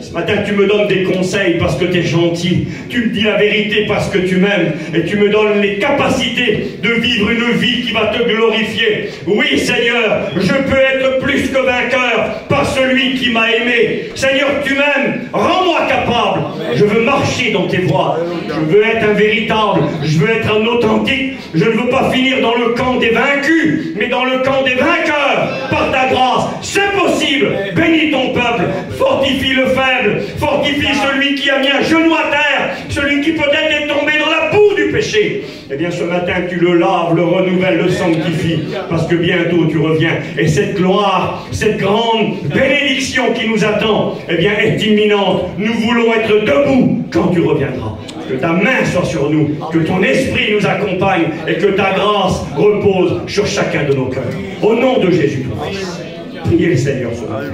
Ce Ce matin, tu me donnes des conseils parce que tu es gentil. Tu me dis la vérité parce que tu m'aimes. Et tu me donnes les capacités de vivre une vie qui va te glorifier. Oui, Seigneur, je peux être plus que vainqueur par celui qui m'a aimé. Seigneur, tu m'aimes. Rends-moi capable. Je veux marcher dans tes voies. Je veux être un véritable. Je veux être un authentique. Je ne veux pas finir dans le camp des vaincus, mais dans le camp des vainqueurs. Par ta grâce, c'est possible. Bénis ton peuple. Fortifie le faible. Fortifie celui qui a mis un genou à terre. Celui qui peut-être est tombé dans la boue du péché. Eh bien, ce matin, tu le laves, le renouvelles, le sanctifies. Parce que bientôt, tu reviens. Et cette gloire, cette grande bénédiction qui nous attend, eh bien, est imminente. Nous voulons être debout quand tu reviendras. Que ta main soit sur nous, que ton esprit nous accompagne et que ta grâce repose sur chacun de nos cœurs. Au nom de Jésus-Christ. Priez le Seigneur ce matin.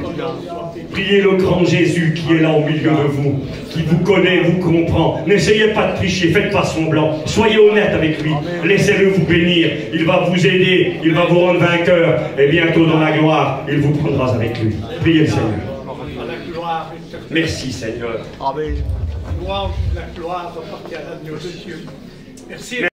Priez le grand Jésus qui est là au milieu de vous, qui vous connaît, vous comprend. N'essayez pas de tricher, faites pas semblant. Soyez honnête avec lui. Laissez-le vous bénir. Il va vous aider, il va vous rendre vainqueur. Et bientôt dans la gloire, il vous prendra avec lui. Priez le Seigneur. Merci Seigneur. Amen. La gloire appartient à Dieu. Merci.